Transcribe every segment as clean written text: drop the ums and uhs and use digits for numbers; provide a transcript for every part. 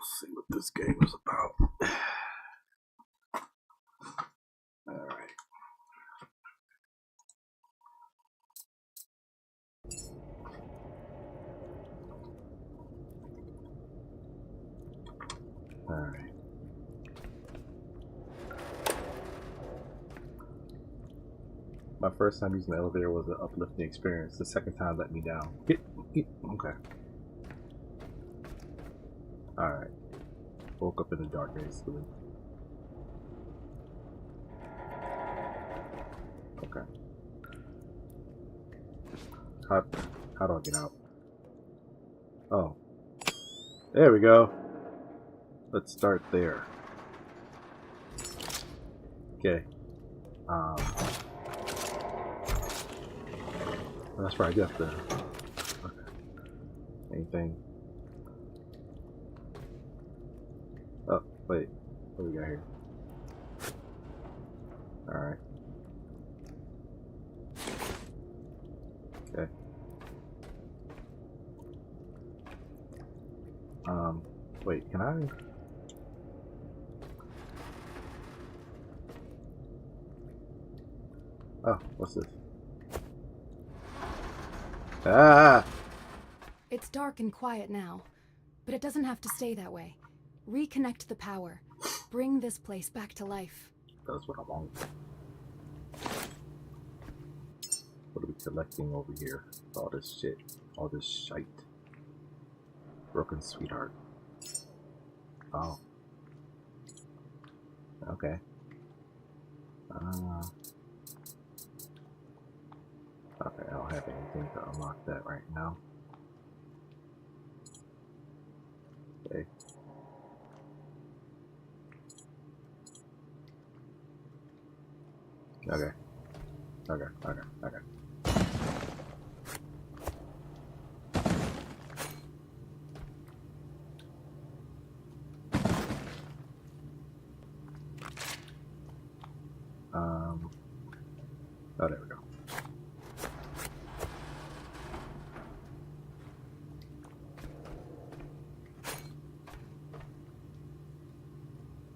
Let's see what this game is about. Alright. Alright. My first time using the elevator was an uplifting experience. The second time let me down. Okay. Alright. Woke up in the dark, basically. Okay. How do I get out? Oh. There we go. Let's start there. Okay. That's right, I got the... Okay. Anything? Oh, wait. What do we got here? Alright. Okay. Wait, can I... Oh, what's this? Ah! It's dark and quiet now, but it doesn't have to stay that way. Reconnect the power. Bring this place back to life. That's what I want. What are we collecting over here? All this shit. All this shite. Broken sweetheart. Oh. Okay. Okay, I don't have anything to unlock that right now. Okay. Okay. Okay. Oh, there we go.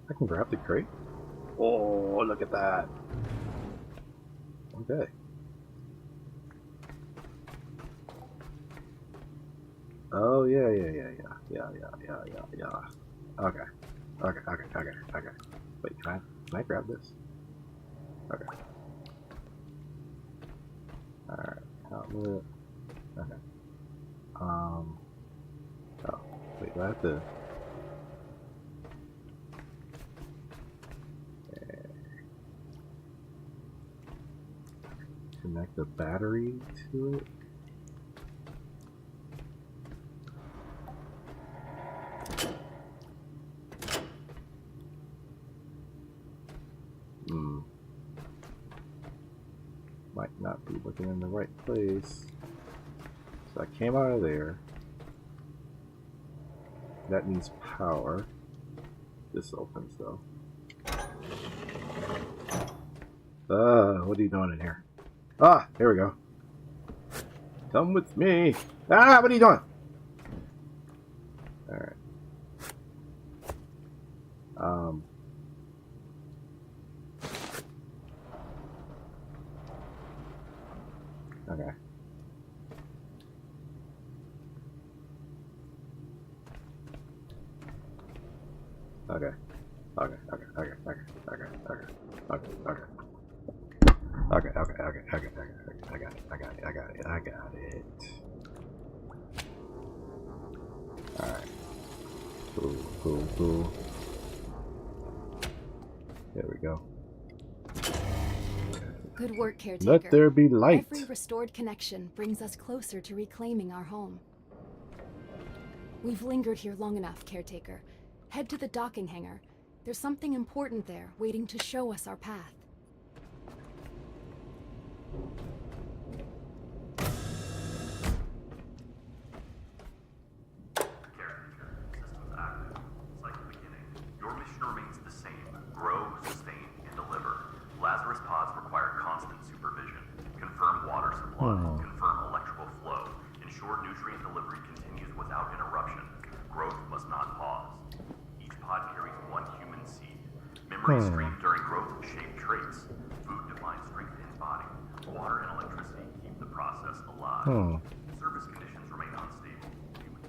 I can grab the crate. Oh, look at that. Okay. Oh, yeah. Okay. Wait, can I grab this? Okay. Alright, outlet. Okay. Oh, wait, do I have to... connect the battery to it? Might not be looking in the right place. So I came out of there. That needs power. This opens though. What are you doing in here? Ah, here we go. Come with me. Ah, what are you doing? Alright. Okay. Okay. I got it. Alright. Cool. There we go. Good work, caretaker. Let there be light. Every restored connection brings us closer to reclaiming our home. We've lingered here long enough, caretaker. Head to the docking hangar. There's something important there, waiting to show us our path. Confirm electrical flow. Ensure nutrient delivery continues without interruption. Growth must not pause. pod carries one human seed. Memories stream during growth and shape traits. Food defines strength in body. Water and electricity keep the process alive. Surface conditions remain unstable. Human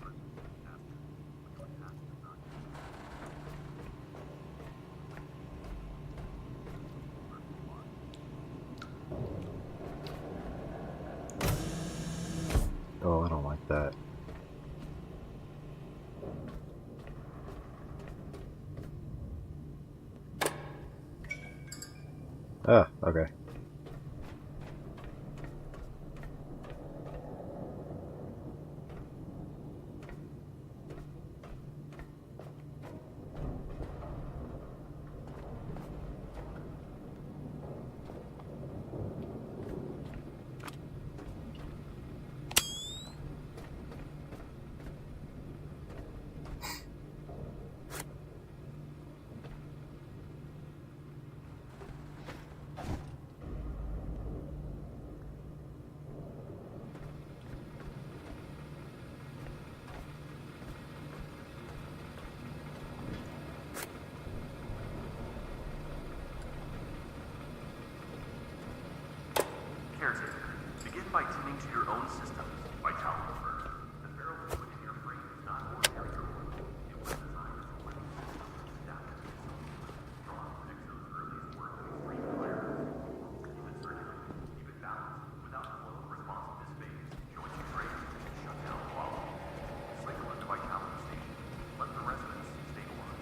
Oh, I don't like that. Ah, okay. caretaker. Begin by tending to your own systems. Vitality first. The feral fluid in your brain is not ordinary coolant. It was designed as a living system, adapted to self-healing, drawn from Exo's earliest work of extreme environments. Keep it circulating, keep it balanced. Without flow responsive to space, joints and break, and shut down quality. Cycle into vitality station. Let the resonance stabilize.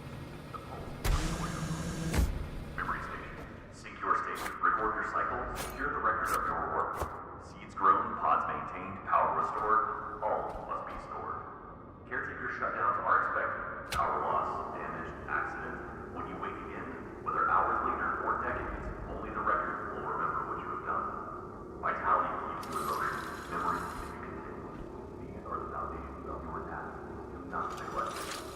The pulse restore your mood. Memory station. Sync your state. Record your cycle. Secure the record of your work. Seeds grown, pods maintained, power restored. All must be stored. Caretaker shutdowns are expected. Power loss, damage, accident. When you wake again, whether hours later or decades, only the record will remember what you have done. Vitality keeps you in motion. Memories keep you continuous. These are the foundations of your task. Do not neglect them.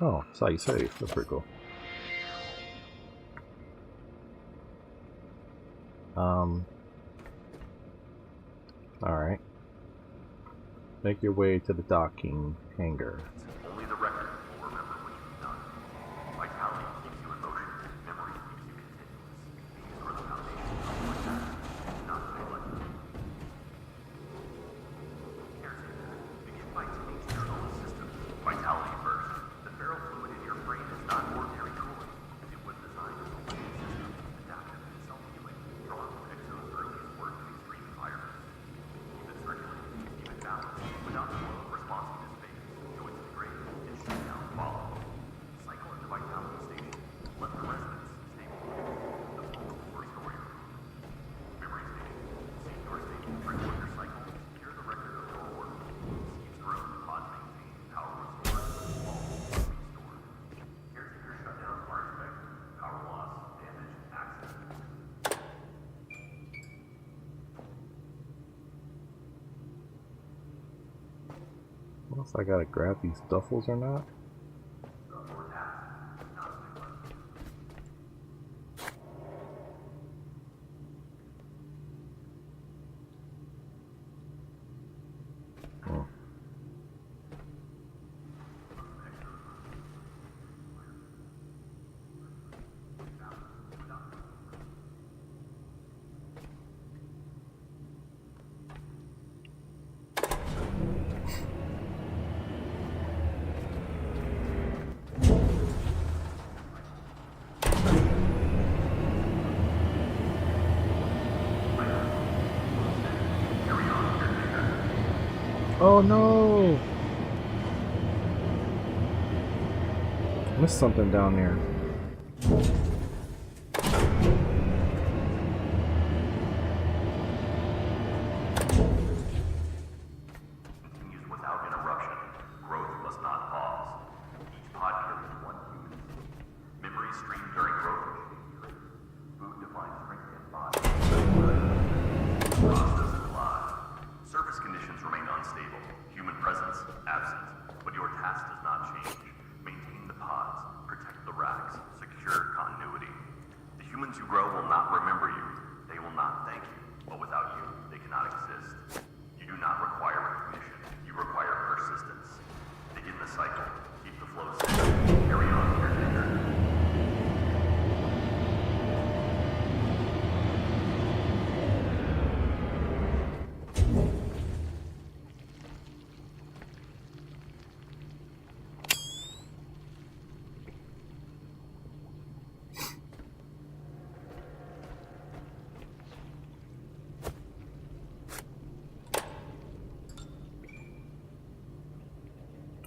Oh, that's how you save. That's pretty cool. Alright. Make your way to the docking hangar. Only the record will remember what you've done. Vitality keeps you in motion. Memory keeps you continuous. These are the foundations of your task. Do not neglect them. Caretaker. Begin by tending to your own system. Vitality first. The feral fluid in your brain is not ordinary coolant. It was designed as a living system, adaptive and self-healing, drawn from Exo's earliest work in extreme environments. Keep it circulating, keep it balanced, without flow responsive to space, joints and break, and shut down quality. Cycle into vitality station. Let the resonance stabilize. The pulse will restore your mood. Memory station. Sync your state. Record your cycle. Secure the record of your work. Seeds grown, pods maintained, power restored. All must be stored. Caretaker shutdowns are expected. Power loss, damage, accident. Unless I gotta grab these duffels or not. Your task. Do not neglect. Oh. Oh no! Missed something down there. Continues without interruption. Growth must not pause. Each pod carries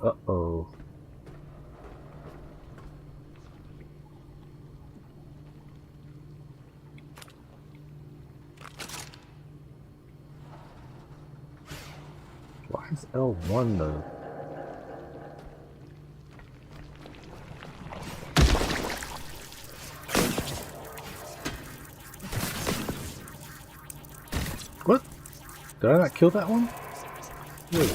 Uh-oh. Why is L1 though? What? Did I not kill that one? Really?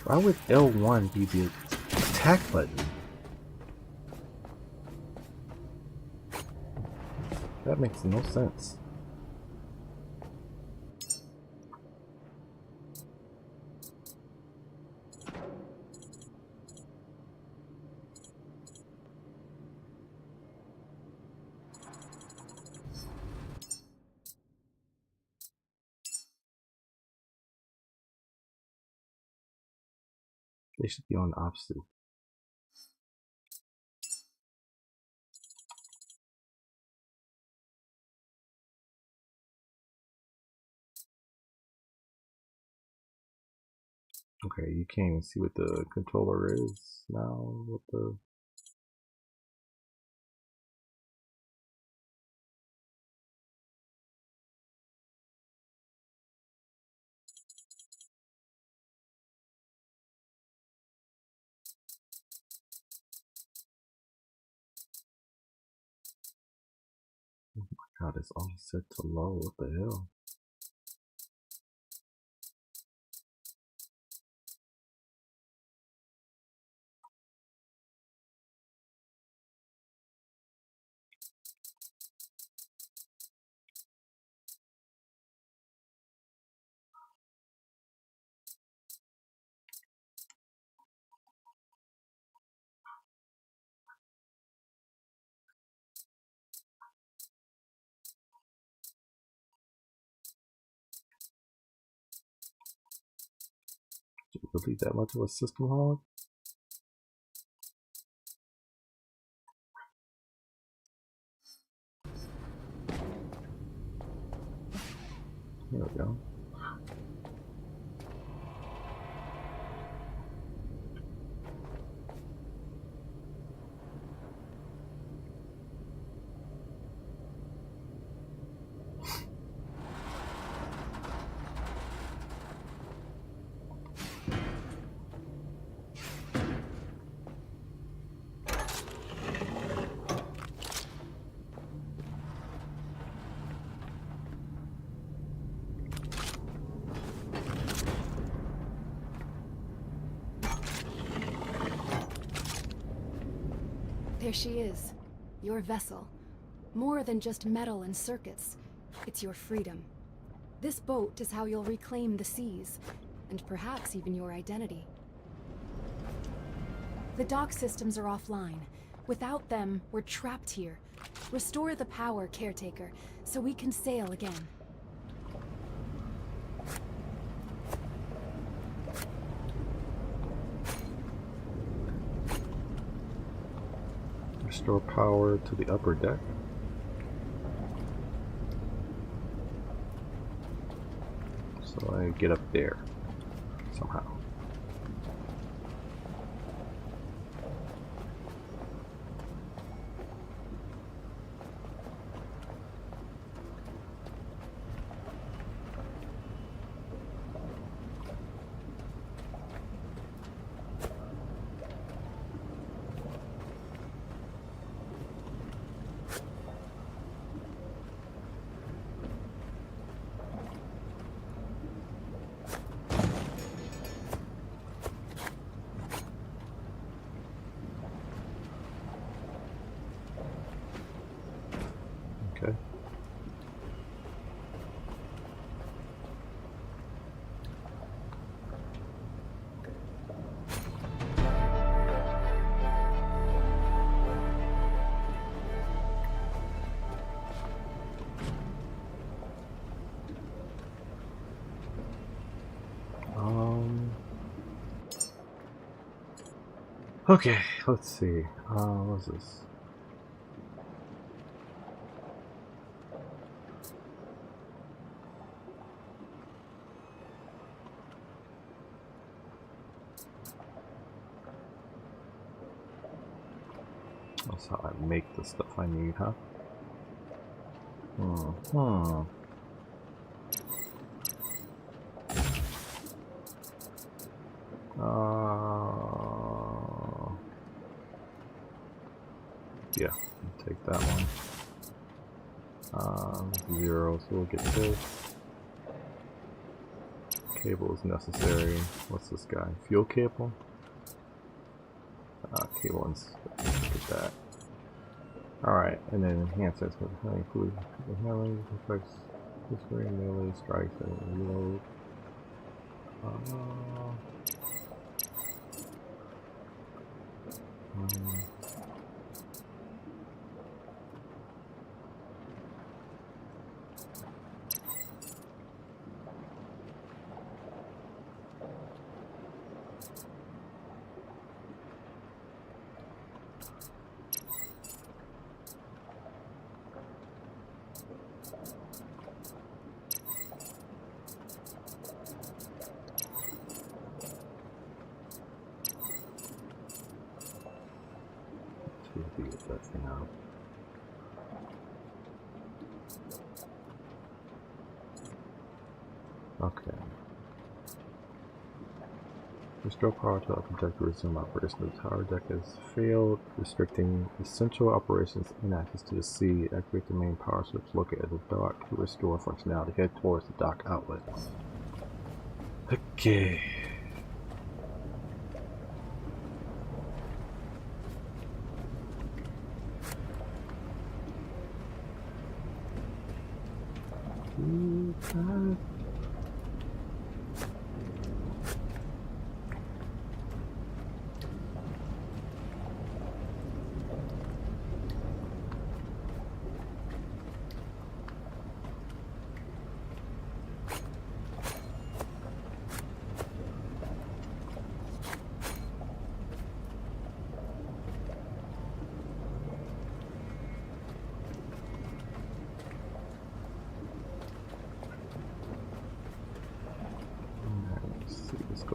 Why would L1 be the attack button? That makes no sense. They should be on the opposite. Okay, you can't even see what the controller is now with the... Oh my god, it's all set to low. What the hell? Did you really that much of a system hog? There we go. There she is, your vessel. More than just metal and circuits. It's your freedom. This boat is how you'll reclaim the seas, and perhaps even your identity. The dock systems are offline. Without them, we're trapped here. Restore the power, Caretaker, so we can sail again. Restore power to the upper deck. So I get up there somehow. Okay. Okay, let's see. What's this? That's how I make the stuff I need, huh? Yeah, take that one. 0, so we'll get this. Cable is necessary. What's this guy? Fuel cable? Cable and get that. Alright, and then enhancements with handling food. Handling affects history, melee, strikes, and reload. Get that thing out. Okay. Restore power to help protect the resume operation. The tower deck has failed, restricting essential operations and access to the sea. Activate the main power switch located at the dock to restore functionality. Head towards the dock outlets. Okay.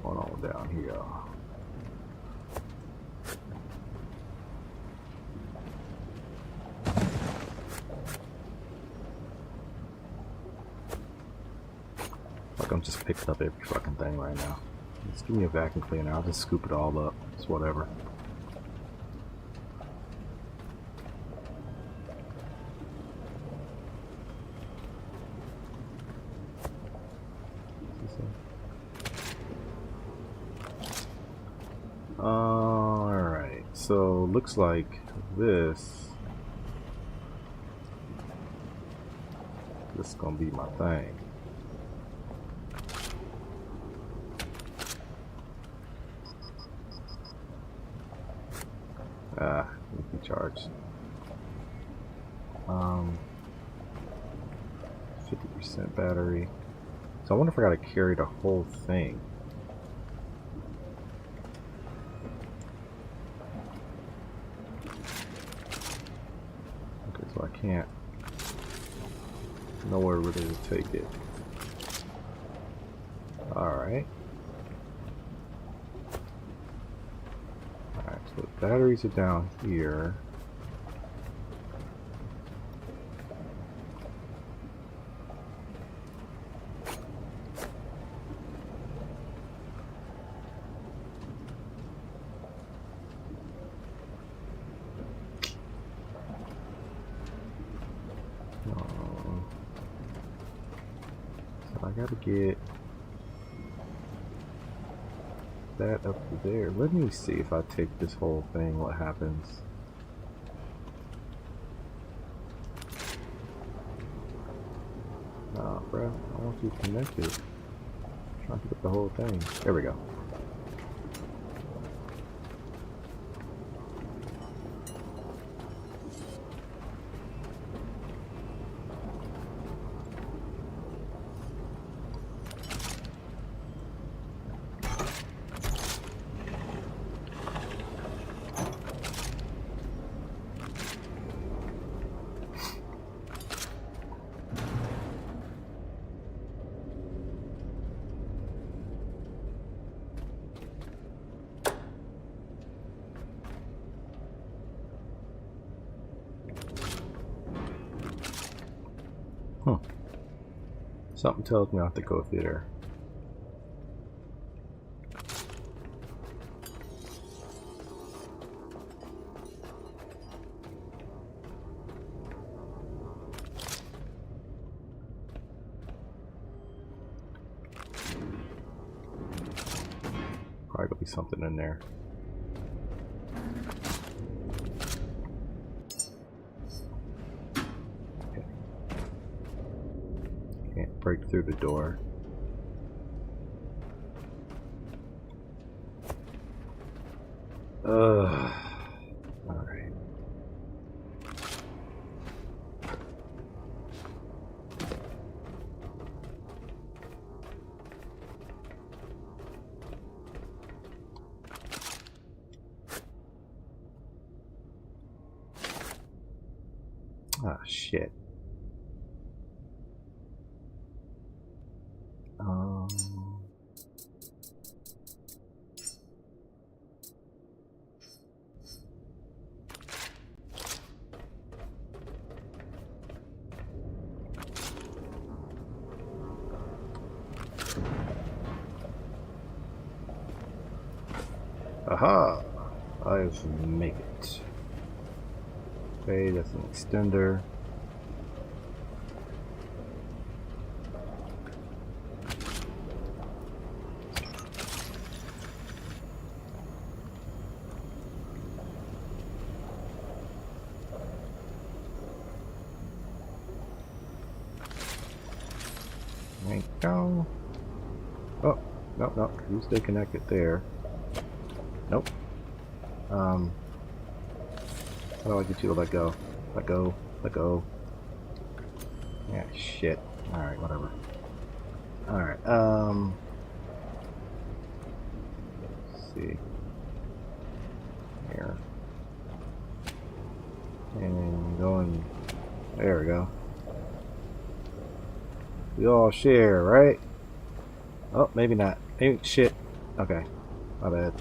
Going on down here. Like I'm just picking up every fucking thing right now. Just give me a vacuum cleaner, I'll just scoop it all up. It's whatever. Alright, so looks like this is gonna be my thing. Need to be charged. 50% battery. So I wonder if I gotta carry the whole thing. Okay, so I can't. Nowhere really to take it. Alright. Alright, so the batteries are down here. I gotta get that up to there. Let me see if I take this whole thing, what happens. Nah, bro, I want you connected. I'm trying to pick up the whole thing. There we go. Something tells me I have to go through there. Probably gonna be something in there. Okay. Can't break through the door. Alright. Ah, shit. Um... Aha! I've made it. Okay, that's an extender. There you go. Oh, no, no, you stay connected there. Nope. How do I get you to let go? Let go, let go. Yeah, shit. Alright, whatever. Alright, let's see. Here. And going. There we go. We all share, right? Oh, maybe not. Maybe, shit. Okay. My bad.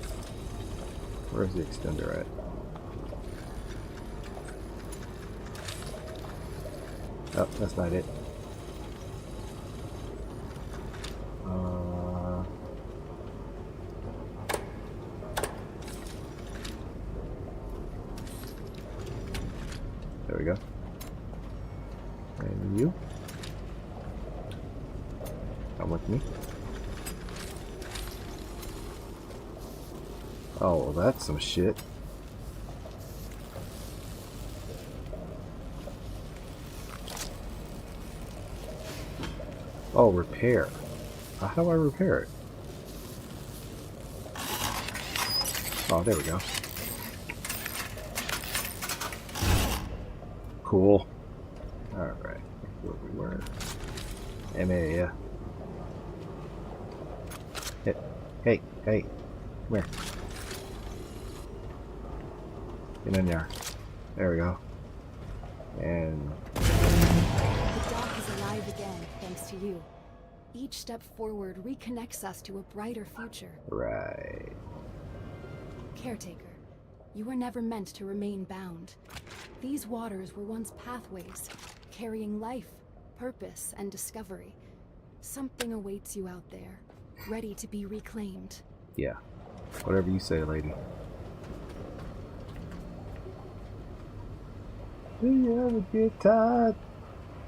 Where's the extender at? Oh, that's not it. There we go. And you? Come with me. Oh, well, that's some shit. Oh, repair. How do I repair it? Oh, there we go. Cool. Alright. That's where we were. Yeah. Hey. Come here. Get in there. There we go. And... The dock is alive again, thanks to you. Each step forward reconnects us to a brighter future. Right. Caretaker, you were never meant to remain bound. These waters were once pathways, carrying life, purpose, and discovery. Something awaits you out there, ready to be reclaimed. Yeah. Whatever you say, lady. Do you have a good time?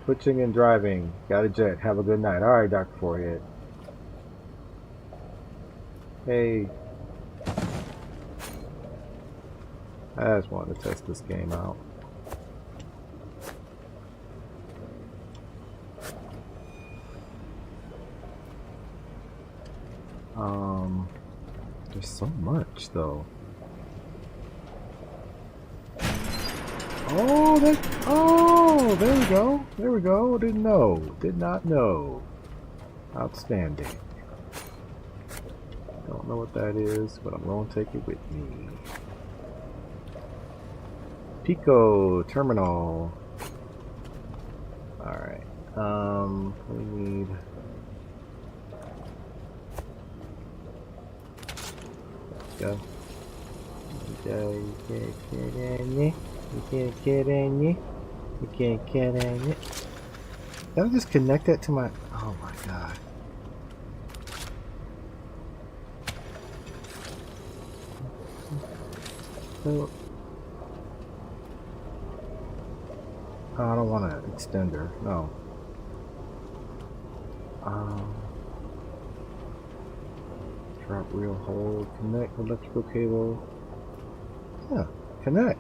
Switching and driving. Got a jet. Have a good night. Alright, Dr. Forehead. Hey. I just wanted to test this game out. There's so much though. Oh, there we go. There we go. Didn't know. Did not know. Outstanding. Don't know what that is, but I'm going to take it with me. Pico Terminal. Alright. We need... Let's go. You can't get in it. You can't get in it. You can't get in it. Did I just connect that to my... Oh my god. So... Oh, I don't want an extender. No. Drop wheel, hold, connect electrical cable. Yeah, connect.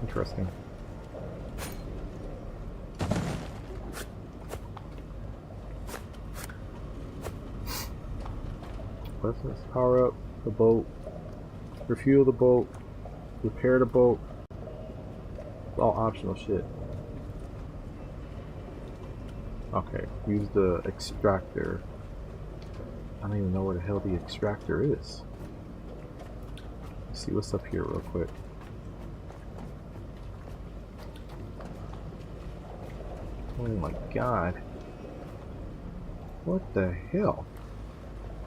Interesting. Let's power up the boat, refuel the boat, repair the boat. It's all optional shit. Okay, use the extractor. I don't even know where the hell the extractor is. Let's see what's up here real quick. Oh my god. What the hell?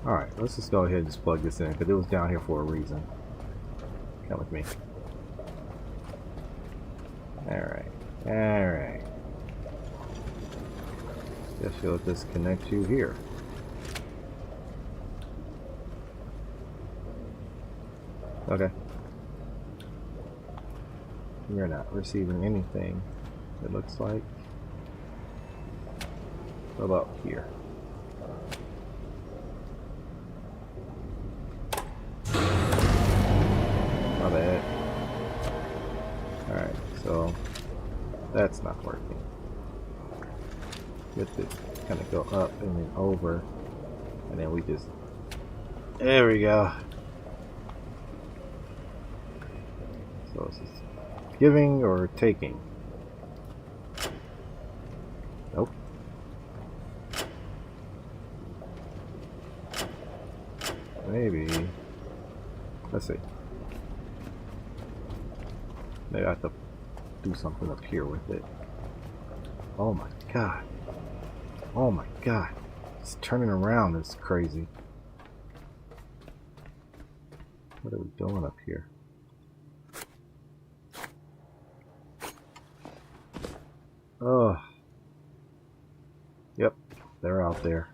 Alright, let's just go ahead and just plug this in, because it was down here for a reason. Come with me. Alright. Alright. Guess you'll disconnect you here. Okay. You're not receiving anything, it looks like. What about here? My bad. Alright, so that's not working. Get this kind of go up and then over, and then we just... There we go. So is this giving or taking? Nope. Maybe. Let's see. Maybe I have to do something up here with it. Oh my god. Oh my god. It's turning around. It's crazy. What are we doing up here? Oh. Yep. They're out there.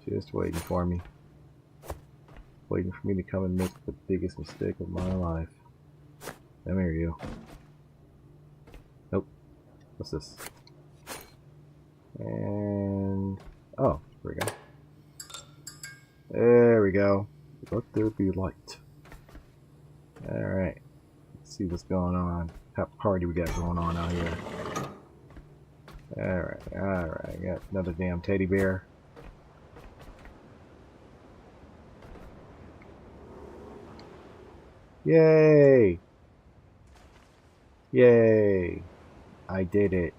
Just waiting for me. Waiting for me to come and make the biggest mistake of my life. Come here, you. Nope. What's this? And... oh, there we go. There we go. Let there be light. Alright. Let's see what's going on. What party we got going on out here. Alright, alright. Got another damn teddy bear. Yay! Yay! I did it.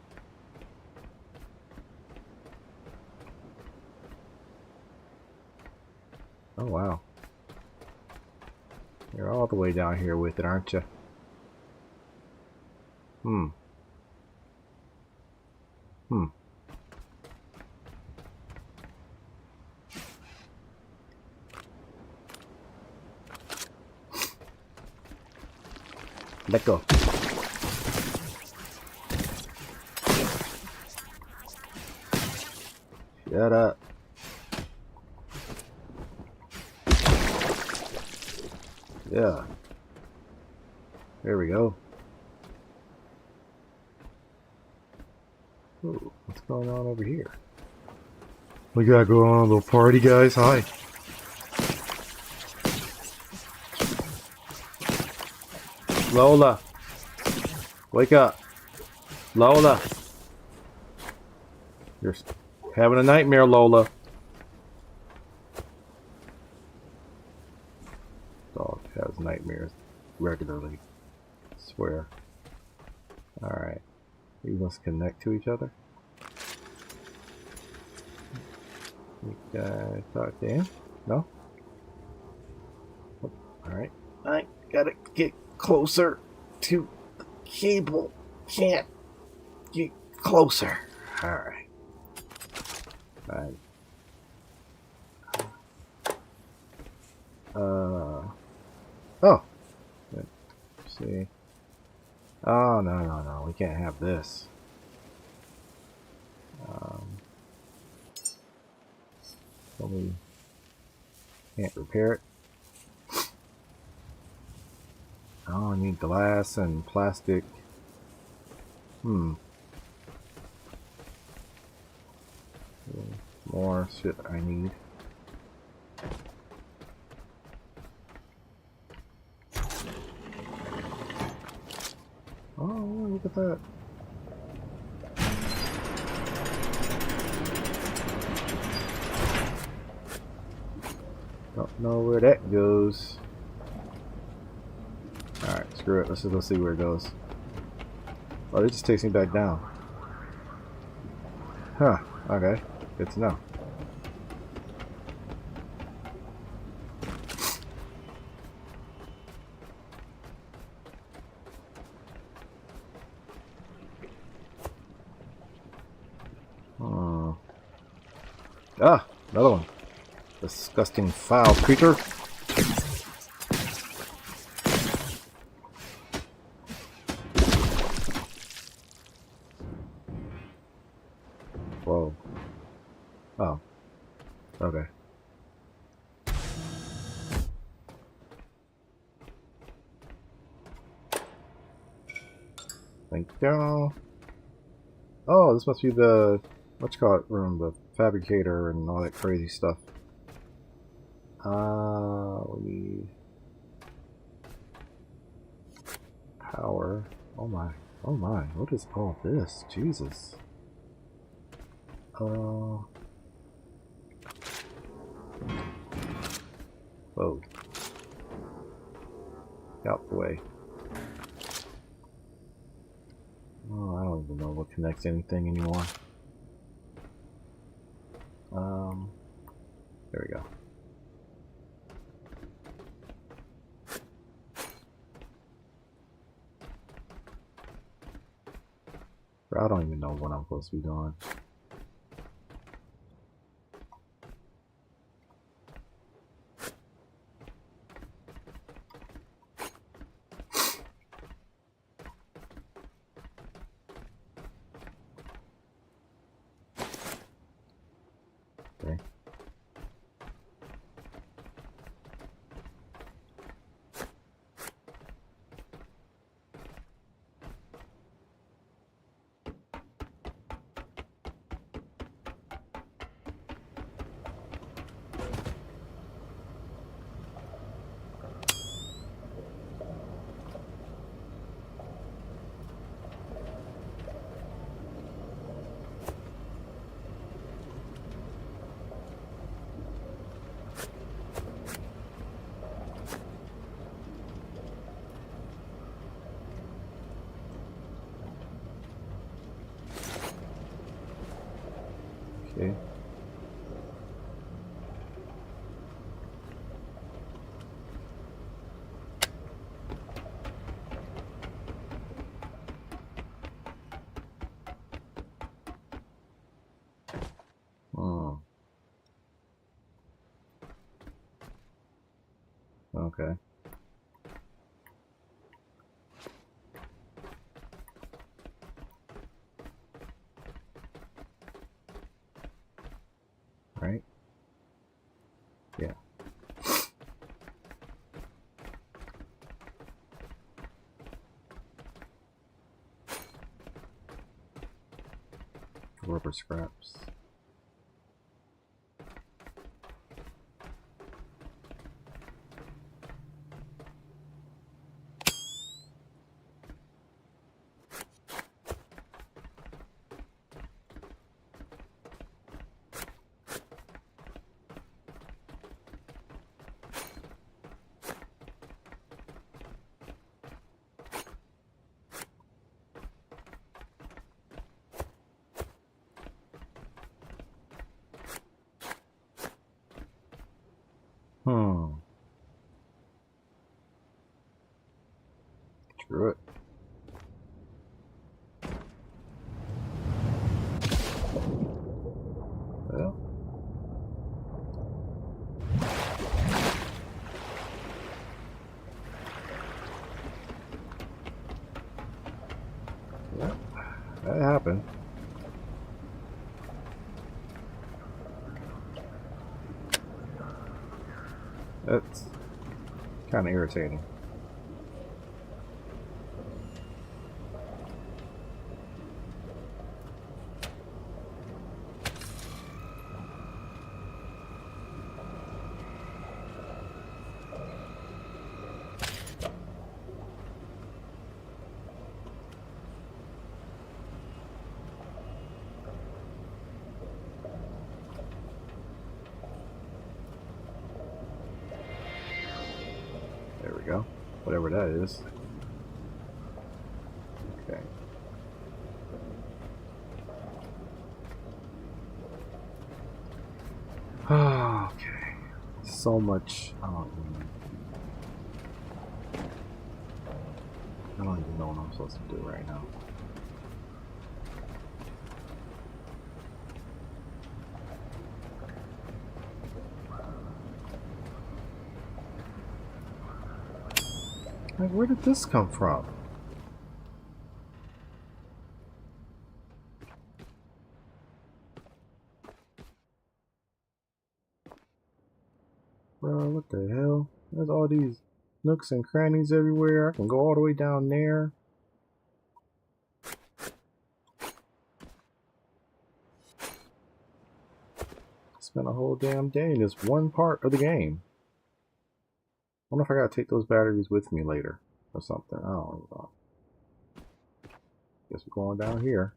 Oh wow. You're all the way down here with it, aren't you? Let go. Shut up. Yeah. There we go. Ooh, what's going on over here? We gotta go on a little party, guys. Hi. Lola. Wake up. Lola. You're having a nightmare, Lola. Dog has nightmares regularly. I swear. Alright. We must connect to each other. We gotta talk to him? No? Alright. I gotta get closer to the cable. Can't get closer. Alright. Alright. Oh. Let's see. Oh, no, no, no. We can't have this. So we can't repair it. Oh, I need glass and plastic. More shit I need. Oh, look at that. Don't know where that goes. Alright, screw it. Let's just go see where it goes. Oh, it just takes me back down. Huh. Okay. Good to know. Ah! Another one. Disgusting foul creature. Whoa. Oh. Okay. Thank you. Oh, this must be the whatchamacallit room, the fabricator and all that crazy stuff. We need power. Oh my. Oh my. What is all this? Jesus. Whoa. Out the way. Oh, I don't even know what connects anything anymore. There we go. I don't even know what I'm supposed to be doing. Okay. Okay. Okay. Right? Yeah. Rubber scraps. Screw it. Well. That happened. That's kind of irritating. There we go. Whatever that is. Okay. Okay. So much. I don't even know what I'm supposed to do right now. Like, where did this come from? Bro, what the hell? There's all these nooks and crannies everywhere. I can go all the way down there. Spent a whole damn day in this one part of the game. I wonder if I gotta take those batteries with me later or something. I don't know. Guess we're going down here.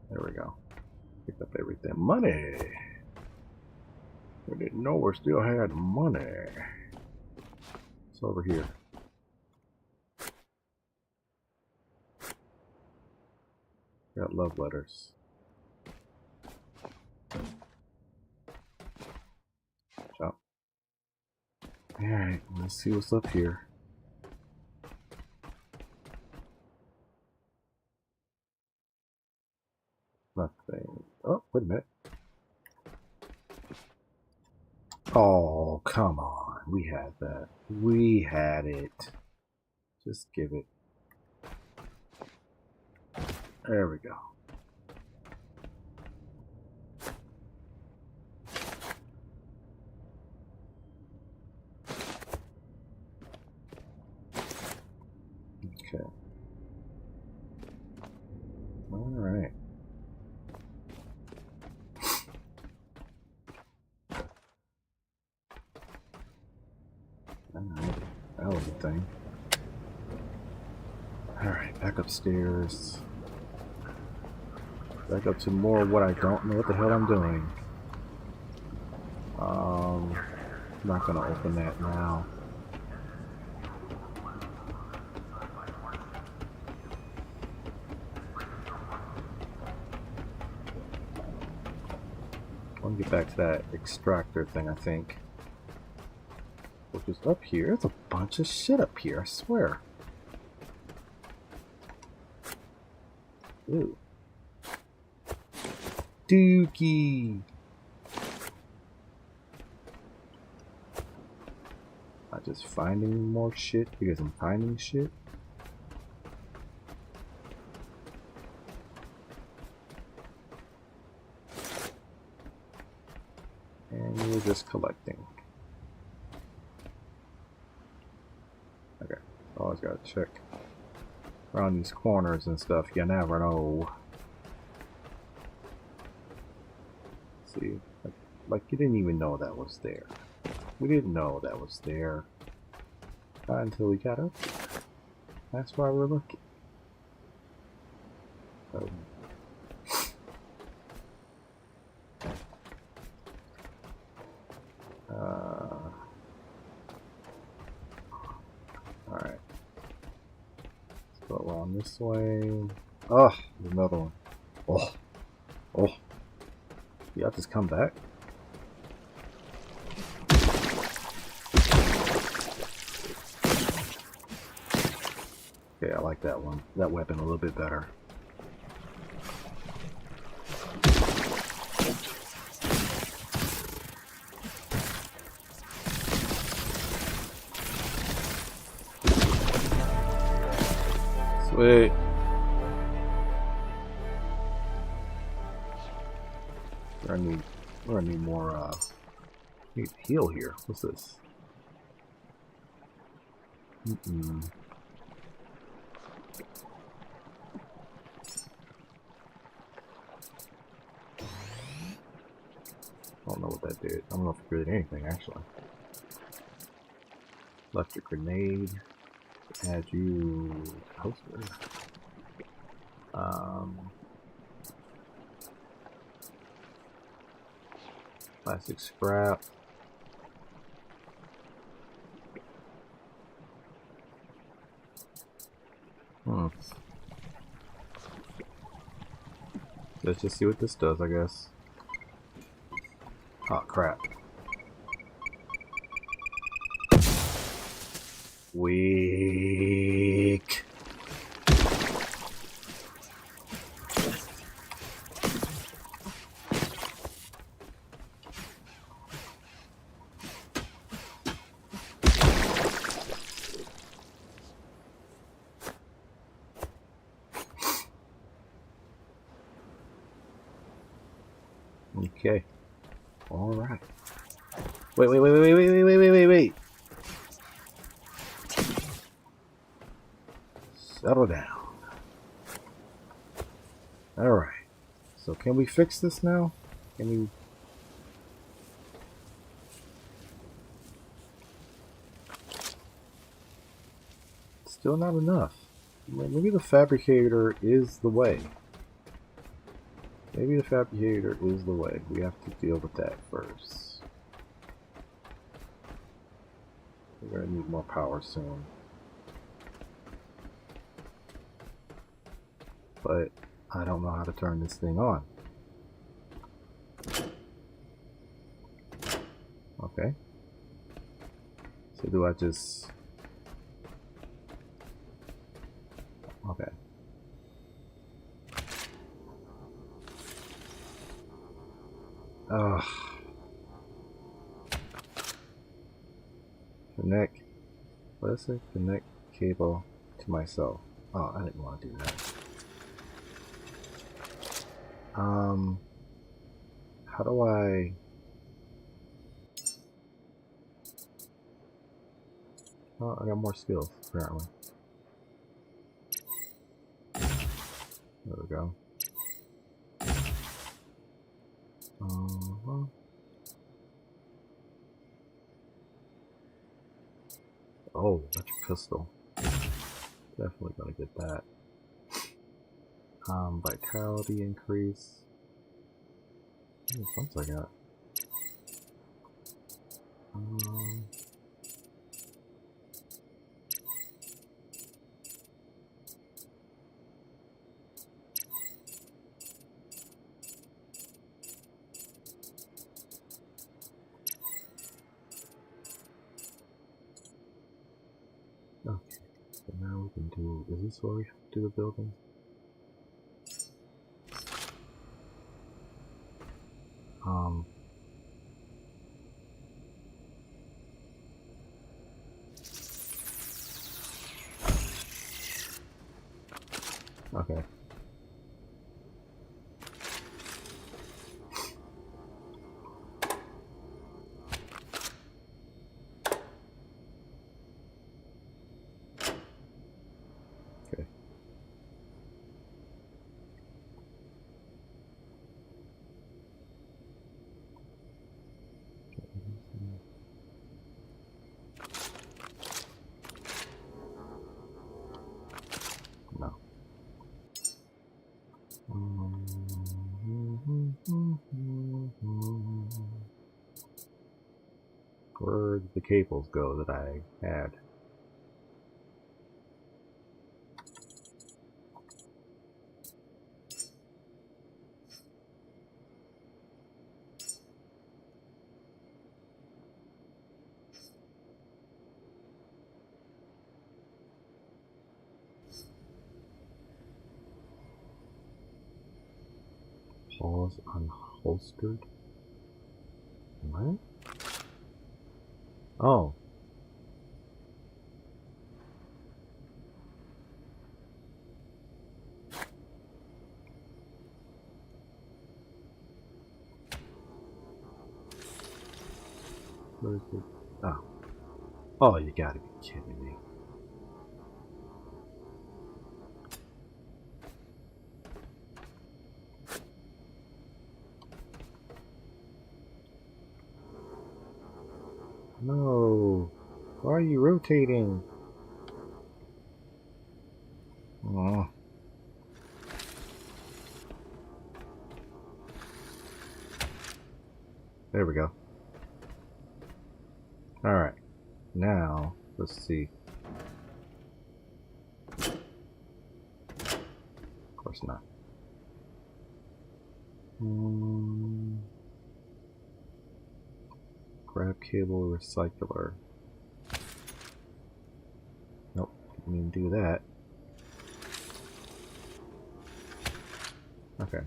There we go. Picked up everything. Money! We didn't know we still had money. It's over here. Got love letters. Jump. Alright, let's see what's up here. Nothing. Oh, wait a minute. Oh, come on. We had that. We had it. Just give it. There we go. Okay. All right. Alright, that was a thing. Alright, back upstairs. Back up to more of what I don't know what the hell I'm doing. Not gonna open that now. I want to get back to that extractor thing, I think. Which is up here. There's a bunch of shit up here, I swear. Ooh. Dookie! Not just finding more shit because I'm finding shit. And we're just collecting. Okay, always gotta check around these corners and stuff. You never know. See, like you didn't even know that was there. We didn't know that was there. Not until we got up here. That's why we're looking. Alright. Let's go around this way. Oh, there's another one. Oh. Oh. Y'all just come back? Okay, I like that one. That weapon a little bit better. Wait. I need. We're gonna need more. Need to heal here. What's this? Mm-mm. I don't know what that did. I don't know if it did anything actually. Electric grenade. Add you poster. Plastic scrap. Let's just see what this does, I guess. Oh crap. Weak. Okay. All right. Wait. Settle down. All right. So can we fix this now? Can we? Still not enough. Maybe the fabricator is the way. Maybe the fabricator is the way. We have to deal with that first. We're gonna need more power soon. But I don't know how to turn this thing on. Okay. So do I just... Okay. Ugh. Connect. What is it? Connect cable to myself. Oh, I didn't want to do that. How do I... Oh, I got more skills, apparently. There we go. Oh, electric pistol. Definitely gonna get that. Vitality increase. What else I got? Okay, so now we can do. Is this where we have to do the building? Okay. Okay. No. Where did the cables go that I had? Pause unholstered? What? Oh. Where's it? Oh. Oh, you gotta be kidding me. No. Why are you rotating? Oh. There we go. Alright. Now, let's see. Of course not. Grab cable recycler. Nope, didn't mean to do that. Okay.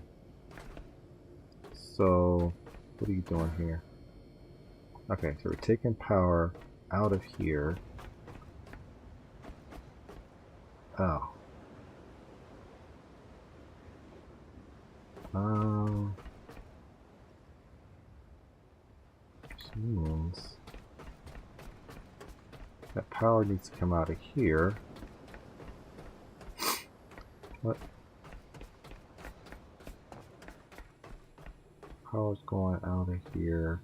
So, what are you doing here? Okay, so we're taking power out of here. Oh. Which means that power needs to come out of here. What? Power's going out of here.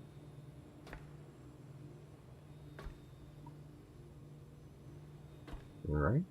Right?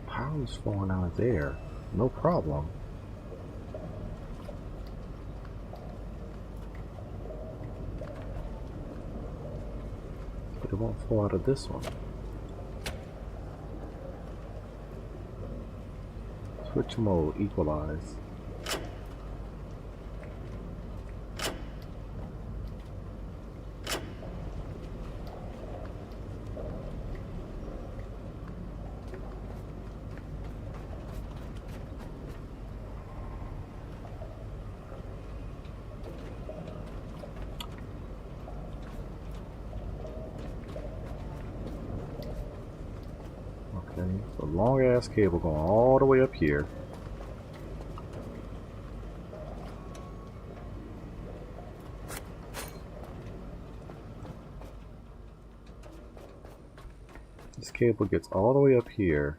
Power's falling out of there. No problem. But it won't fall out of this one. Switch mode, equalize. Okay, so long ass cable going all the way up here. This cable gets all the way up here.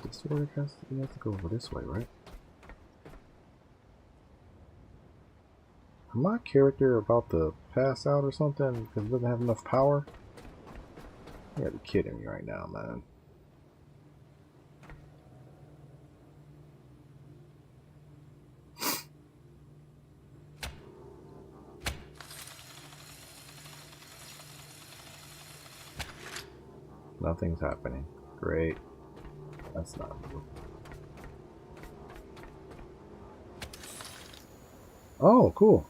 This way it has to, you have to go over this way, right? My character about to pass out or something because it doesn't have enough power? You gotta be kidding me right now, man. Nothing's happening. Great. That's not good. Oh, cool.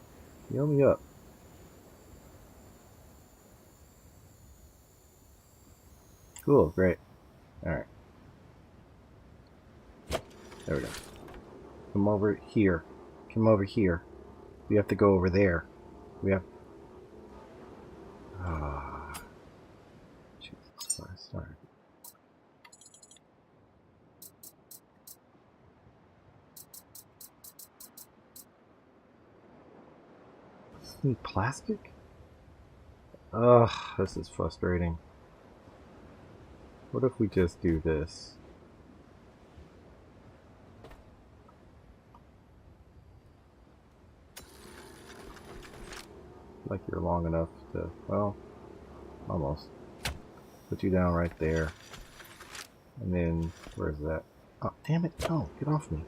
Heal me up. Cool, great. Alright. There we go. Come over here. Come over here. We have to go over there. We have... Ah. Jesus Christ. Alright. Need plastic? Ugh, this is frustrating. What if we just do this? Like you're long enough to, well, almost. Put you down right there. And then, where's that? Oh, damn it, no, get off me.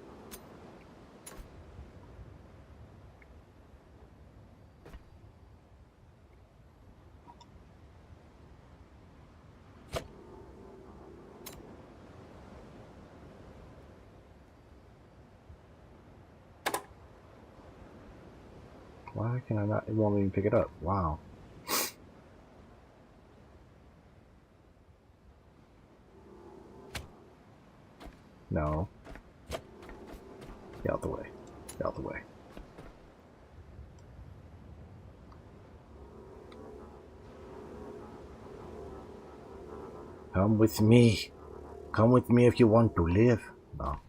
Why can I not? It won't even pick it up. Wow. No. Get out the way. Get out the way. Come with me. Come with me if you want to live. No.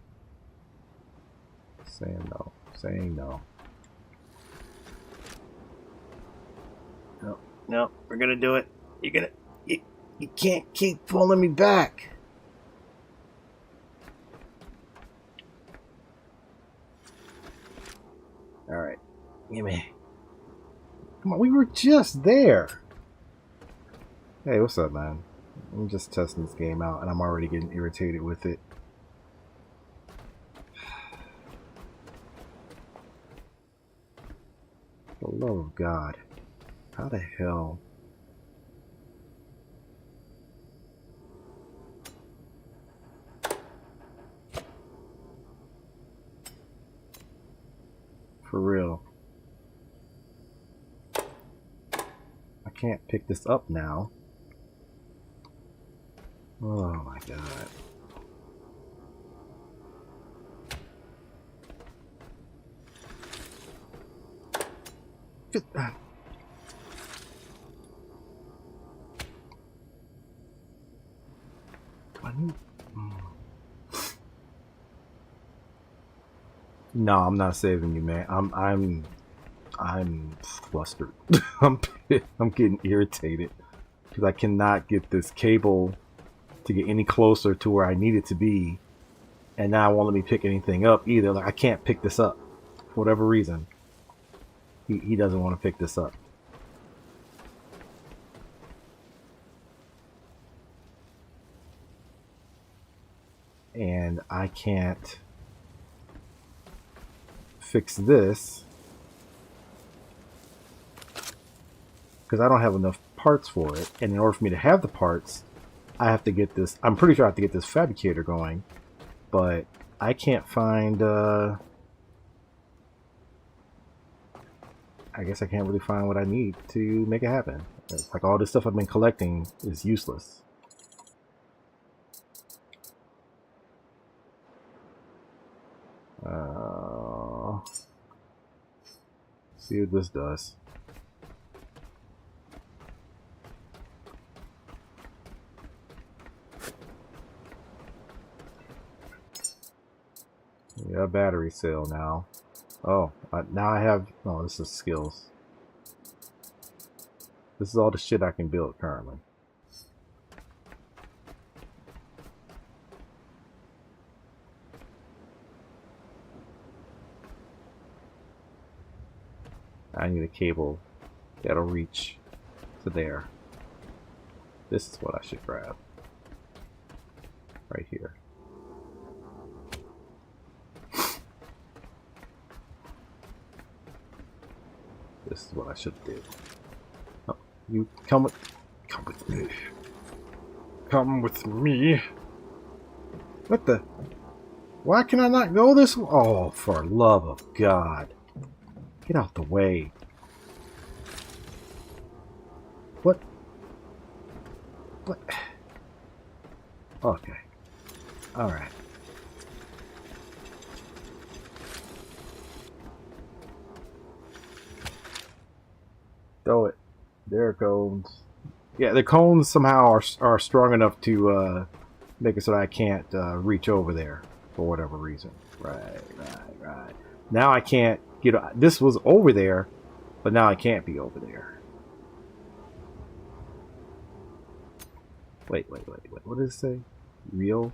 Saying no. Saying no. No. No. We're gonna do it. You're gonna... You can't keep pulling me back. Alright. Give me... Come on, we were just there. Hey, what's up, man? I'm just testing this game out, and I'm already getting irritated with it. For the love of God. How the hell... For real. I can't pick this up now. Oh my God. No, I'm not saving you, man. I'm flustered. I'm getting irritated because I cannot get this cable to get any closer to where I need it to be, and now it won't let me pick anything up either. Like I can't pick this up for whatever reason. He doesn't want to pick this up. And I can't fix this because I don't have enough parts for it. And in order for me to have the parts, I have to get this. I'm pretty sure I have to get this fabricator going, but I can't find. I guess I can't really find what I need to make it happen. It's like all this stuff I've been collecting is useless. See what this does. Yeah, battery cell now. Oh, now I have... Oh, this is skills. This is all the shit I can build currently. I need a cable that'll reach to there. This is what I should grab. Right here. This is what I should do. Oh, you come with me. Come with me. What the? Why can I not go this way? Oh, for love of God. Get out the way. What? What? Okay. Alright. Throw it. There it goes. Yeah, the cones somehow are strong enough to make it so that I can't reach over there for whatever reason. Right. Now I can't get. This was over there, but now I can't be over there. Wait. What does it say? Real?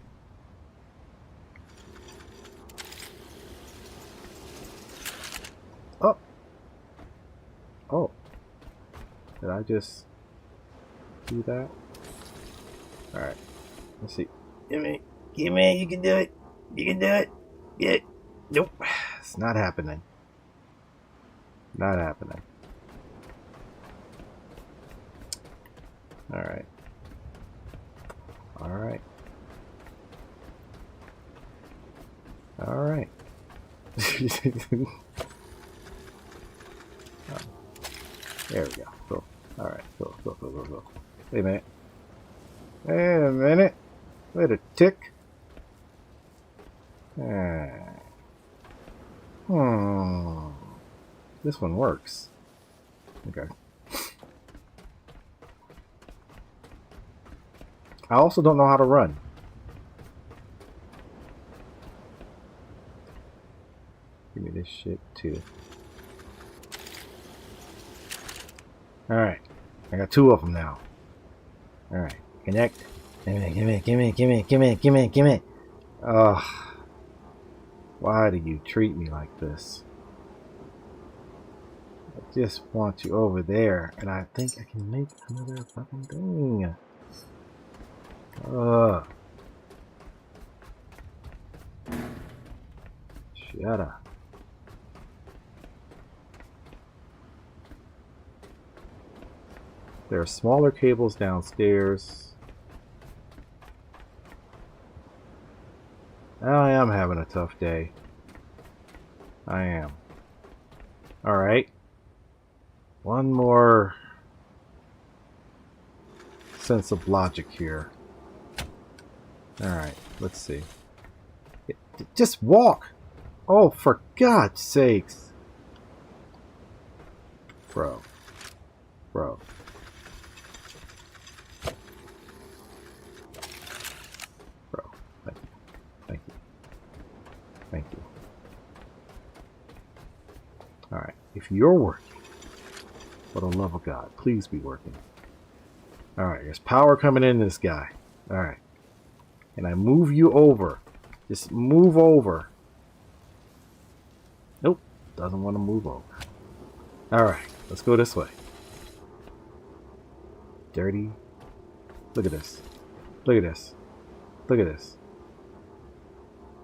Oh. Oh. Did I just do that? Alright. Let's see. Gimme, you can do it. You can do it. Yeah. Nope. It's not happening. Not happening. Alright. Alright. Alright. There we go. Cool. Alright. Go. Wait a minute. Wait a tick. This one works. Okay. I also don't know how to run. Give me this shit too. Alright. I got two of them now. Alright. Connect. Gimme. Ugh. Why do you treat me like this? I just want you over there, and I think I can make another fucking thing. Ugh. Shut up. There are smaller cables downstairs. I am having a tough day. I am. Alright. One more sense of logic here. Alright, let's see. Just walk! Oh, for God's sakes! Bro. Thank you. Alright, if you're working, for the love of God, please be working. Alright, there's power coming in this guy. Alright. Can I move you over? Just move over. Nope, doesn't want to move over. Alright, let's go this way. Dirty. Look at this.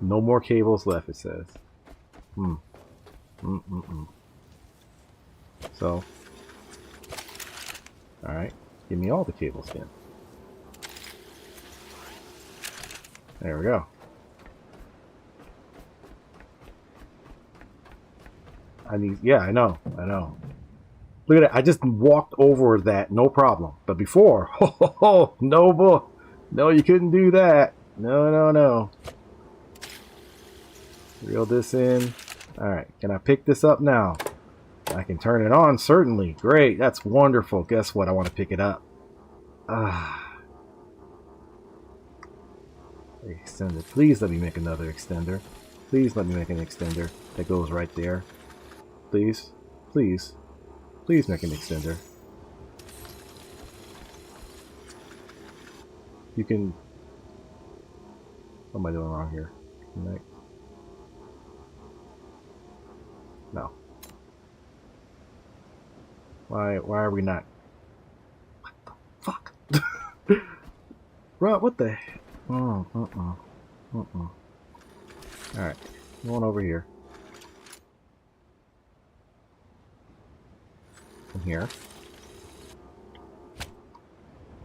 No more cables left, it says. So, alright, give me all the cables then. There we go. Yeah, I know. Look at it, I just walked over that, no problem. But before, no, you couldn't do that. No. Reel this in. Alright, can I pick this up now? I can turn it on, certainly. Great, that's wonderful. Guess what? I want to pick it up. Extender. Please let me make another extender. Please let me make an extender that goes right there. Please make an extender. You can... What am I doing wrong here? Connect. No. Why are we not? What the fuck? Bro, what the? Alright, going over here. From here.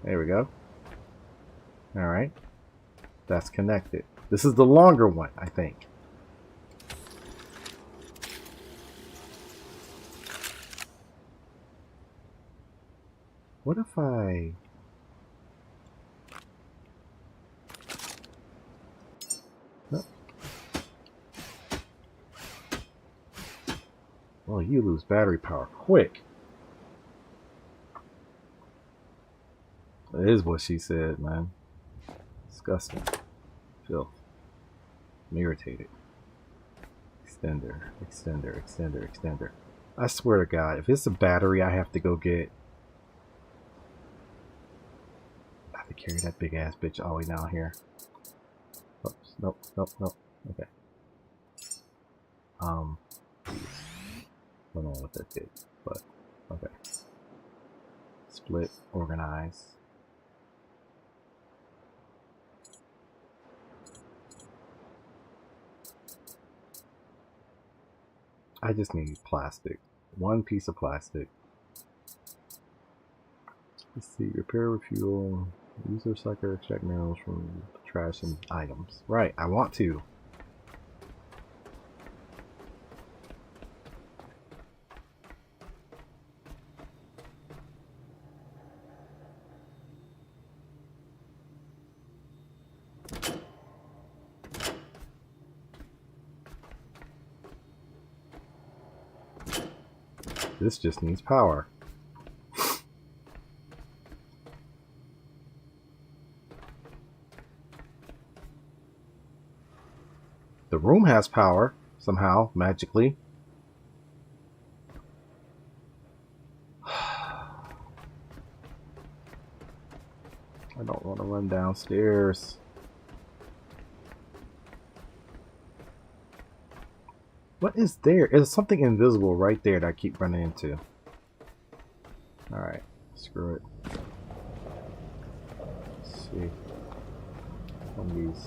There we go. Alright. That's connected. This is the longer one, I think. What if I... No. Well, you lose battery power quick. It is what she said, man. Disgusting. Filth. I'm irritated. Extender, extender, extender, extender. I swear to God, if it's a battery I have to go get, I have to carry that big ass bitch all the way down here. Oops, nope, nope, nope. Okay. Don't know what that did, but okay. Split, organize. I just need plastic. One piece of plastic. Let's see, repair, refuel, use or recycle, extract minerals from trash and items. Right, I want to. This just needs power. The room has power, somehow, magically. I don't want to run downstairs. What is there? There's something invisible right there that I keep running into. Alright, screw it. Let's see. One of these.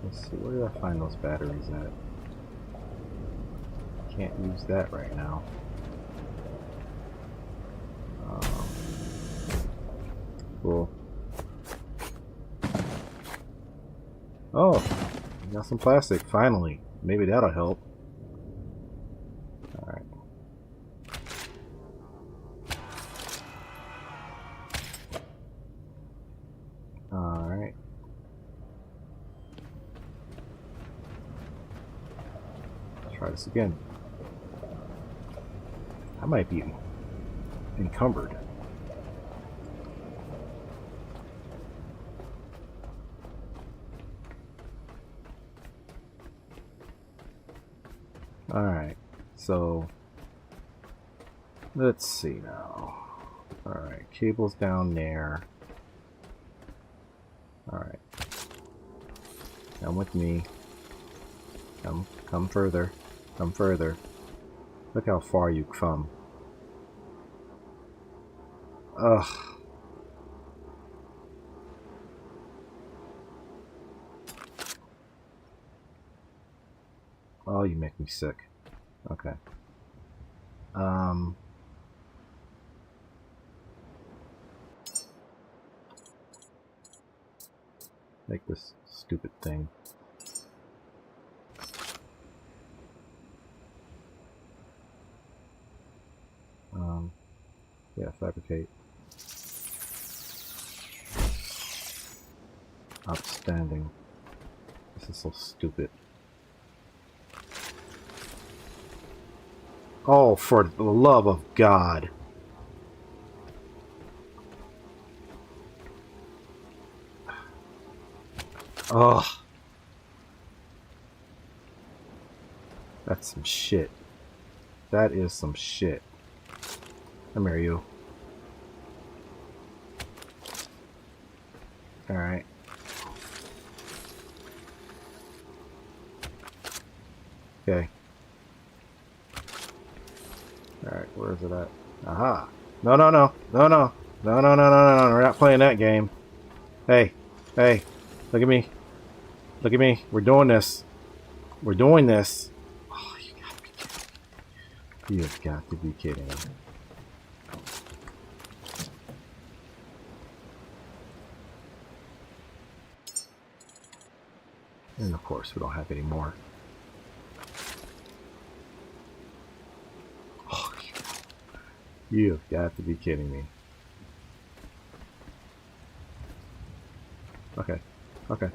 Let's see, where did I find those batteries at? Can't use that right now. Cool. Oh, got some plastic, finally. Maybe that'll help. Alright. Alright. Try this again. I might be encumbered. Alright, so let's see now. Alright, cable's down there. Alright. Come with me. Come further. Come further. Look how far you come. Ugh. Oh, you make me sick. Okay. Make this stupid thing. Yeah, fabricate. Outstanding. This is so stupid. Oh, for the love of God. Ugh. That's some shit. That is some shit. Come here, you. Alright. Okay. Alright, where is it at? Aha! No, no, no! No, no! No, no, no, no, no, no! We're not playing that game. Hey! Hey! Look at me! Look at me! We're doing this! We're doing this! Oh, you gotta be kidding me. You've got to be kidding me. And of course, we don't have any more. Oh, you've got to be kidding me. Okay. Okay.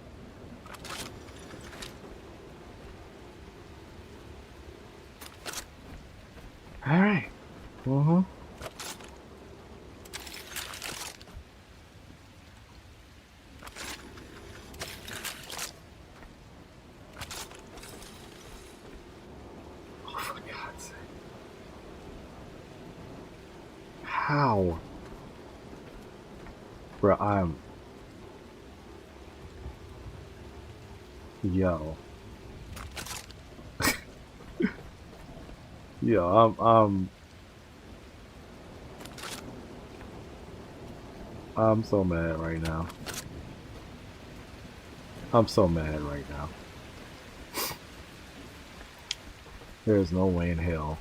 Alright. Mm-hmm. Oh, for God's sake. How? Bro, Yo. Yo, I'm so mad right now. I'm so mad right now. There's no way in hell.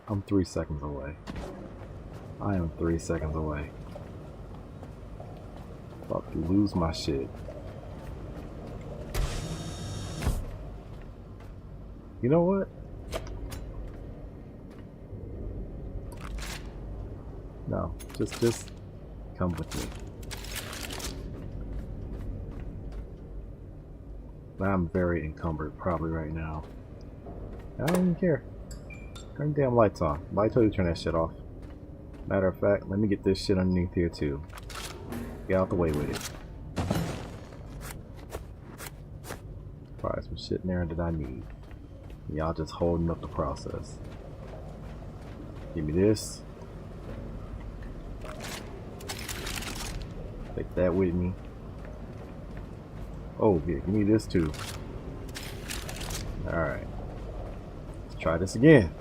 I'm 3 seconds away. I am 3 seconds away. About to lose my shit. You know what? No, just come with me. I'm very encumbered probably right now. I don't even care. Turn the damn lights on. I told you to turn that shit off. Matter of fact, let me get this shit underneath here too. Get out the way with it. Probably some shit in there that I need. Y'all just holding up the process. Give me this. Take that with me. Oh, yeah, give me this too. Alright. Let's try this again.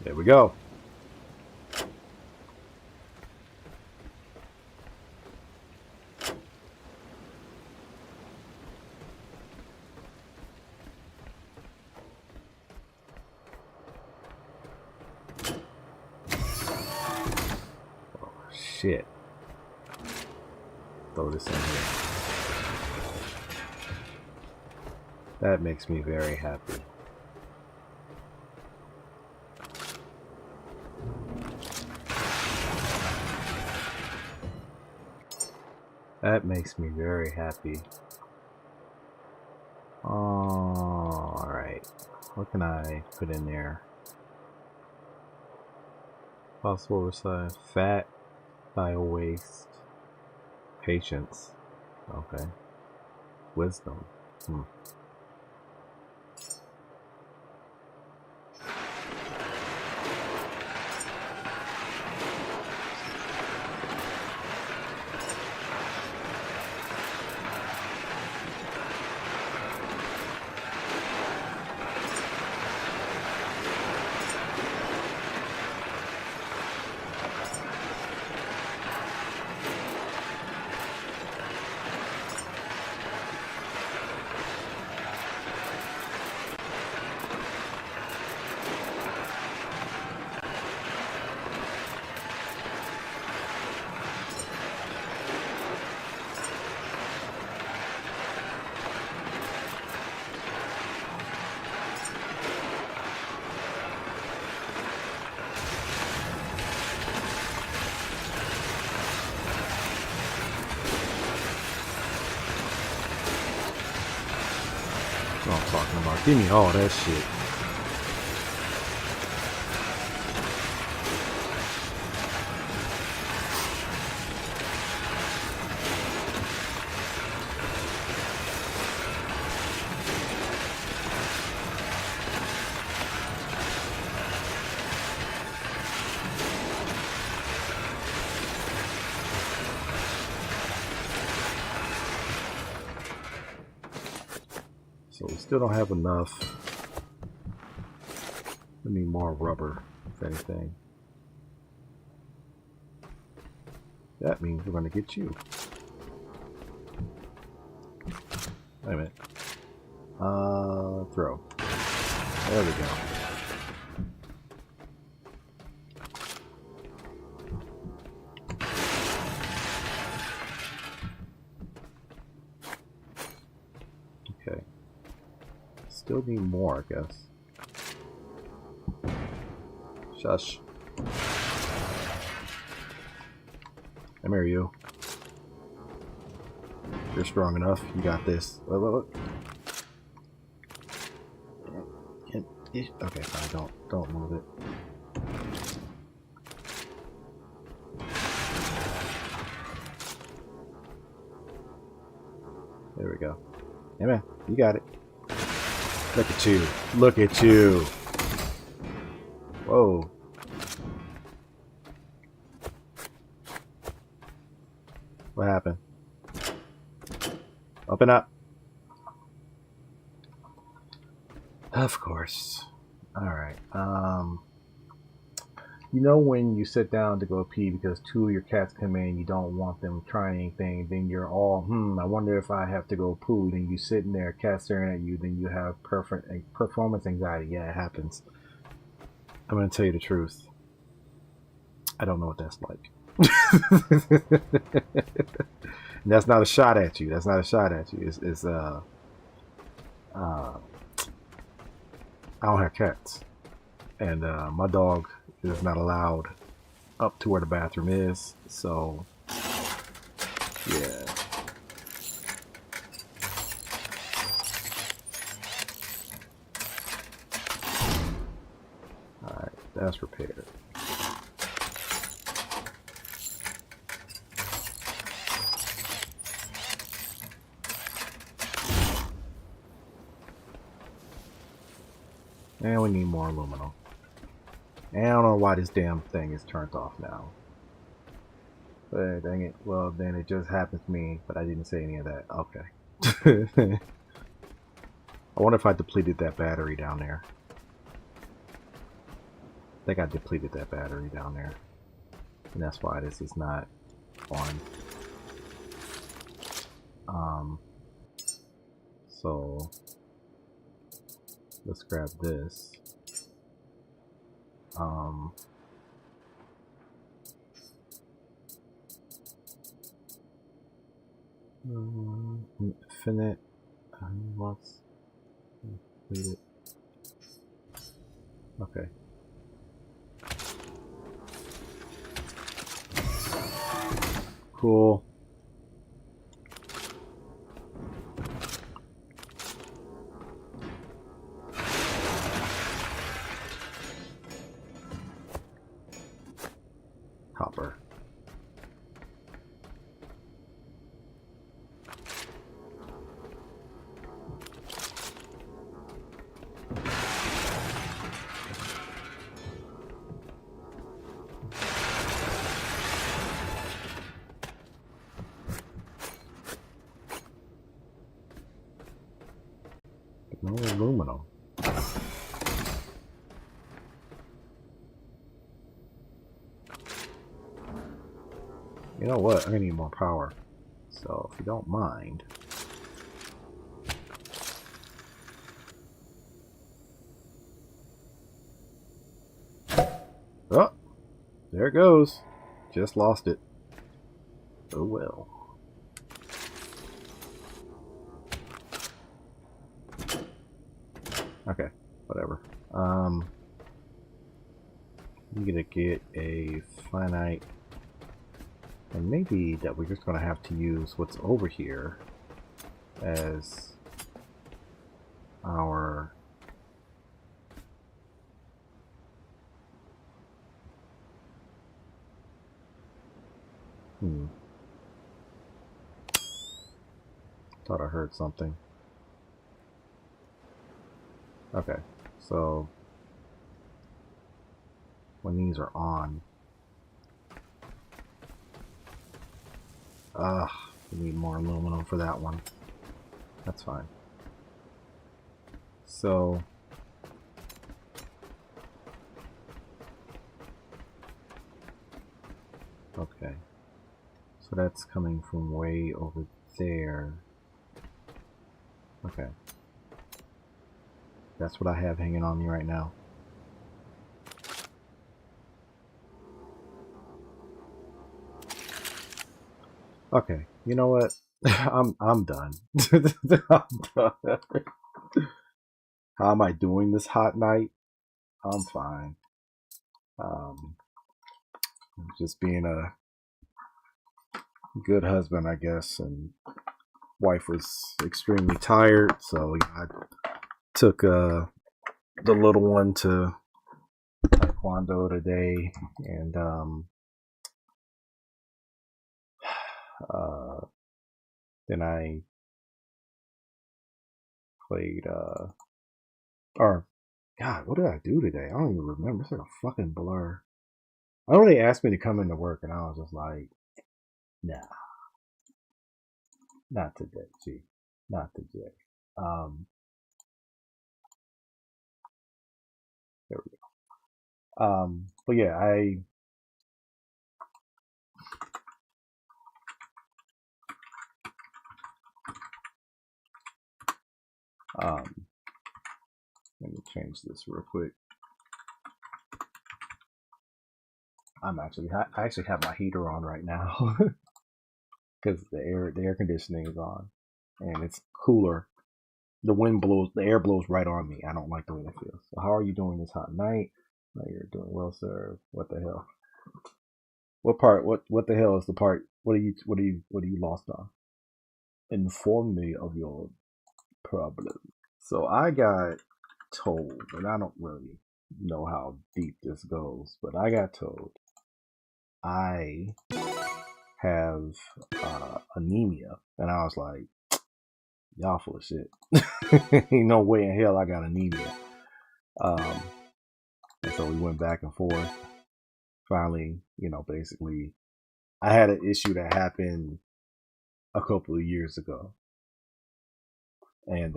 There we go. Oh, shit. Throw this in here. That makes me very happy. That makes me very happy. Alright. What can I put in there? Possible recipe. Fat, bio waste, patience. Okay. Wisdom. That's what I'm talking about. Give me all that shit. So we still don't have enough I need more rubber, if anything. That means we're going to get you. Wait a minute. Throw. There we go. Okay. Still need more, I guess. Shush. Come here, you. You're strong enough. You got this. Look. Okay, fine. Don't move it. There we go. Hey man, you got it. Look at you. Look at you. Whoa. What happened? Open up. Of course. Alright. You know when you sit down to go pee because two of your cats come in, you don't want them trying anything, then you're all, I wonder if I have to go poo. Then you sitting there, cat staring at you, then you have performance anxiety. Yeah, it happens. I'm going to tell you the truth. I don't know what that's like. And that's not a shot at you. That's not a shot at you. I don't have cats. And my dog is not allowed up to where the bathroom is. So, yeah. Alright, that's repaired. And we need more aluminum. And I don't know why this damn thing is turned off now. But dang it. Well, then it just happened to me, but I didn't say any of that. Okay. I wonder if I depleted that battery down there. I think I depleted that battery down there. And that's why this is not on. So let's grab this. Infinite. What's completed? Okay. Cool. Copper. No aluminum. You know what? I'm gonna need more power. So if you don't mind. Oh, there it goes. Just lost it. Oh well. Okay, whatever. I'm gonna get a finite, and maybe that we're just gonna have to use what's over here as our thought I heard something. Okay, so when these are on, we need more aluminum for that one. That's fine. So Okay. So that's coming from way over there. Okay. That's what I have hanging on me right now. Okay. You know what? I'm done. I'm done. How am I doing this hot night? I'm fine. Um, just being a good husband, I guess, and wife was extremely tired, so I took the little one to taekwondo today, and then I played or God, what did I do today? I don't even remember. It's like a fucking blur. I know they asked me to come into work, and I was just like, nah, not today, G, not today. There we go. But yeah, let me change this real quick. I actually have my heater on right now because the air conditioning is on, and it's cooler. The air blows right on me. I don't like the way that feels. So how are you doing this hot night? No, you're doing well, sir. What the hell? What part? What the hell is the part? What are you lost on? Inform me of your problem. So I got told, and I don't really know how deep this goes, but I got told I have anemia, and I was like, y'all full of shit. Ain't no way in hell I got anemia. And so we went back and forth. Finally, basically, I had an issue that happened a couple of years ago, and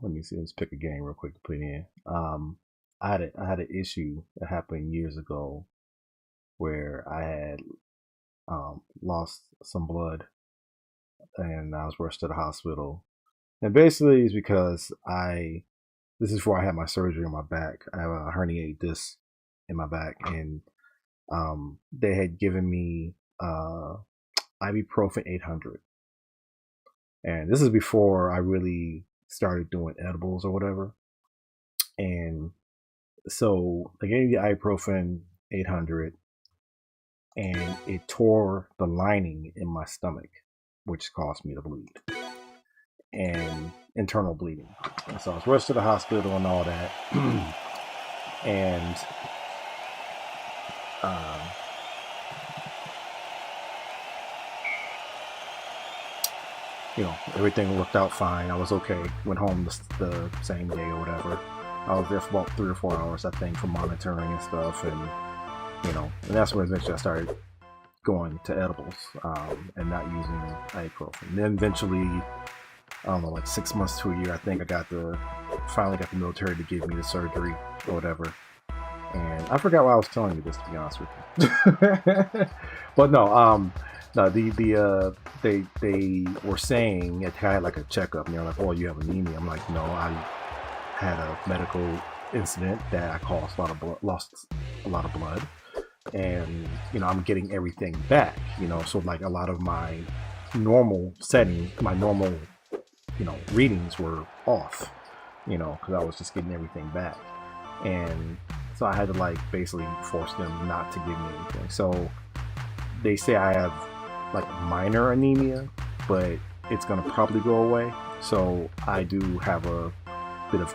let me see. Let's pick a game real quick to put in. I had an issue that happened years ago where I had lost some blood, and I was rushed to the hospital. And basically, it's because this is before I had my surgery on my back. I have a herniated disc in my back, and they had given me ibuprofen 800, and this is before I really started doing edibles or whatever. And so they gave me the ibuprofen 800, and it tore the lining in my stomach, which caused me to bleed and internal bleeding. And so I was rushed to the hospital and all that. And everything worked out fine. I was okay. Went home the same day or whatever. I was there for about 3 or 4 hours, I think, for monitoring and stuff. And and that's when eventually I started going to edibles and not using ibuprofen. And then eventually, I don't know, like 6 months to a year, I think finally got the military to give me the surgery or whatever. And I forgot why I was telling you this, to be honest with you. But no, they were saying I had like a checkup, and they're like, "Oh, you have anemia." I'm like, "No, I had a medical incident that I lost a lot of blood, and I'm getting everything back. So like a lot of my normal setting, my normal readings were off, because I was just getting everything back, and so I had to like basically force them not to give me anything. So they say I have like minor anemia, but it's gonna probably go away. So I do have a bit of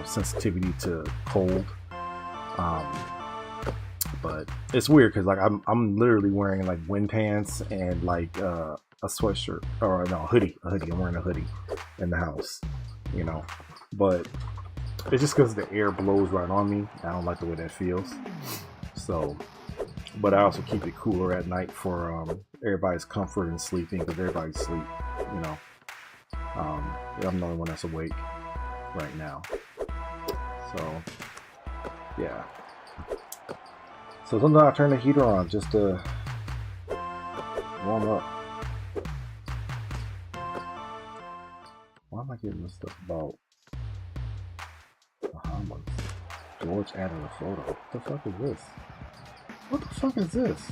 sensitivity to cold. But it's weird because like I'm literally wearing like wind pants and like a sweatshirt, or no, a hoodie. I'm wearing a hoodie in the house, but it's just because the air blows right on me. I don't like the way that feels. So, but I also keep it cooler at night for everybody's comfort and sleeping, because everybody's asleep. I'm the only one that's awake right now. So, yeah. So sometimes I turn the heater on just to warm up. Why am I getting this stuff about Bahamas? George added a photo. What the fuck is this? What the fuck is this?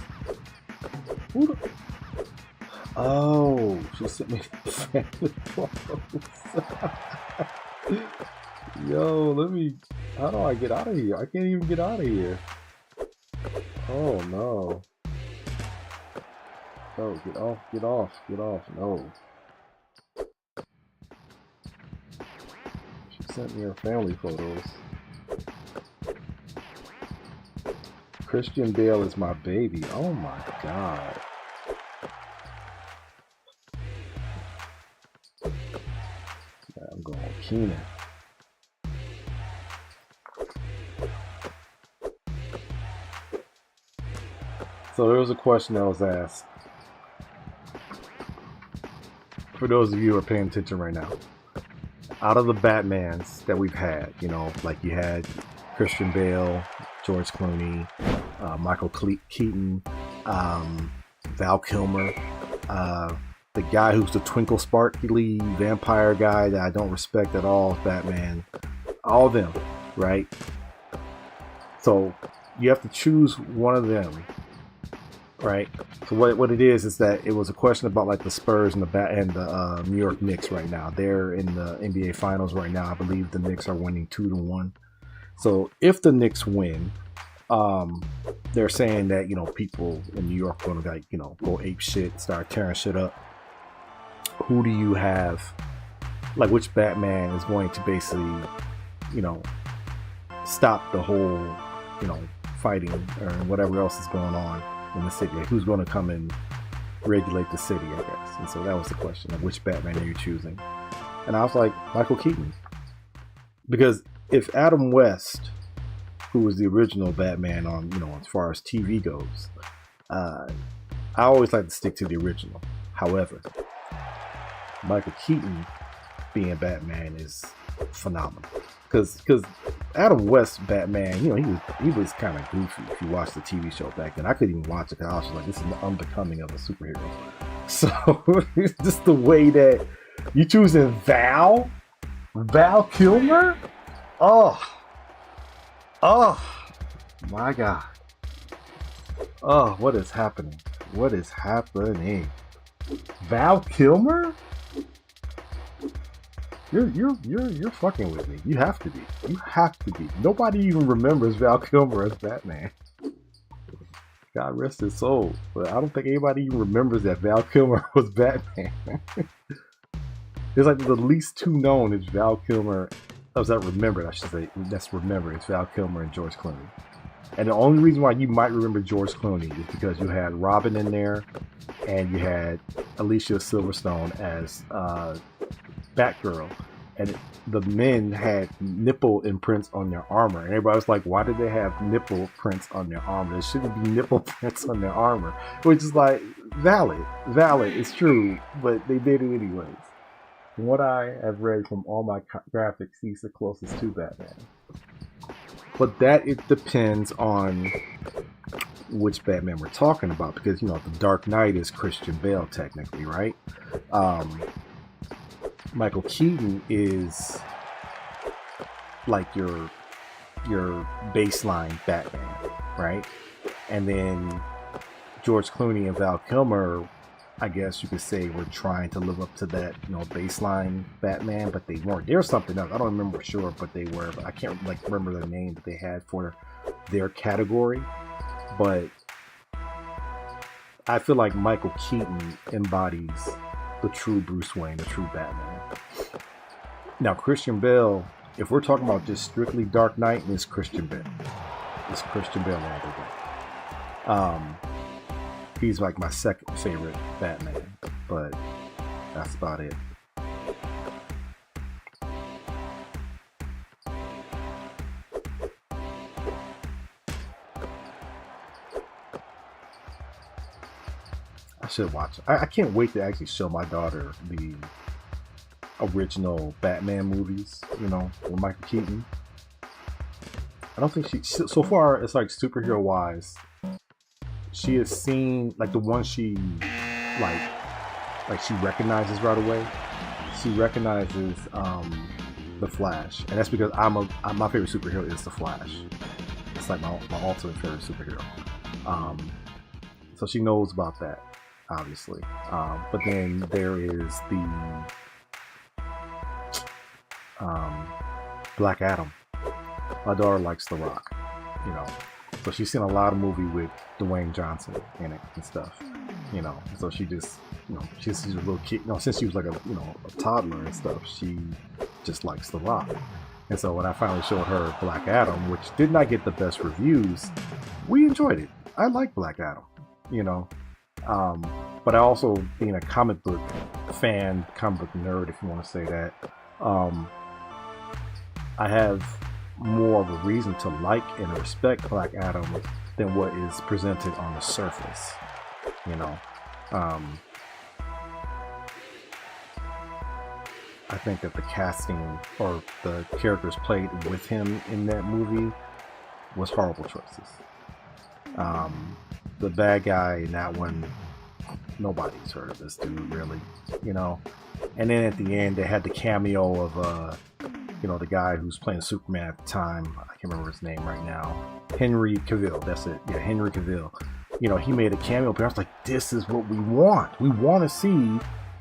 Who the... Oh, she sent me family photos. Yo, let me... How do I get out of here? I can't even get out of here. Oh no. Oh, get off, get off, get off. No. She sent me her family photos. Christian Bale is my baby. Oh my god. Yeah, I'm going with Keenan. So there was a question that was asked. For those of you who are paying attention right now, out of the Batmans that we've had, you know, like you had Christian Bale, George Clooney, Michael Keaton, Val Kilmer, the guy who's the twinkle sparkly vampire guy that I don't respect at all, Batman, all of them, right? So you have to choose one of them. Right. So what it is that it was a question about like the Spurs and the New York Knicks right now. They're in the NBA Finals right now. I believe the Knicks are winning 2-1. So if the Knicks win, they're saying that, you know, people in New York are going to, like, you know, go ape shit, start tearing shit up. Who do you have? Like, which Batman is going to basically, you know, stop the whole, you know, fighting or whatever else is going on in the city? Like, who's going to come and regulate the city, I guess. And so that was the question of which Batman are you choosing? And I was like, Michael Keaton. Because if Adam West, who was the original Batman on, you know, as far as TV goes, I always like to stick to the original. However, Michael Keaton being Batman is phenomenal. Because Adam West Batman, you know, he was kind of goofy if you watched the TV show back then. I couldn't even watch it because I was just like, this is unbecoming of a superhero. So it's just the way that you choosing Val Kilmer. Oh my god. Oh, what is happening? What is happening? Val Kilmer? You're fucking with me. You have to be. You have to be. Nobody even remembers Val Kilmer as Batman. God rest his soul. But I don't think anybody even remembers that Val Kilmer was Batman. It's like the least two known is Val Kilmer. Oh, is that remembered? I should say. That's remembered. It's Val Kilmer and George Clooney. And the only reason why you might remember George Clooney is because you had Robin in there, and you had Alicia Silverstone as Batgirl, and the men had nipple imprints on their armor, and everybody was like, why did they have nipple prints on their armor? There shouldn't be nipple prints on their armor. Which is like, valid, it's true, but they did it anyways. From what I have read from all my graphics, he's the closest to Batman. But that, it depends on which Batman we're talking about, because, you know, the Dark Knight is Christian Bale technically, right? Michael Keaton is like your baseline Batman, right? And then George Clooney and Val Kilmer, I guess you could say, were trying to live up to that, you know, baseline Batman, but they weren't. There's something else. I don't remember for sure, but they were. But I can't like remember the name that they had for their category. But I feel like Michael Keaton embodies the true Bruce Wayne, the true Batman. Now, Christian Bale, if we're talking about just strictly Dark Knight, it's Christian Bale. It's Christian Bale all the way. He's like my second favorite Batman, but that's about it. I should watch it. I can't wait to actually show my daughter the original Batman movies, you know, with Michael Keaton. I don't think so far, it's like superhero wise, she has seen like the one she like she recognizes right away. She recognizes the Flash, and that's because my favorite superhero is the Flash. It's like my ultimate favorite superhero. So she knows about that, obviously. But then there is the Black Adam. My daughter likes The Rock, you know. So she's seen a lot of movie with Dwayne Johnson in it and stuff, you know. So she just, you know, she's a little kid, you know, since she was like a toddler and stuff, she just likes The Rock. And so when I finally showed her Black Adam, which did not get the best reviews, we enjoyed it. I like Black Adam, you know. But I also, being a comic book fan, comic book nerd, if you want to say that, I have more of a reason to like and respect Black Adam than what is presented on the surface, you know. I think that the casting or the characters played with him in that movie was horrible choices. The bad guy in that one, nobody's heard of this dude really, you know. And then at the end they had the cameo of you know, the guy who's playing Superman at the time. I can't remember his name right now. Henry Cavill, that's it. Yeah, Henry Cavill. You know, he made a cameo appearance. I was like, this is what we want. We want to see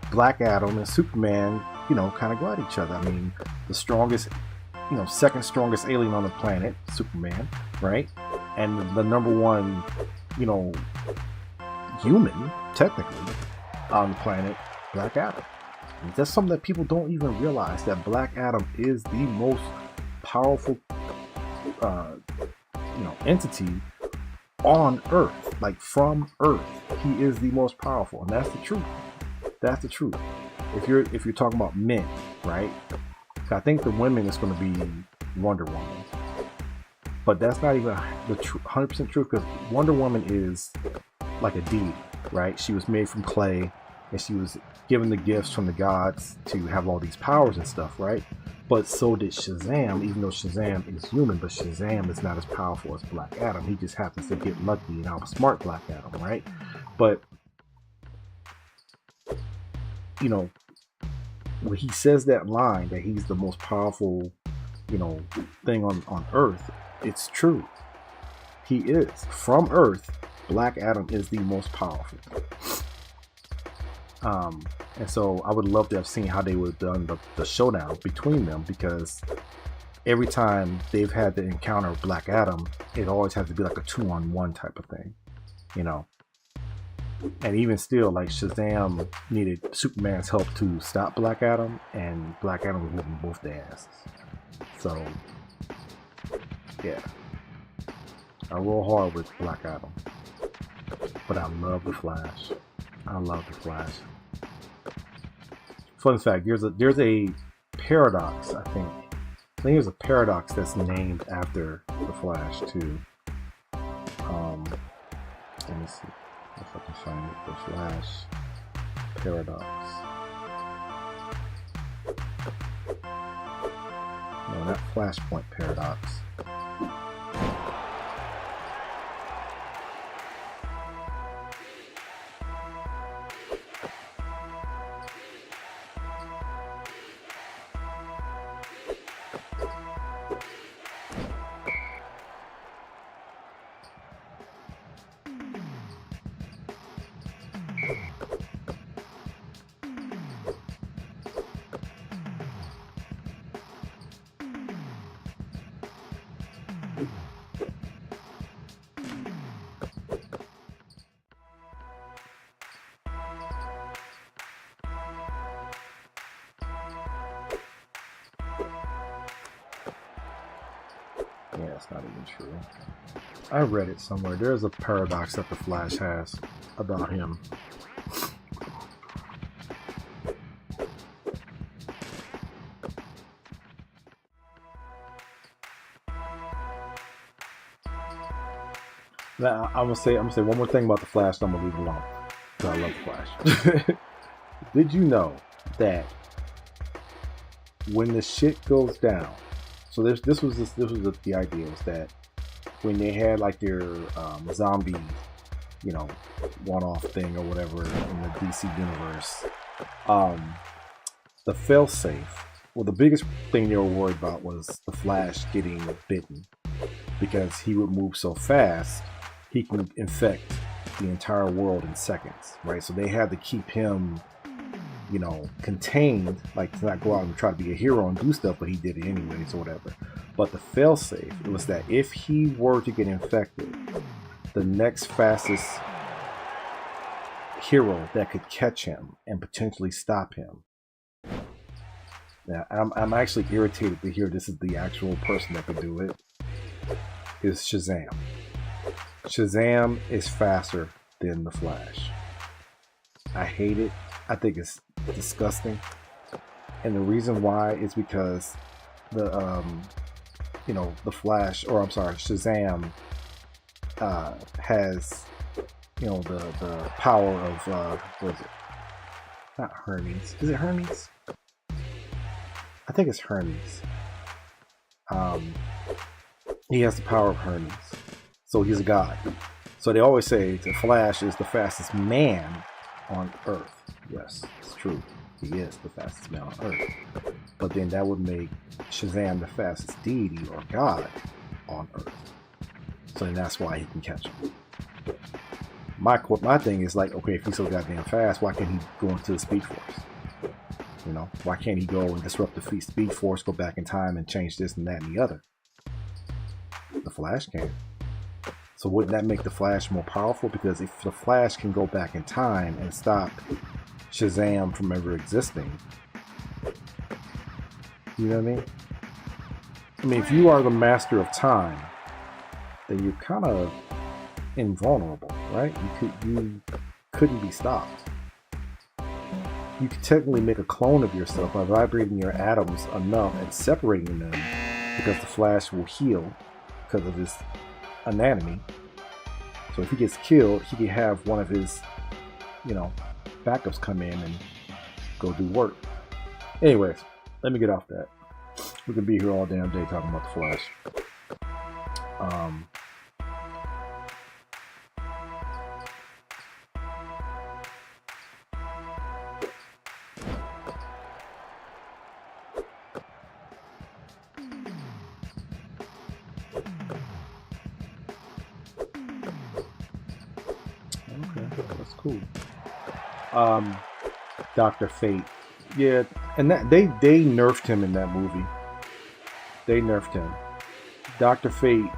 Black Adam and Superman, you know, kind of go at each other. I mean, the strongest, you know, second strongest alien on the planet, Superman, right? And the number one, you know, human, technically, on the planet, Black Adam. And that's something that people don't even realize, that Black Adam is the most powerful, you know, entity on Earth, like from Earth. He is the most powerful, and that's the truth. That's the truth. If you're talking about men, right? I think the women is going to be Wonder Woman, but that's not even the 100% truth, because Wonder Woman is like a deity, right? She was made from clay, and she was given the gifts from the gods to have all these powers and stuff, right? But so did Shazam, even though Shazam is human, but Shazam is not as powerful as Black Adam. He just happens to get lucky and outsmart Black Adam, right? But, you know, when he says that line that he's the most powerful, you know, thing on Earth, it's true. He is. From Earth, Black Adam is the most powerful. And so I would love to have seen how they would have done the showdown between them, because every time they've had to encounter Black Adam, it always has to be like a 2-on-1 type of thing, you know. And even still, like, Shazam needed Superman's help to stop Black Adam, and Black Adam was whooping both their asses. So, yeah. I roll hard with Black Adam. But I love the Flash. I love the Flash. Fun fact, there's a paradox, I think there's a paradox that's named after the Flash too. Let me see if I can find it. The Flash paradox. No, not Flashpoint paradox. Yeah, it's not even true. I read it somewhere. There's a paradox that the Flash has about him. Now, I'm gonna say one more thing about the Flash, and I'm gonna leave it alone, because I love the Flash. Did you know that when the shit goes down? So this was the idea, was that when they had like their zombie you know, one-off thing or whatever in the DC universe. The failsafe. Well, the biggest thing they were worried about was the Flash getting bitten, because he would move so fast, he can infect the entire world in seconds, right? So they had to keep him, you know, contained, like to not go out and try to be a hero and do stuff, but he did it anyways or whatever. But the failsafe, it was that if he were to get infected, the next fastest hero that could catch him and potentially stop him. Now, I'm actually irritated to hear this is the actual person that could do it, is Shazam. Shazam is faster than the Flash. I hate it. I think it's disgusting. And the reason why is because the, you know, the Flash, or I'm sorry, Shazam has, you know, the power of, what is it? Not Hermes. Is it Hermes? I think it's Hermes. He has the power of Hermes. So he's a god. So they always say the Flash is the fastest man on Earth. Yes, it's true. He is the fastest man on Earth. But then that would make Shazam the fastest deity or god on Earth. So then that's why he can catch him. My thing is like, okay, if he's so goddamn fast, why can't he go into the Speed Force? You know, why can't he go and disrupt the Speed Force, go back in time and change this and that and the other? The Flash can. So wouldn't that make the Flash more powerful? Because if the Flash can go back in time and stop Shazam from ever existing, you know what I mean? I mean, if you are the master of time, then you're kind of invulnerable, right? You couldn't be stopped. You could technically make a clone of yourself by vibrating your atoms enough and separating them, because the Flash will heal because of his anatomy. So if he gets killed, he can have one of his, you know, backups come in and go do work. Anyways, let me get off that. We could be here all damn day talking about the Flash. That's cool. Dr. Fate. Yeah, and that they nerfed him in that movie. They nerfed him. Dr. Fate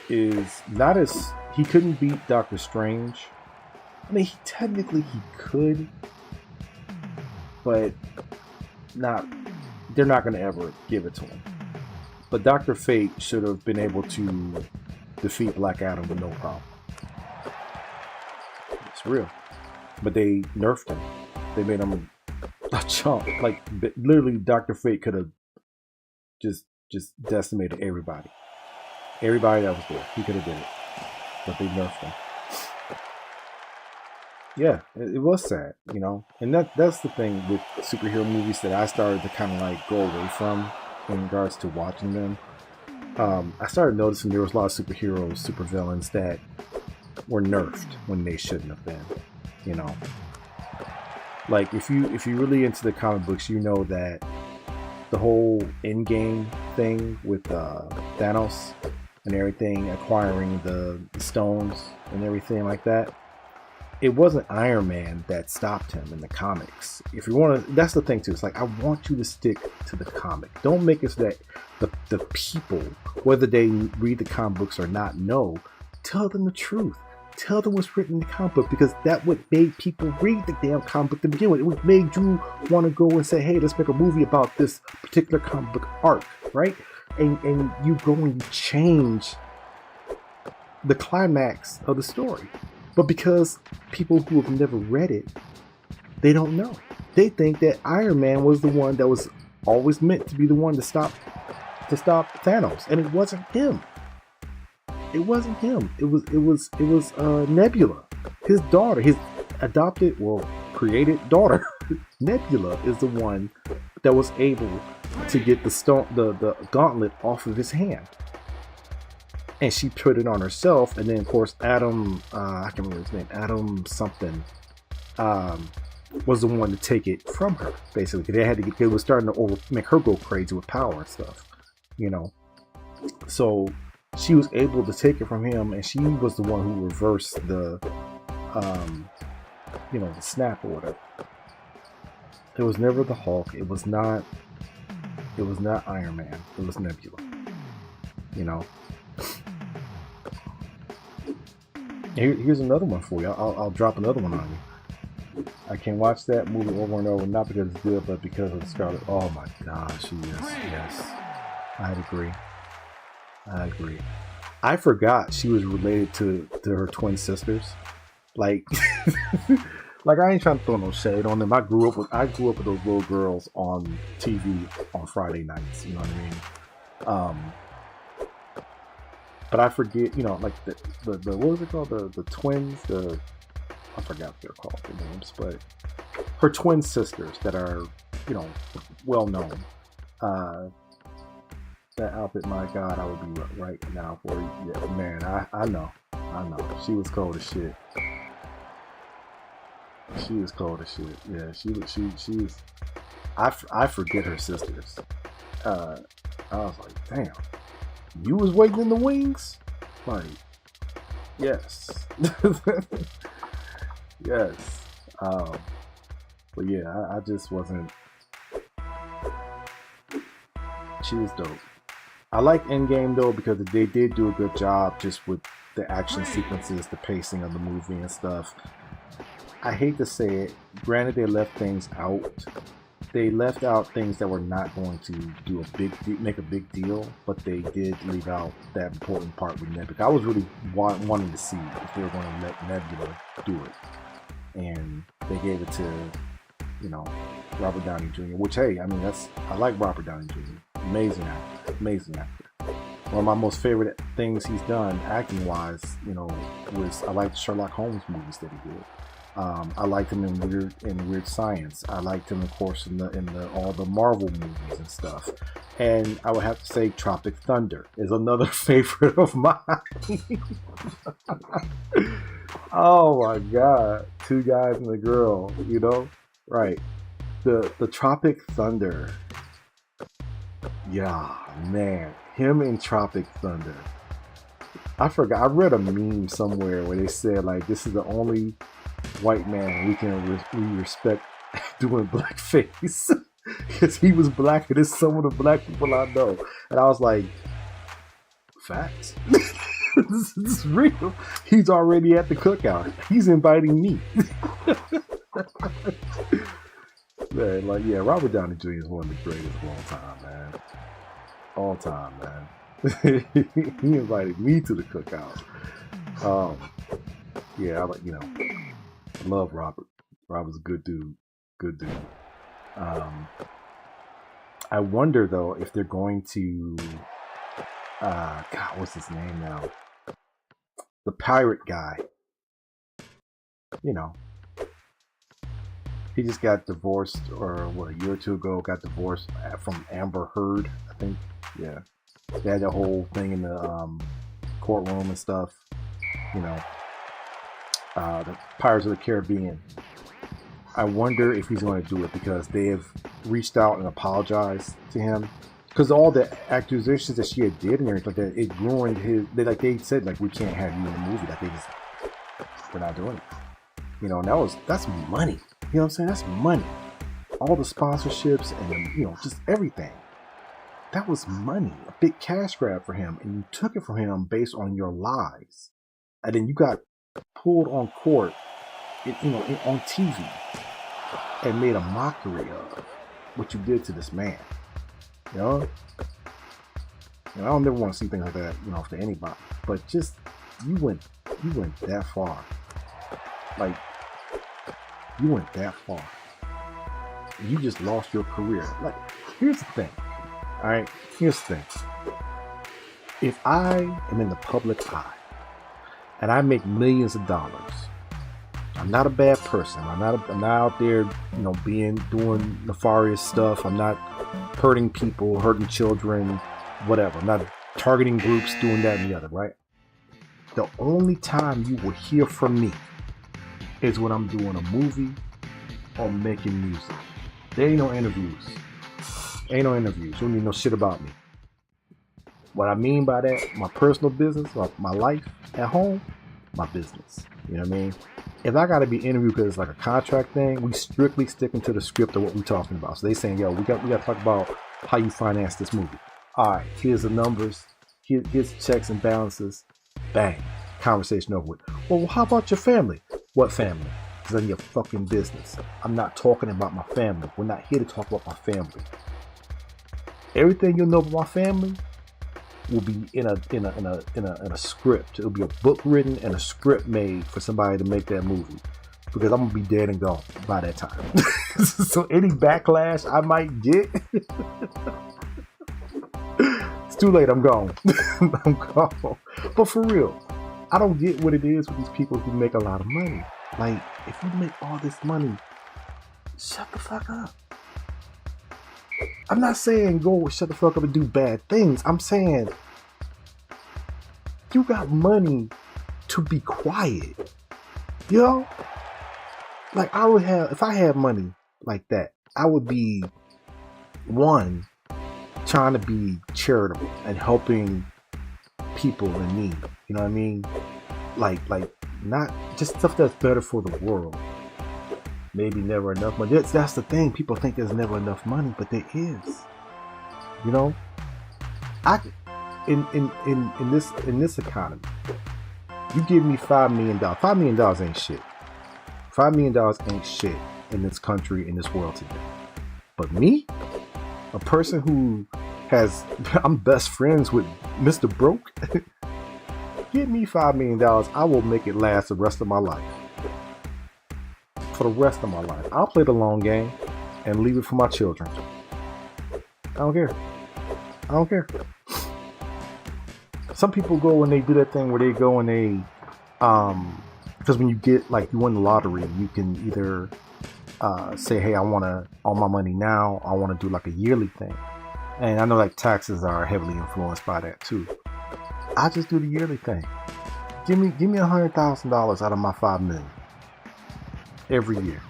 is not as, he couldn't beat Doctor Strange. I mean, technically he could, but they're not going to ever give it to him. But Dr. Fate should have been able to defeat Black Adam with no problem. It's real. But they nerfed him. They made him a chump. Like, literally, Dr. Fate could have just decimated everybody. Everybody that was there. He could have did it. But they nerfed him. Yeah, it was sad, you know? And that's the thing with superhero movies that I started to kind of like go away from in regards to watching them. I started noticing there was a lot of superheroes, supervillains that were nerfed when they shouldn't have been, you know? Like, if you're really into the comic books, you know that the whole Endgame thing with Thanos and everything, acquiring the stones and everything like that, it wasn't Iron Man that stopped him in the comics. If you want to, that's the thing too. It's like, I want you to stick to the comic. Don't make it so that the people, whether they read the comic books or not, know. Tell them the truth. Tell them what's written in the comic book, because that what made people read the damn comic book to begin with. It what made you want to go and say, hey, let's make a movie about this particular comic book arc, right? And you go and you change the climax of the story. But because people who have never read it, they don't know. They think that Iron Man was the one that was always meant to be the one to stop Thanos, and it wasn't him. It wasn't him. It was Nebula, his daughter, his adopted, created daughter. Nebula is the one that was able to get the gauntlet off of his hand. and she put it on herself. And then of course Adam, I can't remember his name, Adam something, was the one to take it from her. Basically, they had to get, it was starting to make her go crazy with power and stuff, you know. So she was able to take it from him, and she was the one who reversed the, you know, the snap or whatever. It was never the Hulk. It was not Iron Man. It was Nebula. You know. Here's another one for you. I'll drop another one on you. I can watch that movie over and over, not because it's good, but because of Scarlet. Oh my gosh, yes. I'd agree. I forgot she was related to her twin sisters. Like, like I ain't trying to throw no shade on them. I grew up with those little girls on TV on Friday nights. You know what I mean? But I forget, you know, like the what was it called? The twins, I forgot what they're called, the names, but her twin sisters that are, you know, well known. That outfit, my God, I would be right now for you. Yeah, man, I know. She was cold as shit. Yeah, she was. I forget her sisters. I was like, damn. You was waiting in the wings? Like, yes. Yes. But yeah, I just wasn't. She was dope. I like Endgame though because they did do a good job just with the action sequences, the pacing of the movie and stuff. I hate to say it, granted they left things out. They left out things that were not going to do make a big deal, but they did leave out that important part with Nebula. I was really wanting to see if they were going to let Nebula do it, and they gave it to, you know, Robert Downey Jr. Which, hey, I mean, I like Robert Downey Jr. Amazing actor. One of my most favorite things he's done acting-wise, you know, was I like the Sherlock Holmes movies that he did. I liked him in Weird Science. I liked him, of course, in all the Marvel movies and stuff. And I would have to say Tropic Thunder is another favorite of mine. Oh my God, two guys and a girl, you know, right? The Tropic Thunder. Yeah, man, him in Tropic Thunder. I forgot. I read a meme somewhere where they said like this is the only white man we respect doing blackface because he was blacker than some of the black people I know, and I was like, facts. This is real. He's already at the cookout. He's inviting me. Man, like, yeah, Robert Downey Jr. is one of the greatest of all time, man. He invited me to the cookout. Yeah, I like, you know, love Robert. Robert's a good dude. I wonder though if they're going to, God, what's his name now? The pirate guy. You know, he just got divorced, or what, a year or two ago, got divorced from Amber Heard, I think. Yeah, they had the whole thing in the courtroom and stuff. You know, the Pirates of the Caribbean. I wonder if he's going to do it because they have reached out and apologized to him because all the accusations that she had did and everything like that, it ruined his. They said like we can't have you in the movie. Like we're not doing it. You know, and that's money. You know what I'm saying? That's money. All the sponsorships and, you know, just everything. That was money, a big cash grab for him, and you took it from him based on your lies, and then you got pulled on court, on TV, and made a mockery of what you did to this man. You know, and I don't never want to see things like that, you know, for anybody. But just you went that far, like you went that far. You just lost your career. Like, here's the thing. All right, here's the thing. If I am in the public eye and I make millions of dollars, I'm not a bad person. I'm not out there, you know, doing nefarious stuff. I'm not hurting people, hurting children, whatever. I'm not targeting groups, doing that and the other, right? The only time you will hear from me is when I'm doing a movie or making music. There ain't no interviews. Ain't no interviews. You don't need no shit about me. What I mean by that, my personal business, my life at home, my business. You know what I mean? If I gotta be interviewed because it's like a contract thing, we strictly sticking to the script of what we're talking about. So they saying, yo, we got to talk about how you finance this movie. All right, here's the numbers. Here's the checks and balances. Bang. Conversation over with. Well, how about your family? What family? It's none of your fucking business. I'm not talking about my family. We're not here to talk about my family. Everything you'll know about my family will be in a script. It'll be a book written and a script made for somebody to make that movie. Because I'm gonna be dead and gone by that time. So any backlash I might get, it's too late. I'm gone. I'm gone. But for real, I don't get what it is with these people who make a lot of money. Like, if you make all this money, shut the fuck up. I'm not saying go shut the fuck up and do bad things. I'm saying you got money to be quiet. You know? Like, I would have, if I had money like that, I would be, one, trying to be charitable and helping people in need. You know what I mean? Like not just stuff that's better for the world. Maybe never enough money. That's the thing. People think there's never enough money, but there is. You know, in this economy, you give me $5 million. $5 million ain't shit. $5 million ain't shit in this country, in this world today. But me, a person who I'm best friends with Mr. Broke. Give me $5 million. I will make it last the rest of my life. For the rest of my life. I'll play the long game and leave it for my children. I don't care. I don't care. Some people go and they do that thing where they go and they, because when you get, like, you win the lottery, you can either say, hey, I want all my money now. I want to do like a yearly thing. And I know like taxes are heavily influenced by that too. I just do the yearly thing. Give me $100,000 out of my $5 million every year.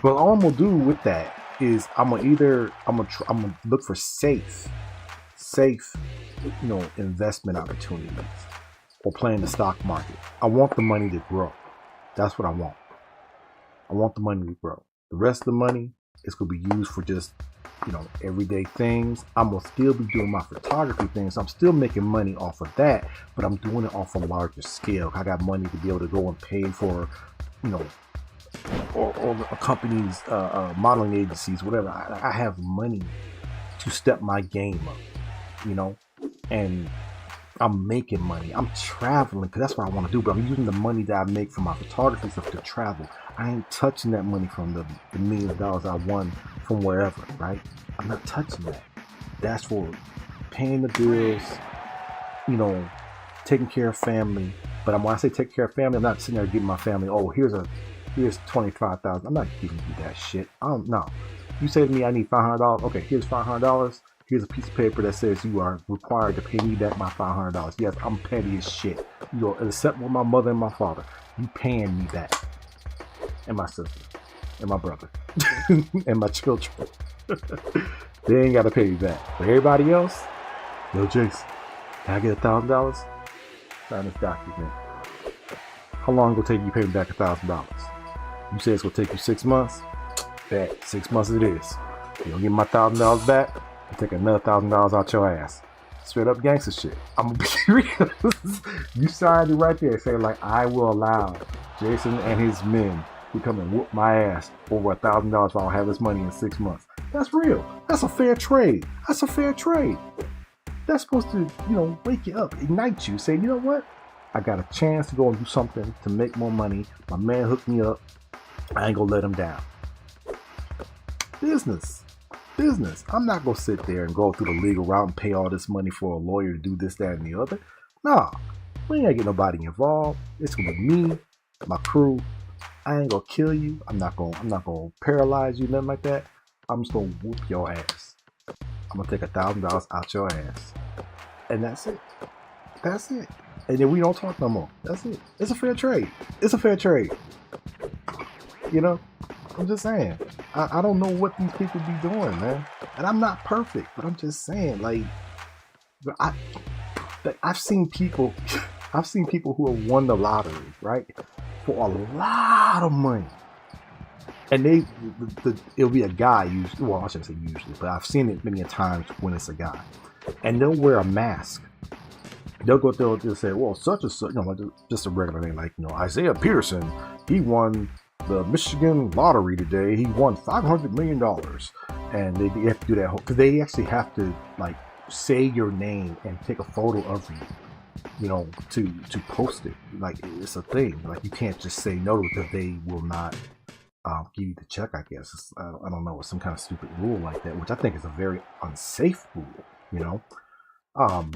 Well, all I'm gonna do with that is I'm gonna look for safe, investment opportunities, or play in the stock market. I want the money to grow. That's what I want. I want the money to grow. The rest of the money is gonna be used for just, everyday things. I'm gonna still be doing my photography things. I'm still making money off of that, but I'm doing it off a larger scale. I got money to be able to go and pay for, or companies, modeling agencies, whatever. I have money to step my game up, and I'm making money. I'm traveling because that's what I want to do, but I'm using the money that I make from my photography stuff to travel. I ain't touching that money from the millions of dollars I won from wherever, right? I'm not touching that. That's for paying the bills, taking care of family. But when I say take care of family, I'm not sitting there giving my family, oh, here's $25,000. I'm not giving you that shit. No. You say to me, I need $500. Okay, here's $500. Here's a piece of paper that says you are required to pay me back my $500. Yes, I'm petty as shit. Except with my mother and my father. You paying me back. And my sister. And my brother. And my children. They ain't got to pay me back. But everybody else, yo, Jace, can I get $1,000? Sign this document. How long will it take you to pay me back $1,000? You say it's going to take you 6 months? Bet, 6 months it is. You don't get my $1,000 back? I'll take another $1,000 out your ass. Straight up gangster shit. I'm gonna be real. You signed it right there saying like, I will allow Jason and his men to come and whoop my ass over $1,000 if I don't have this money in 6 months. That's real. That's a fair trade. That's a fair trade. That's supposed to, wake you up, ignite you. Say, you know what? I got a chance to go and do something to make more money. My man hooked me up. I ain't gonna let him down. Business. I'm not gonna sit there and go through the legal route and pay all this money for a lawyer to do this, that, and the other. Nah, we ain't gonna get nobody involved. It's gonna be me, my crew. I ain't gonna kill you. I'm not gonna paralyze you, nothing like that. I'm just gonna whoop your ass. I'm gonna take $1,000 out your ass. And that's it. That's it. And then we don't talk no more. That's it. It's a fair trade. It's a fair trade. You know? I'm just saying. I don't know what these people be doing, man. And I'm not perfect, but I'm just saying, like, I I've seen people I've seen people who have won the lottery, right? For a lot of money. And it'll be a guy usually. Well, I shouldn't say usually, but I've seen it many a times when it's a guy, and they'll wear a mask. They'll go there and say, "Well, such and such," like just a regular name, like Isaiah Peterson. He won the Michigan lottery today. He won $500 million, and they have to do that because they actually have to like say your name and take a photo of you, to post it. Like it's a thing. Like you can't just say no because they will not give you the check, I guess. I don't know, it's some kind of stupid rule like that, which I think is a very unsafe rule, you know? Um,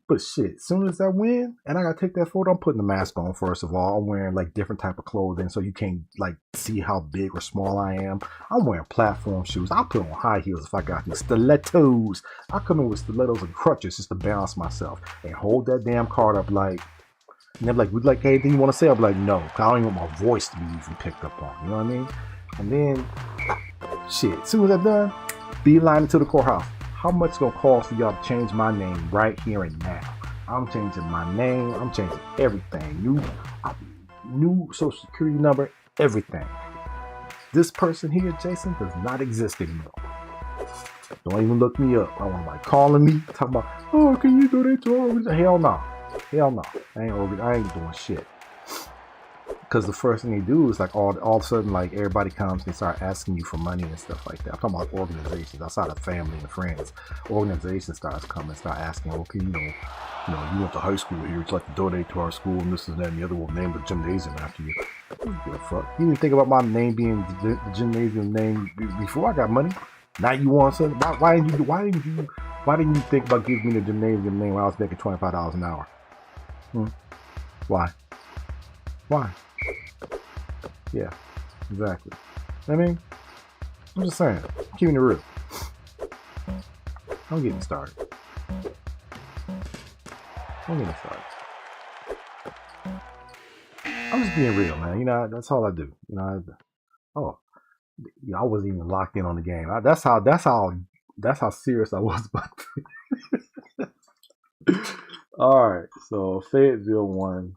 but shit, as soon as I win and I gotta take that photo, I'm putting the mask on first of all. I'm wearing like different type of clothing so you can't like see how big or small I am. I'm wearing platform shoes. I'll put on high heels if I got these stilettos. I come in with stilettos and crutches just to balance myself and hold that damn card up like. And they're like, would you like anything you want to say? I'm like, no, because I don't even want my voice to be even picked up on. You know what I mean? And then, shit, as soon as I'm done, beeline into the courthouse. How much it's going to cost for y'all to change my name right here and now? I'm changing my name. I'm changing everything. New social security number, everything. This person here, Jason, does not exist anymore. Don't even look me up. I want like calling me, talking about, oh, can you donate to our organization? Hell no. Hell no. I ain't doing shit. Because the first thing they do is like all of a sudden like everybody comes and start asking you for money and stuff like that. I'm talking about organizations outside of family and friends. Organizations start asking, okay, you went to high school here, would you like to donate to our school and this and that and the other will name the gymnasium after you. I don't give a fuck. You didn't think about my name being the gymnasium name before I got money. Now you want something? Why didn't you think about giving me the gymnasium name when I was making $25 an hour? Why? Yeah, exactly. I mean, I'm just saying, keeping it real. I'm getting started. I'm just being real, man. That's all I do. I wasn't even locked in on the game. That's how serious I was about it. All right, so Fayetteville won.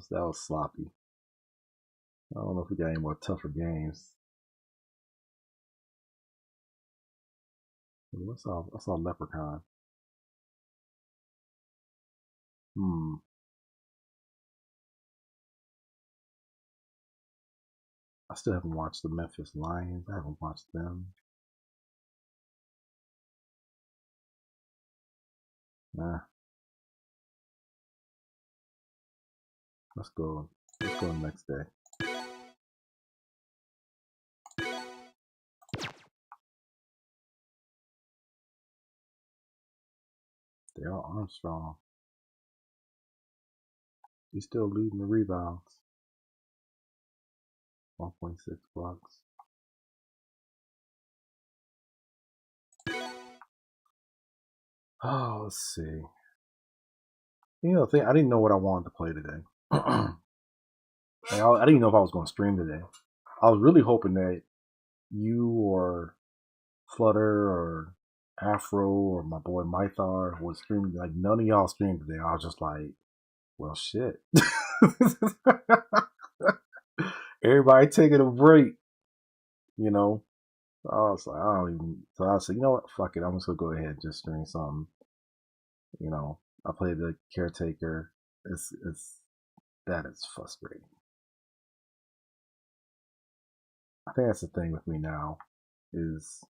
That was sloppy. I don't know if we got any more tougher games. I saw Leprechaun. I still haven't watched the Memphis Lions. I haven't watched them. Nah. Let's go. Let's go next day. Dale Armstrong. He's still leading the rebounds. 1.6 blocks. Oh, let's see. I didn't know what I wanted to play today. I didn't even know if I was going to stream today. I was really hoping that you or Flutter or Afro or my boy Mythar would stream. Like none of y'all streamed today. I was just like, well, shit. Everybody taking a break, you know. I was like, I don't even. So I said, you know what? Fuck it. I'm just gonna go ahead and just stream something. I played the Caretaker. That is frustrating. I think that's the thing with me now is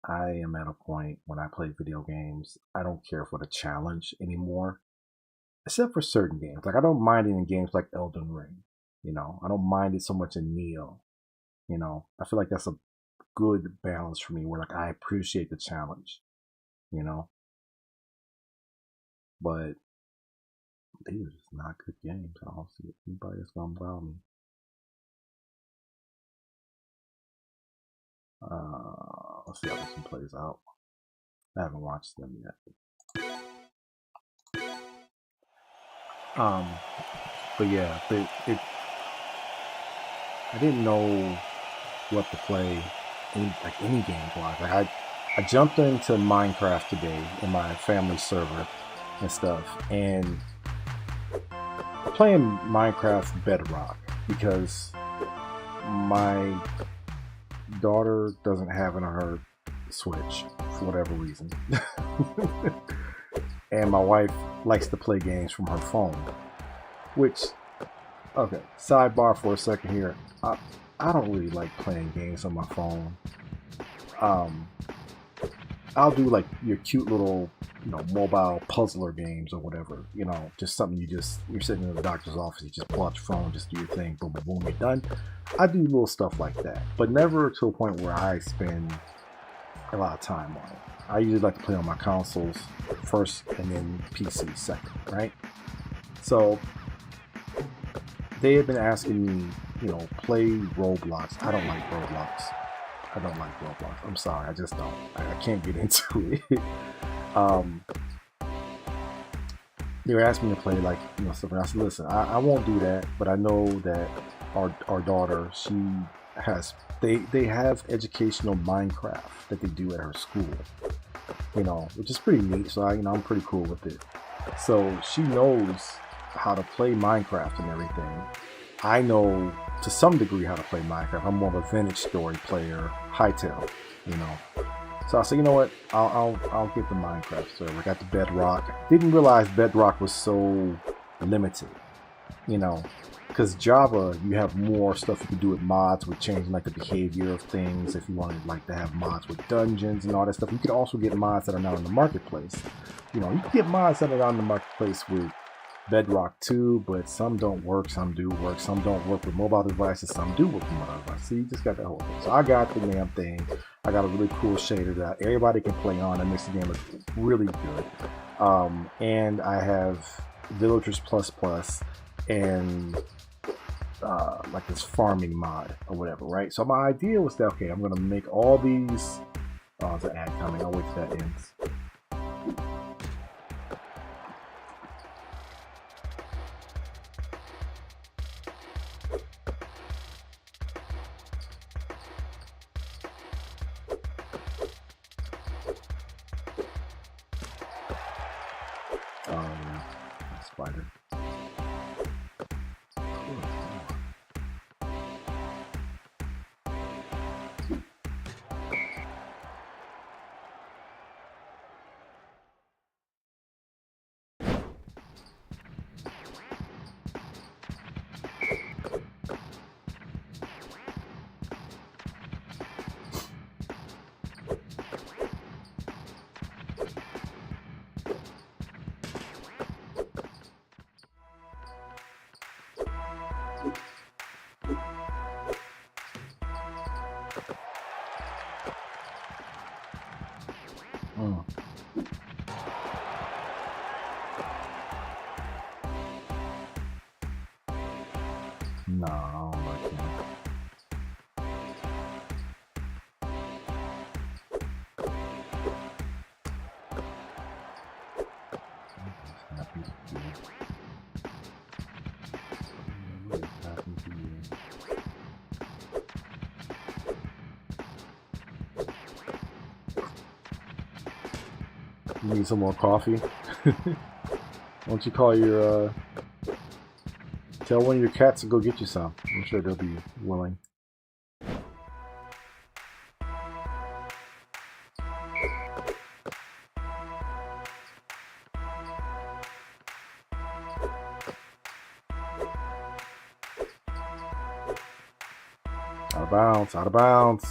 I am at a point when I play video games, I don't care for the challenge anymore, except for certain games. Like I don't mind it in games like Elden Ring. I don't mind it so much in Neo. I feel like that's a good balance for me where like I appreciate the challenge. You know, but these are just not good games. I don't see anybody that's gonna wow me. Let's see how this one plays out. I haven't watched them yet. But yeah, I didn't know what to play, any game wise. Like I jumped into Minecraft today in my family server and stuff, and I'm playing Minecraft Bedrock because my daughter doesn't have it on her Switch for whatever reason. And my wife likes to play games from her phone, which, okay, sidebar for a second here. I don't really like playing games on my phone. I'll do like your cute little, mobile puzzler games or whatever. Just something you're sitting in the doctor's office, you just pull out your phone, just do your thing, boom, boom, boom, you're done. I do little stuff like that, but never to a point where I spend a lot of time on it. I usually like to play on my consoles first and then PC second, right? So they have been asking me, play Roblox. I don't like Roblox. I'm sorry, I just don't. I can't get into it. They were asking me to play stuff, and I said, listen, I won't do that, but I know that our daughter, they have educational Minecraft that they do at her school, which is pretty neat. So I'm pretty cool with it. So she knows how to play Minecraft and everything. I know to some degree how to play Minecraft. I'm more of a vintage story player, Hytale, So I said, you know what? I'll get the Minecraft server. I got the Bedrock. Didn't realize Bedrock was so limited, because Java, you have more stuff you can do with mods, with changing like the behavior of things. If you wanted to have mods with dungeons and all that stuff, you could also get mods that are not in the marketplace. You can get mods that are not in the marketplace with Bedrock too, but some don't work, some do work, some don't work with mobile devices, some do work with mobile devices. So you just got that whole thing. So I got the damn thing. I got a really cool shader that everybody can play on. That makes the game look really good. And I have Villagers Plus and like this farming mod or whatever, right? So my idea was that, okay, I'm gonna make all these. Oh, there's an ad coming. I'll wait till that ends. Spider. No, I don't like him. What is happening to you? You need some more coffee? Why don't you call your tell one of your cats to go get you some. I'm sure they'll be willing. Out of bounds, out of bounds.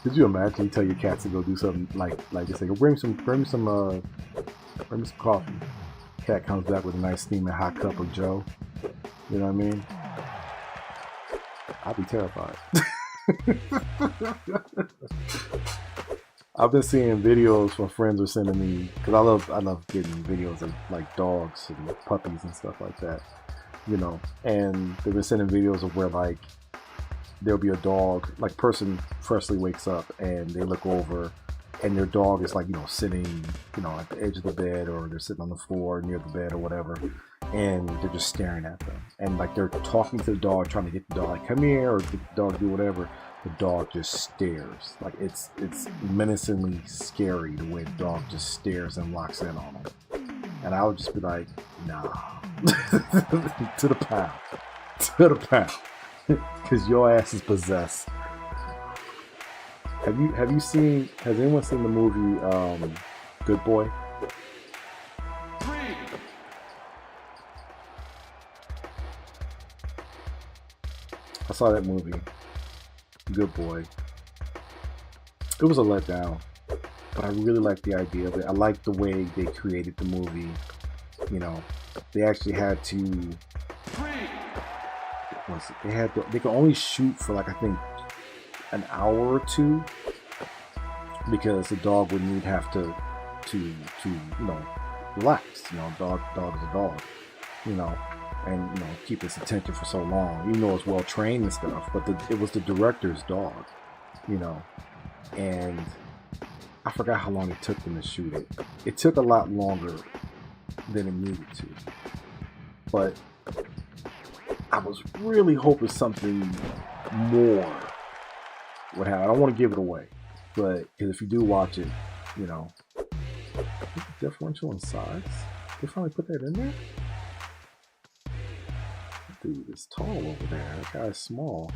Could you imagine you tell your cats to go do something like just say, go bring me some coffee. Cat comes back with a nice steaming hot cup of Joe. You know what I mean? I'd be terrified. I've been seeing videos from friends are sending me because I love getting videos of like dogs and puppies and stuff like that, you know. And they've been sending videos of where like there'll be a dog, like person freshly wakes up and they look over and their dog is like, you know, sitting, you know, at the edge of the bed, or they're sitting on the floor near the bed or whatever, and they're just staring at them. And like they're talking to the dog, trying to get the dog, like, come here, or get the dog to do whatever. The dog just stares. Like it's menacingly scary the way the dog just stares and locks in on them. And I would just be like, nah. To the pound. To the pound. Because your ass is possessed. Has anyone seen the movie Good Boy? I saw that movie, Good Boy. It was a letdown, but I really liked the idea of it. I liked the way they created the movie. You know, they actually had to. They could only shoot for like I think an hour or two because the dog would have to you know, relax. You know, dog is a dog. You know. And, you know, keep its attention for so long, even though it's well trained and stuff. But it was the director's dog, you know. And I forgot how long it took them to shoot it. It took a lot longer than it needed to. But I was really hoping something more would happen. I don't want to give it away, but if you do watch it, you know, differential in size. They finally put that in there. Dude is tall over there. That guy's small.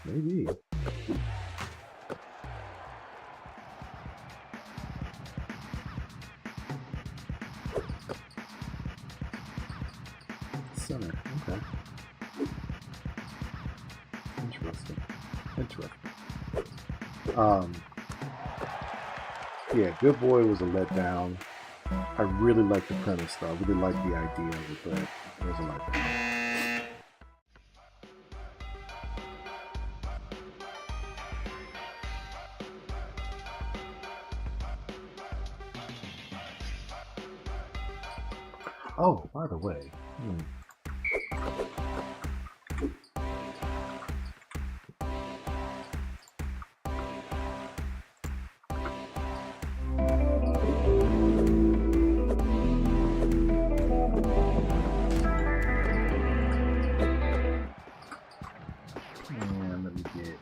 Maybe. Center. Okay. Interesting. Yeah, Good Boy was a letdown. I really liked the premise though. I really liked the idea of it, but it was a letdown. Oh, by the way, and let me get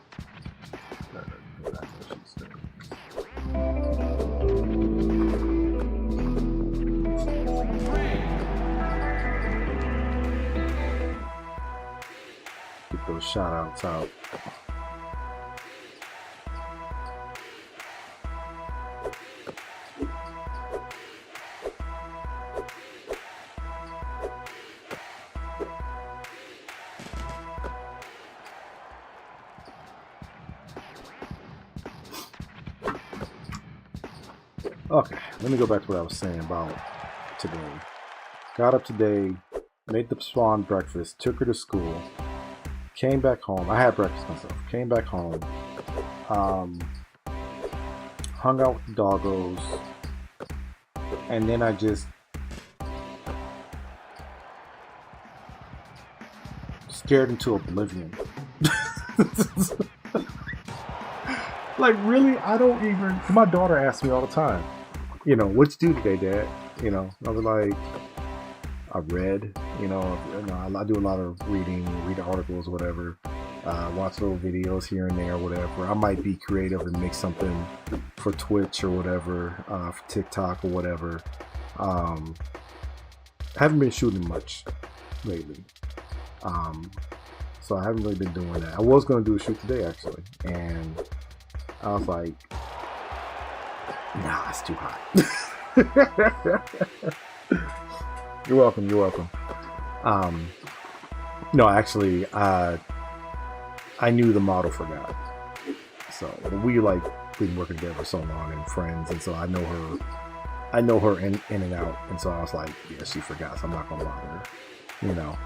those shout outs out. Okay, let me go back to what I was saying about today. Got up today, made the swan breakfast, took her to school. Came back home. I had breakfast myself. Came back home. Hung out with the doggos. And then I just stared into oblivion. Like, really? I don't even... My daughter asks me all the time, you know, what'd you do today, Dad? You know, I was like... I read, you know, I do a lot of reading, read articles, whatever, watch little videos here and there, whatever. I might be creative and make something for Twitch or whatever, for TikTok or whatever. I haven't been shooting much lately, so I haven't really been doing that. I was going to do a shoot today, actually, and I was like, nah, it's too hot. You're welcome. No, actually, I knew the model for God. So we like been working together for so long and friends, and so I know her in and out. And so I was like, yeah, she forgot, so I'm not gonna bother her. You know.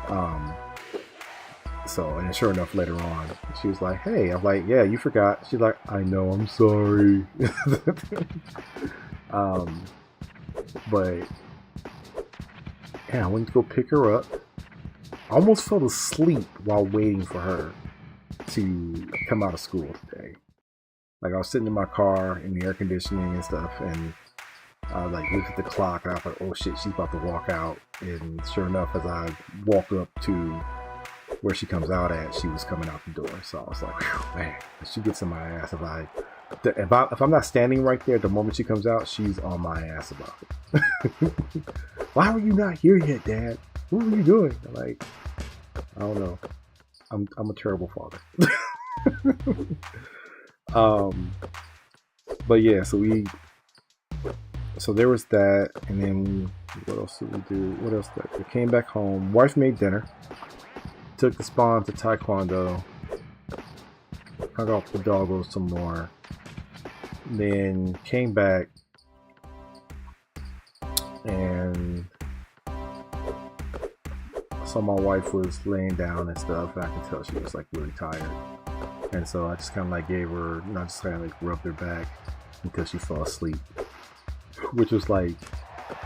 So, and sure enough, later on, she was like, "Hey," I'm like, "Yeah, you forgot." She's like, "I know, I'm sorry." But yeah, I went to go pick her up. I almost fell asleep while waiting for her to come out of school today. Like, I was sitting in my car in the air conditioning and stuff, and I like looked at the clock, and I was like, "Oh shit, she's about to walk out." And sure enough, as I walk up to where she comes out at, she was coming out the door. So I was like, "Whew, man, if she gets in my ass, if I'm not standing right there the moment she comes out, she's on my ass about it." "Why were you not here yet, Dad? What were you doing?" I'm like, I don't know. I'm a terrible father. But yeah, so there was that, and then what else did we do? What else? We came back home. Wife made dinner. Took the spawn to Taekwondo. Hung out with the doggos some more. Then came back and saw my wife was laying down and stuff. And I could tell she was like really tired. And so I just kind of like gave her, just kind of like rubbed her back until she fell asleep. Which was like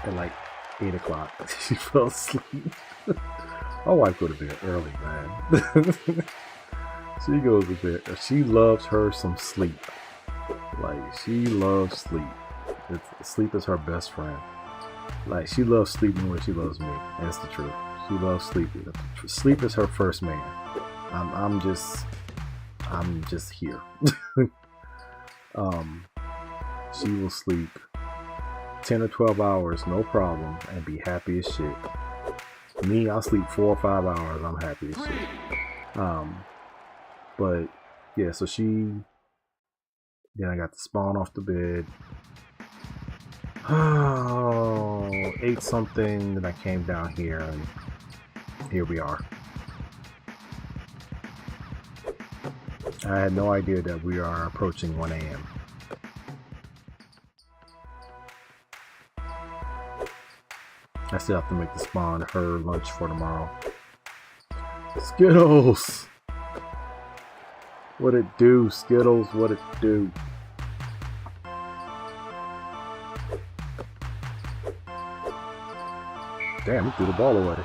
at like 8 o'clock. She fell asleep. My wife go to bed early, man. She goes to bed. She loves her some sleep. Like, she loves sleep. Sleep is her best friend. Like, she loves sleep more than she loves me. And it's the truth. She loves sleep. Sleep is her first man. I'm just here. She will sleep 10 or 12 hours, no problem, and be happy as shit. Me, I'll sleep 4 or 5 hours, I'm happy as shit. But yeah, so then I got the spawn off the bed. Ate something, then I came down here, and here we are. I had no idea that we are approaching 1 a.m. I still have to make the spawn her lunch for tomorrow. Skittles! What it do, Skittles? What it do? Damn, he threw the ball away.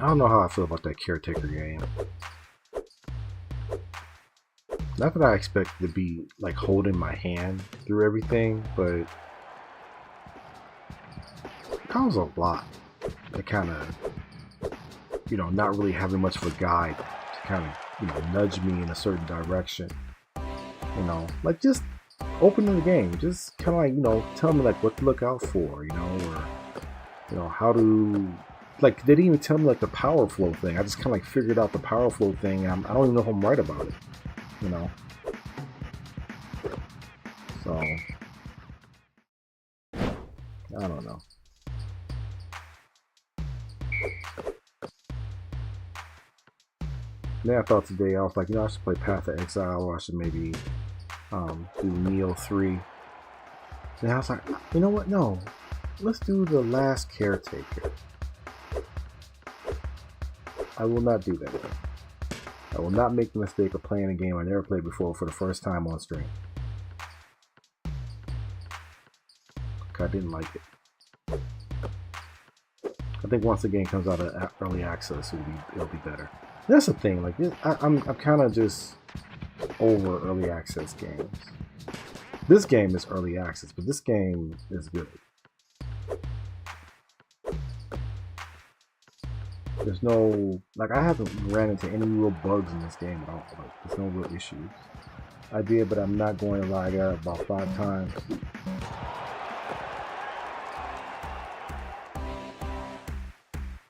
I don't know how I feel about that caretaker game. Not that I expect to be like holding my hand through everything, but it comes a lot to kind of, not really having much of a guide to kind of, nudge me in a certain direction. Like just opening the game, just kind of like, tell me like what to look out for, or, how to, like, they didn't even tell me like the power flow thing. I just kind of like figured out the power flow thing. I don't even know if I'm right about it. So I don't know. Then I thought today, I was like, I should play Path of Exile, or I should maybe do Neo 3. And I was like, you know what? No, let's do The Last Caretaker. I will not do that. I will not make the mistake of playing a game I never played before for the first time on stream. I didn't like it. I think once the game comes out of early access, it'll be better. That's the thing. Like, I'm kind of just over early access games. This game is early access, but this game is good. There's no, like, I haven't ran into any real bugs in this game at all. Like, there's no real issues. I did, but I'm not going to lie, I got it about 5 times.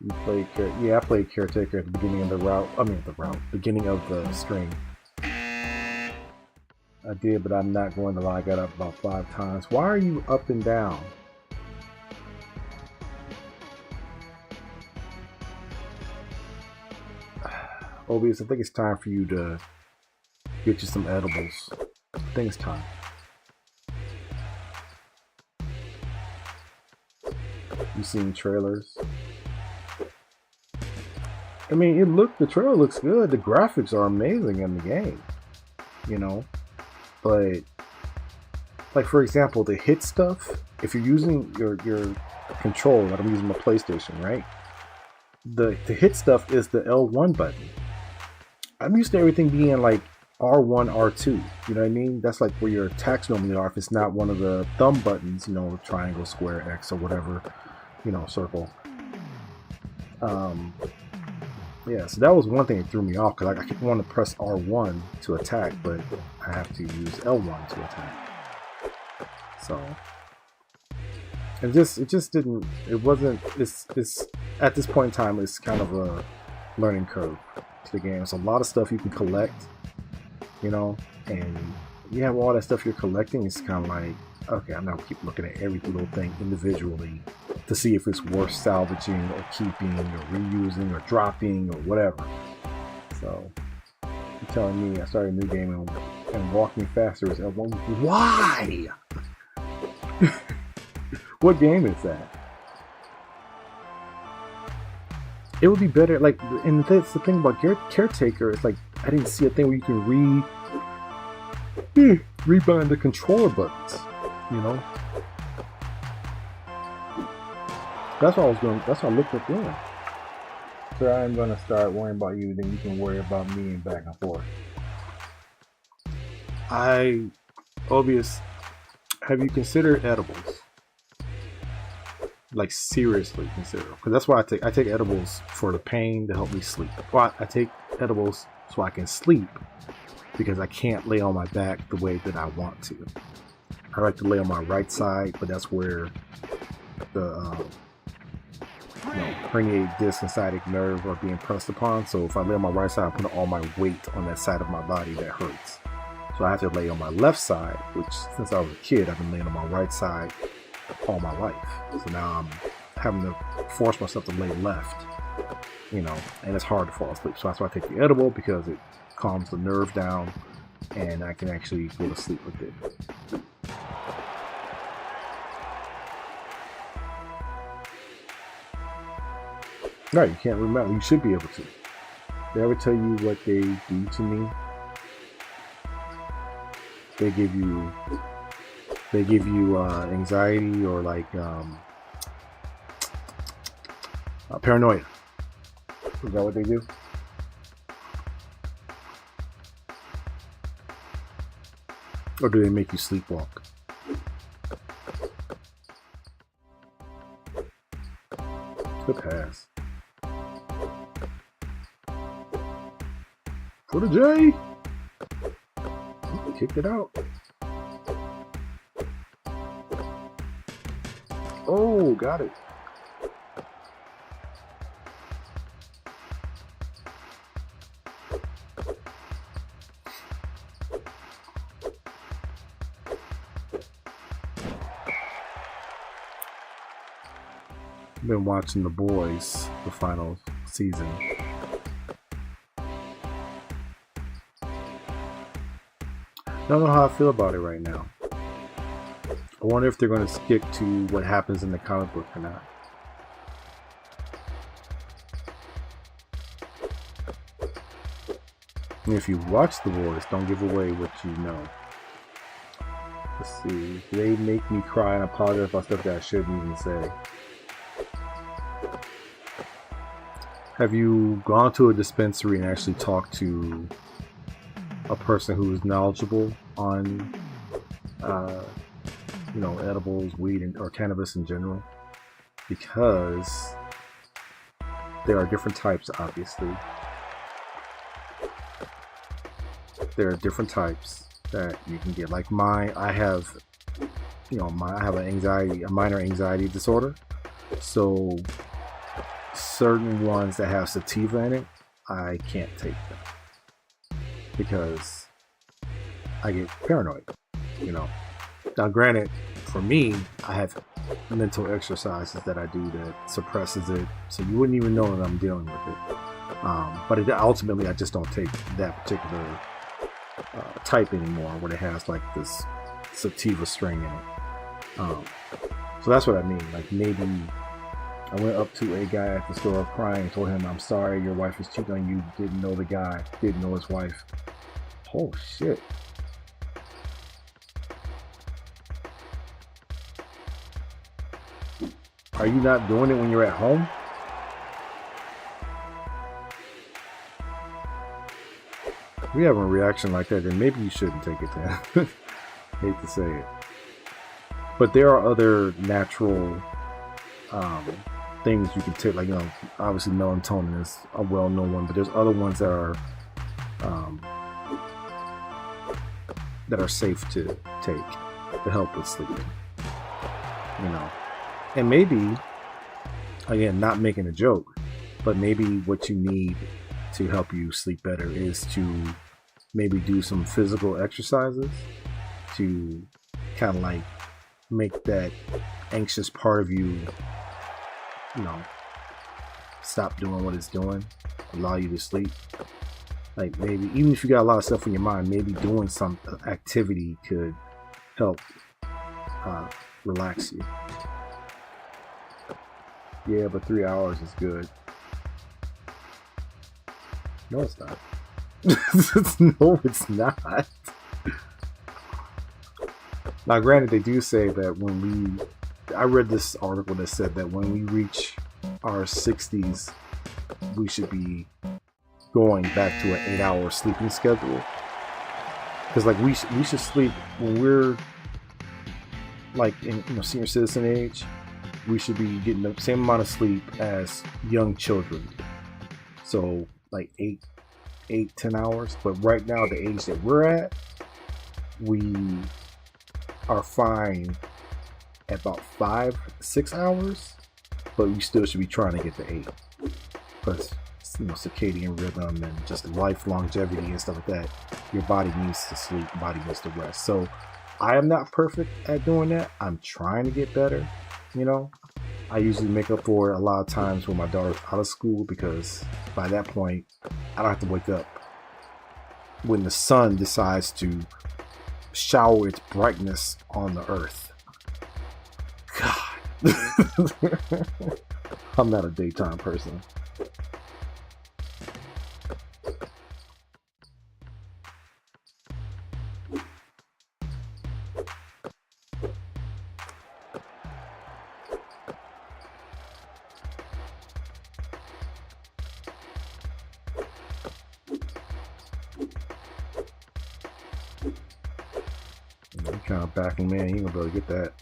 You played I played Caretaker at the beginning of beginning of the stream. I did, but I'm not going to lie, I got up about 5 times. Why are you up and down? Obius, I think it's time for you to get you some edibles. I think it's time. You've seen trailers. I mean, the trailer looks good. The graphics are amazing in the game, you know. But like for example, the hit stuff. If you're using your control, like I'm using my PlayStation, right? The hit stuff is the L1 button. I'm used to everything being like R1, R2. You know what I mean? That's like where your attacks normally are. If it's not one of the thumb buttons, you know, triangle, square, X, or whatever, you know, circle. Yeah, so that was one thing that threw me off because I keep wanting to press R1 to attack, but I have to use L1 to attack. So it just didn't. It wasn't. It's at this point in time, it's kind of a learning curve to the game. It's a lot of stuff you can collect, you know, and you have all that stuff you're collecting. It's kind of like, okay, I'm gonna keep looking at every little thing individually to see if it's worth salvaging or keeping or reusing or dropping or whatever. So you're telling me I started a new game and walking faster is L1. Why? What game is that? It would be better, like, and that's the thing about Caretaker. It's like I didn't see a thing where you can rebind the controller buttons. You know, that's what I was going. That's what I looked at doing. So I'm gonna start worrying about you, then you can worry about me and back and forth. Have you considered edibles? Like seriously consider them, because that's why I take edibles for the pain to help me sleep. But I take edibles so I can sleep because I can't lay on my back the way that I want to. I like to lay on my right side, but that's where the herniated disc and sciatic nerve are being pressed upon. So if I lay on my right side, I put all my weight on that side of my body that hurts. So I have to lay on my left side, which since I was a kid, I've been laying on my right side all my life. So now I'm having to force myself to lay left, you know, and it's hard to fall asleep. So that's why I take the edible, because it calms the nerve down and I can actually go to sleep with it. No, you can't remember. You should be able to. They ever tell you what they do to me? They give you anxiety or like paranoia. Is that what they do? Or do they make you sleepwalk? Good pass. For the J! Kicked it out. Oh, got it. I've been watching The Boys, the final season. Don't know how I feel about it right now. I wonder if they're going to stick to what happens in the comic book or not. And if you watch The Boys, don't give away what you know. Let's see. They make me cry and apologize about stuff that I shouldn't even say. Have you gone to a dispensary and actually talked to a person who is knowledgeable on you know, edibles, weed, or cannabis in general? Because there are different types, obviously. There are different types that you can get. Like I have a minor anxiety disorder. So certain ones that have sativa in it, I can't take them because I get paranoid, you know. Now granted, for me, I have mental exercises that I do that suppresses it, so you wouldn't even know that I'm dealing with it. But ultimately, I just don't take that particular type anymore, where it has like this sativa string in it. So that's what I mean. Like maybe I went up to a guy at the store crying, told him, I'm sorry, your wife is cheating on you. Didn't know the guy, didn't know his wife. Oh shit. Are you not doing it when you're at home? If we have a reaction like that, then maybe you shouldn't take it then. Hate to say it. But there are other natural things you can take, like, you know, obviously melatonin is a well-known one, but there's other ones that are safe to take to help with sleeping, you know. And maybe, again, not making a joke, but maybe what you need to help you sleep better is to maybe do some physical exercises to kind of like make that anxious part of you, you know, stop doing what it's doing, allow you to sleep. Like maybe even if you got a lot of stuff in your mind, maybe doing some activity could help relax you. Yeah, but 3 hours is good. No, it's not. No, it's not. Now, granted, they do say that I read this article that said that when we reach our 60s, we should be going back to an 8-hour sleeping schedule. Because, like, we should sleep when we're, like, in, you know, senior citizen age. We should be getting the same amount of sleep as young children. So, like, 10 hours. But right now, the age that we're at, we are fine at about 5-6 hours, but we still should be trying to get to 8, because, you know, circadian rhythm and just life longevity and stuff like that, your body needs to sleep, body needs to rest. So I am not perfect at doing that. I'm trying to get better. You know, I usually make up for it a lot of times when my daughter's out of school, because by that point I don't have to wake up when the sun decides to shower its brightness on the earth. God. I'm not a daytime person. You kind of backing, man, you ain't gonna be able to get that.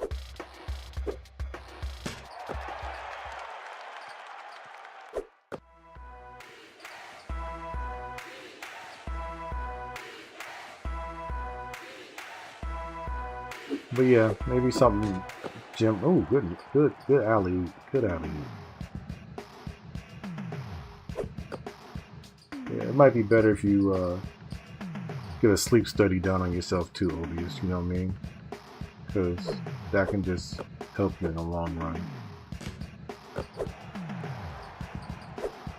But yeah, maybe something, Jim. Oh, good alley, good alley. Yeah, it might be better if you get a sleep study done on yourself too, Obius. You know what I mean? Because that can just help you in the long run.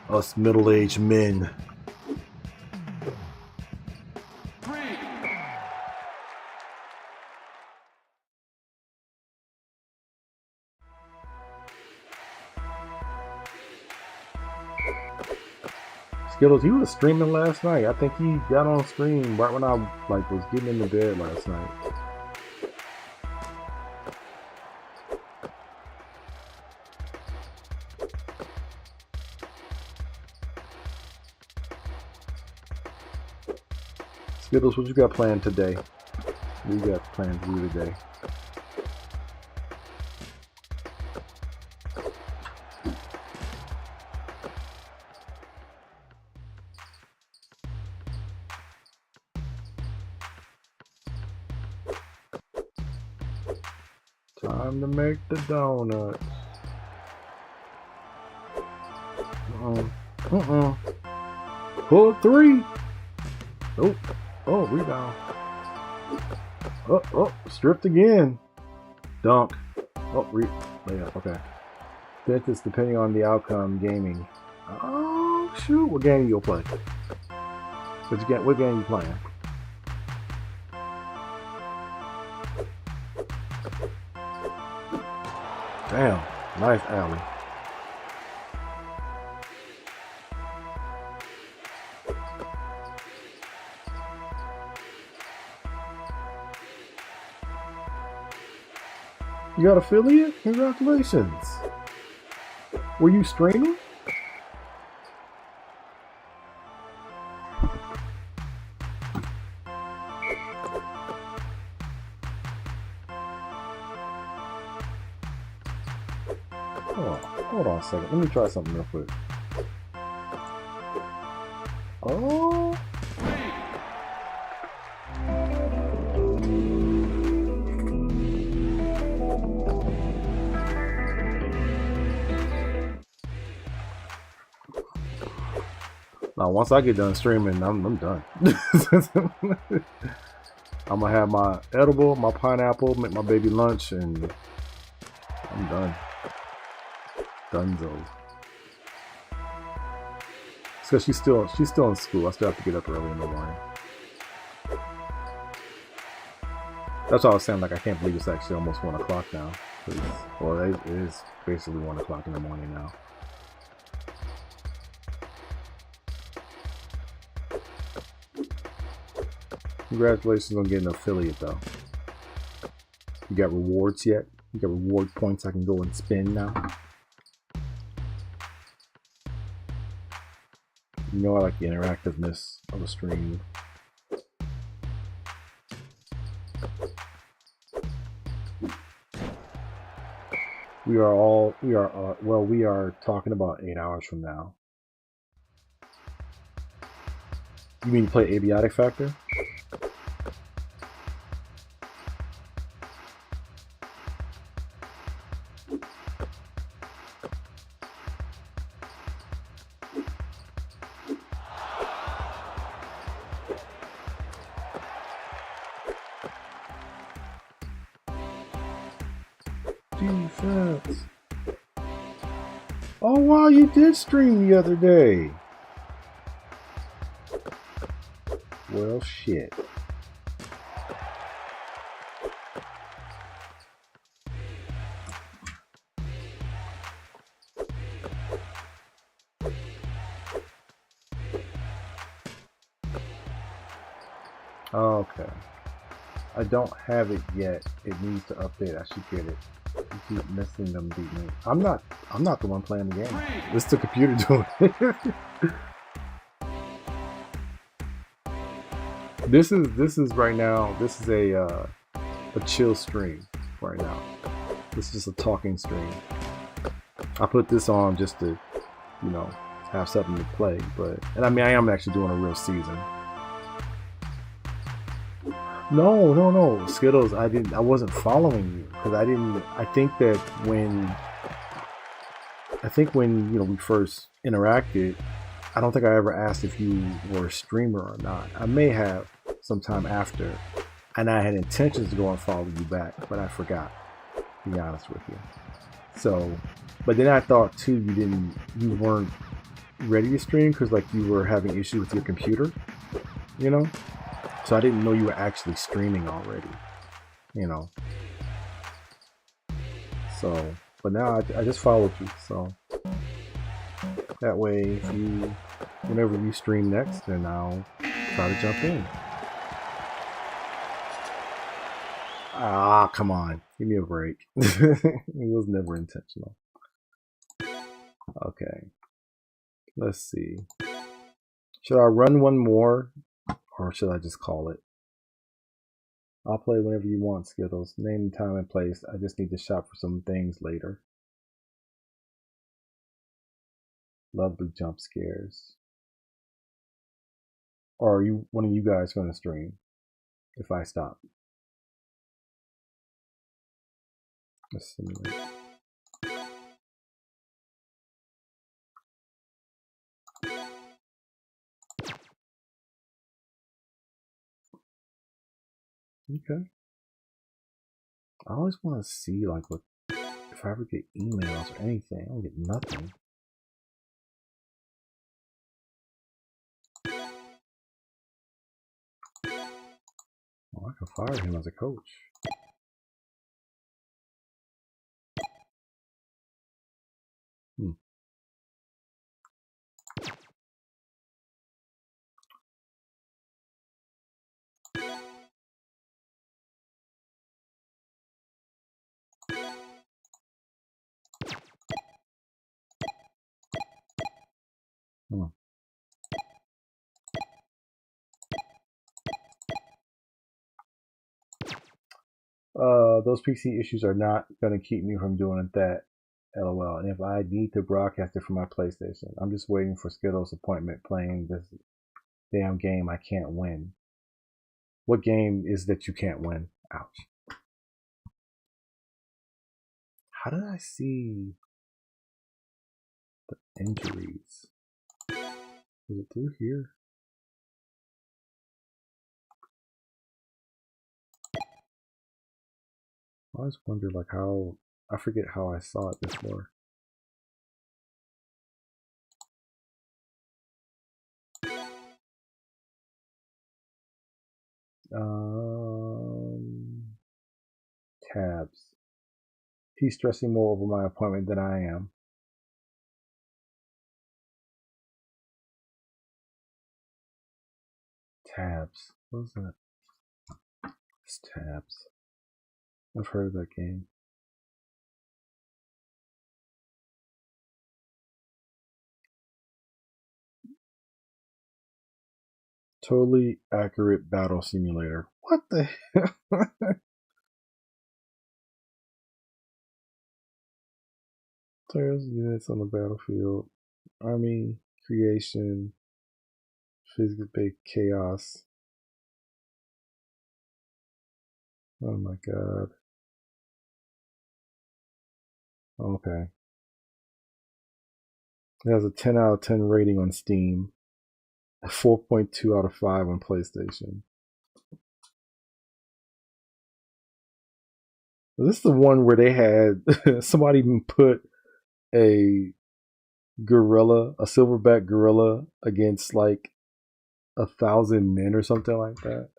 Us middle-aged men. Skittles, he was streaming last night. I think he got on stream right when I was getting into bed last night. Skittles, what you got planned today? What you got planned to do today? Time to make the donuts. Pull 3. Oh, oh, rebound. Oh, stripped again. Dunk. Oh, layup. Okay. Fifth is depending on the outcome. Gaming. Oh shoot! What game you'll play? What game you playing? Damn, nice alley. You got affiliate? Congratulations. Were you streaming? Hold on a second. Let me try something real quick. Oh. Now, once I get done streaming, I'm done. I'm gonna have my edible, my pineapple, make my baby lunch, and I'm done. Dunzo. Because she's still in school. I still have to get up early in the morning. That's all I was saying. Like, I can't believe it's actually almost 1 o'clock now. Well, it is basically 1 o'clock in the morning now. Congratulations on getting an affiliate, though. You got rewards yet? You got reward points I can go and spend now? You know I like the interactiveness of a stream. We are talking about 8 hours from now. You mean play Abiotic Factor? Defense. Oh wow, you did stream the other day. Well, shit. Okay. I don't have it yet. It needs to update. I should get it. You keep missing them beat me. I'm not the one playing the game. It's the computer doing it. This is right now. This is a chill stream right now. This is just a talking stream. I put this on just to, you know, have something to play. And I mean, I am actually doing a real season. No, Skittles. I wasn't following you because I think when you know we first interacted, I don't think I ever asked if you were a streamer or not. I may have sometime after, and I had intentions to go and follow you back, but I forgot. To be honest with you. So, but then I thought too you weren't ready to stream because like you were having issues with your computer, you know. So I didn't know you were actually streaming already, you know. So, but now I just followed you, so that way whenever you stream next, then I'll try to jump in. Ah, come on, give me a break. It was never intentional. Okay, let's see. Should I run one more? Or should I just call it? I'll play whenever you want, Skittles. Name, time, and place. I just need to shop for some things later. Lovely jump scares. Or are you one of you guys going to stream if I stop? Let's simulate. Okay. I always want to see like what if I ever get emails or anything. I don't get nothing. Oh, I can fire him as a coach. Hmm. Those PC issues are not going to keep me from doing that. LOL. And if I need to broadcast it from my PlayStation, I'm just waiting for Skittles' appointment playing this damn game I can't win. What game is that you can't win? Ouch. How did I see the injuries? Was it through here? I always wonder like how, I forget how I saw it before. Tabs. He's stressing more over my appointment than I am. Tabs. What was that? It's Tabs. I've heard of that game. Totally accurate battle simulator. What the hell? There's units on the battlefield. Army, creation, physical chaos. Oh my god. Okay. It has a 10 out of 10 rating on Steam. A 4.2 out of 5 on PlayStation. This is the one where they had somebody even put a gorilla, a silverback gorilla, against like 1,000 men or something like that.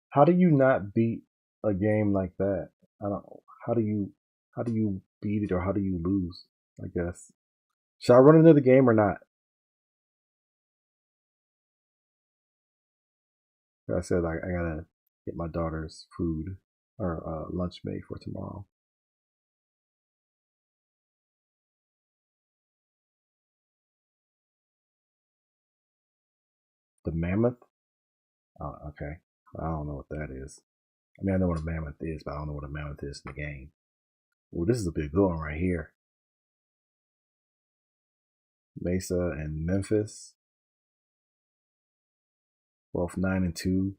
How do you not beat a game like that? I don't know. How do you beat it or how do you lose? I guess. Should I run another game or not? Like I said I gotta get my daughter's food or lunch made for tomorrow. The mammoth? Oh, okay. I don't know what that is. I mean, I know what a mammoth is, but I don't know what a mammoth is in the game. Well, this is a big good one right here. Mesa and Memphis, both 9-2.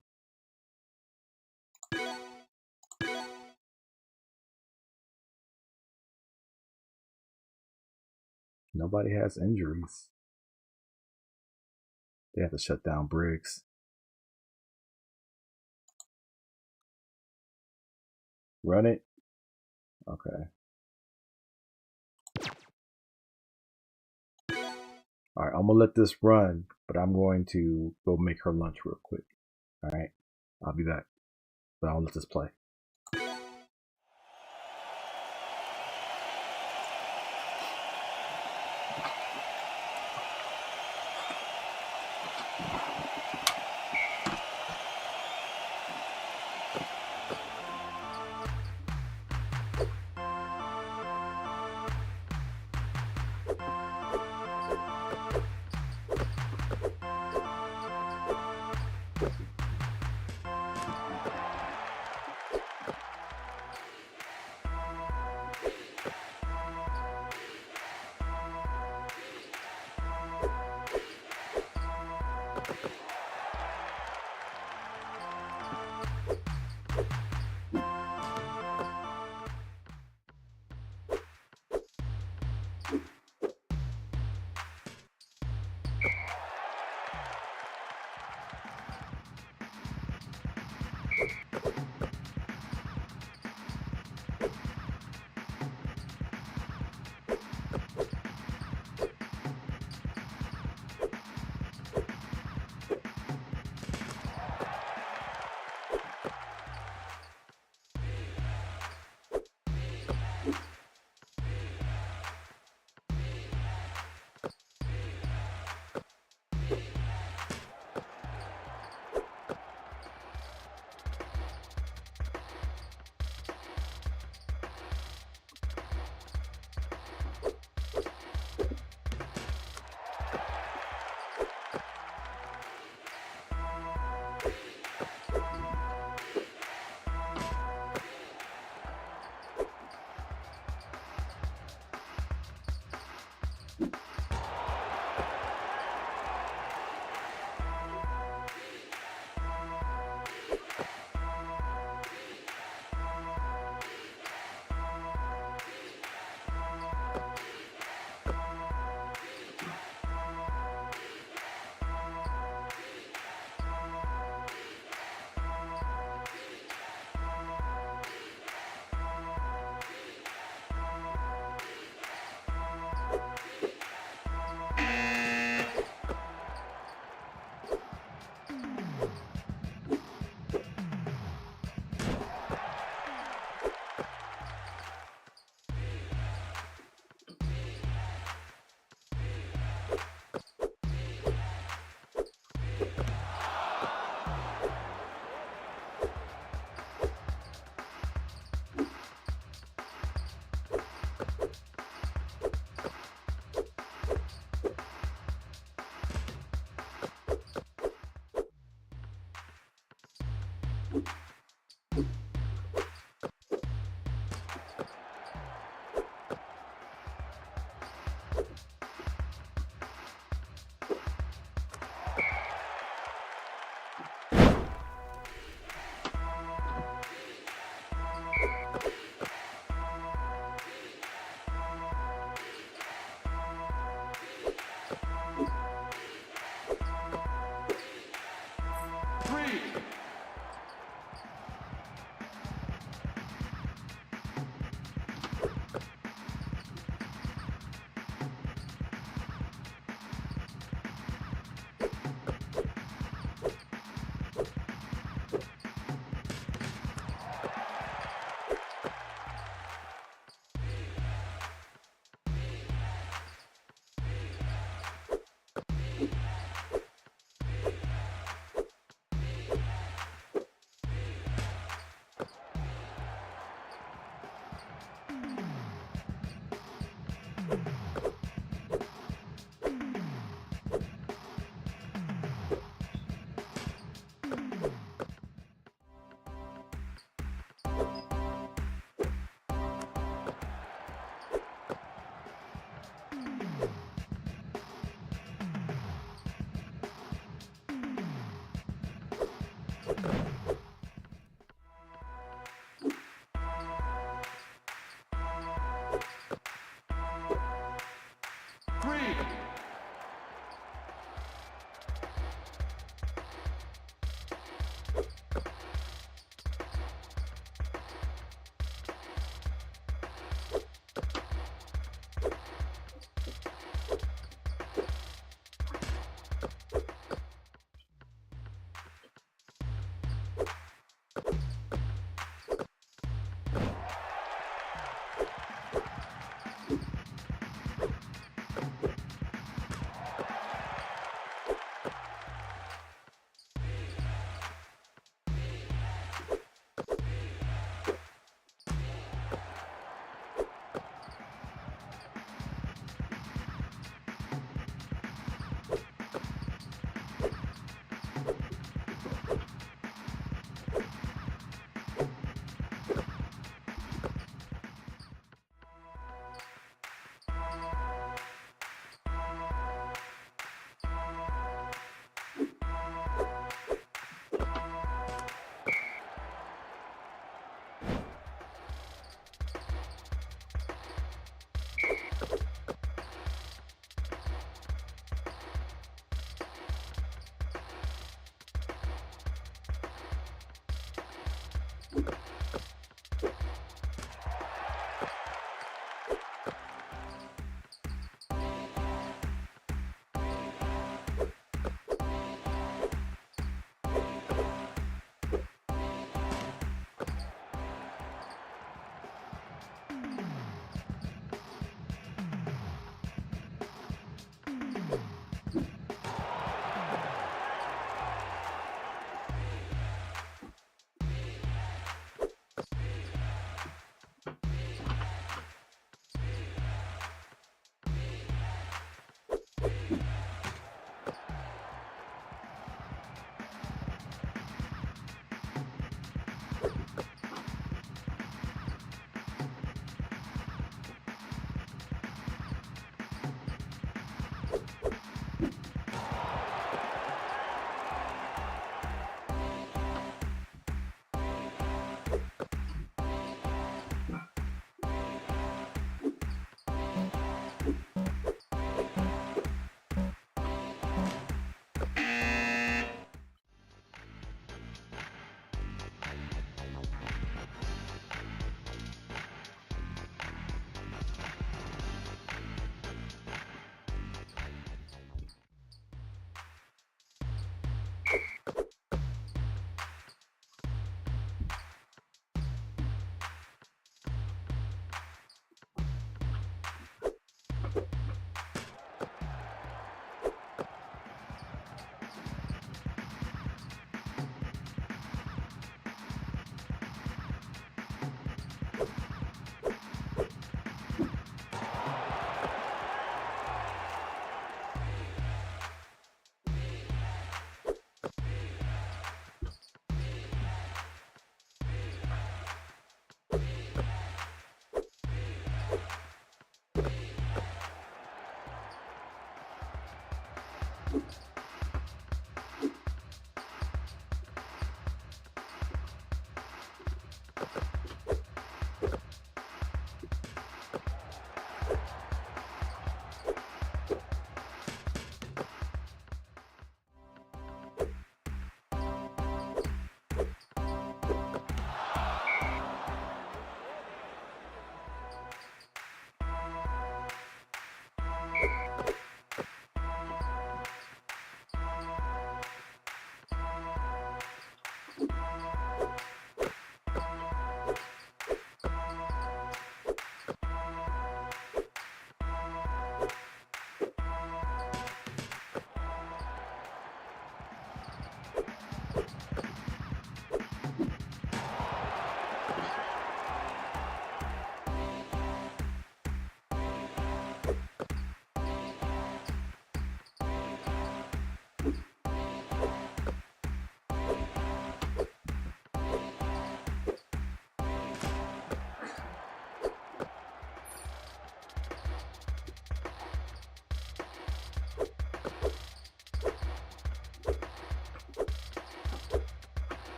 Nobody has injuries. They have to shut down Briggs. Run it. Okay. All right, I'm gonna let this run, but I'm going to go make her lunch real quick. All right, I'll be back, but I'll let this play.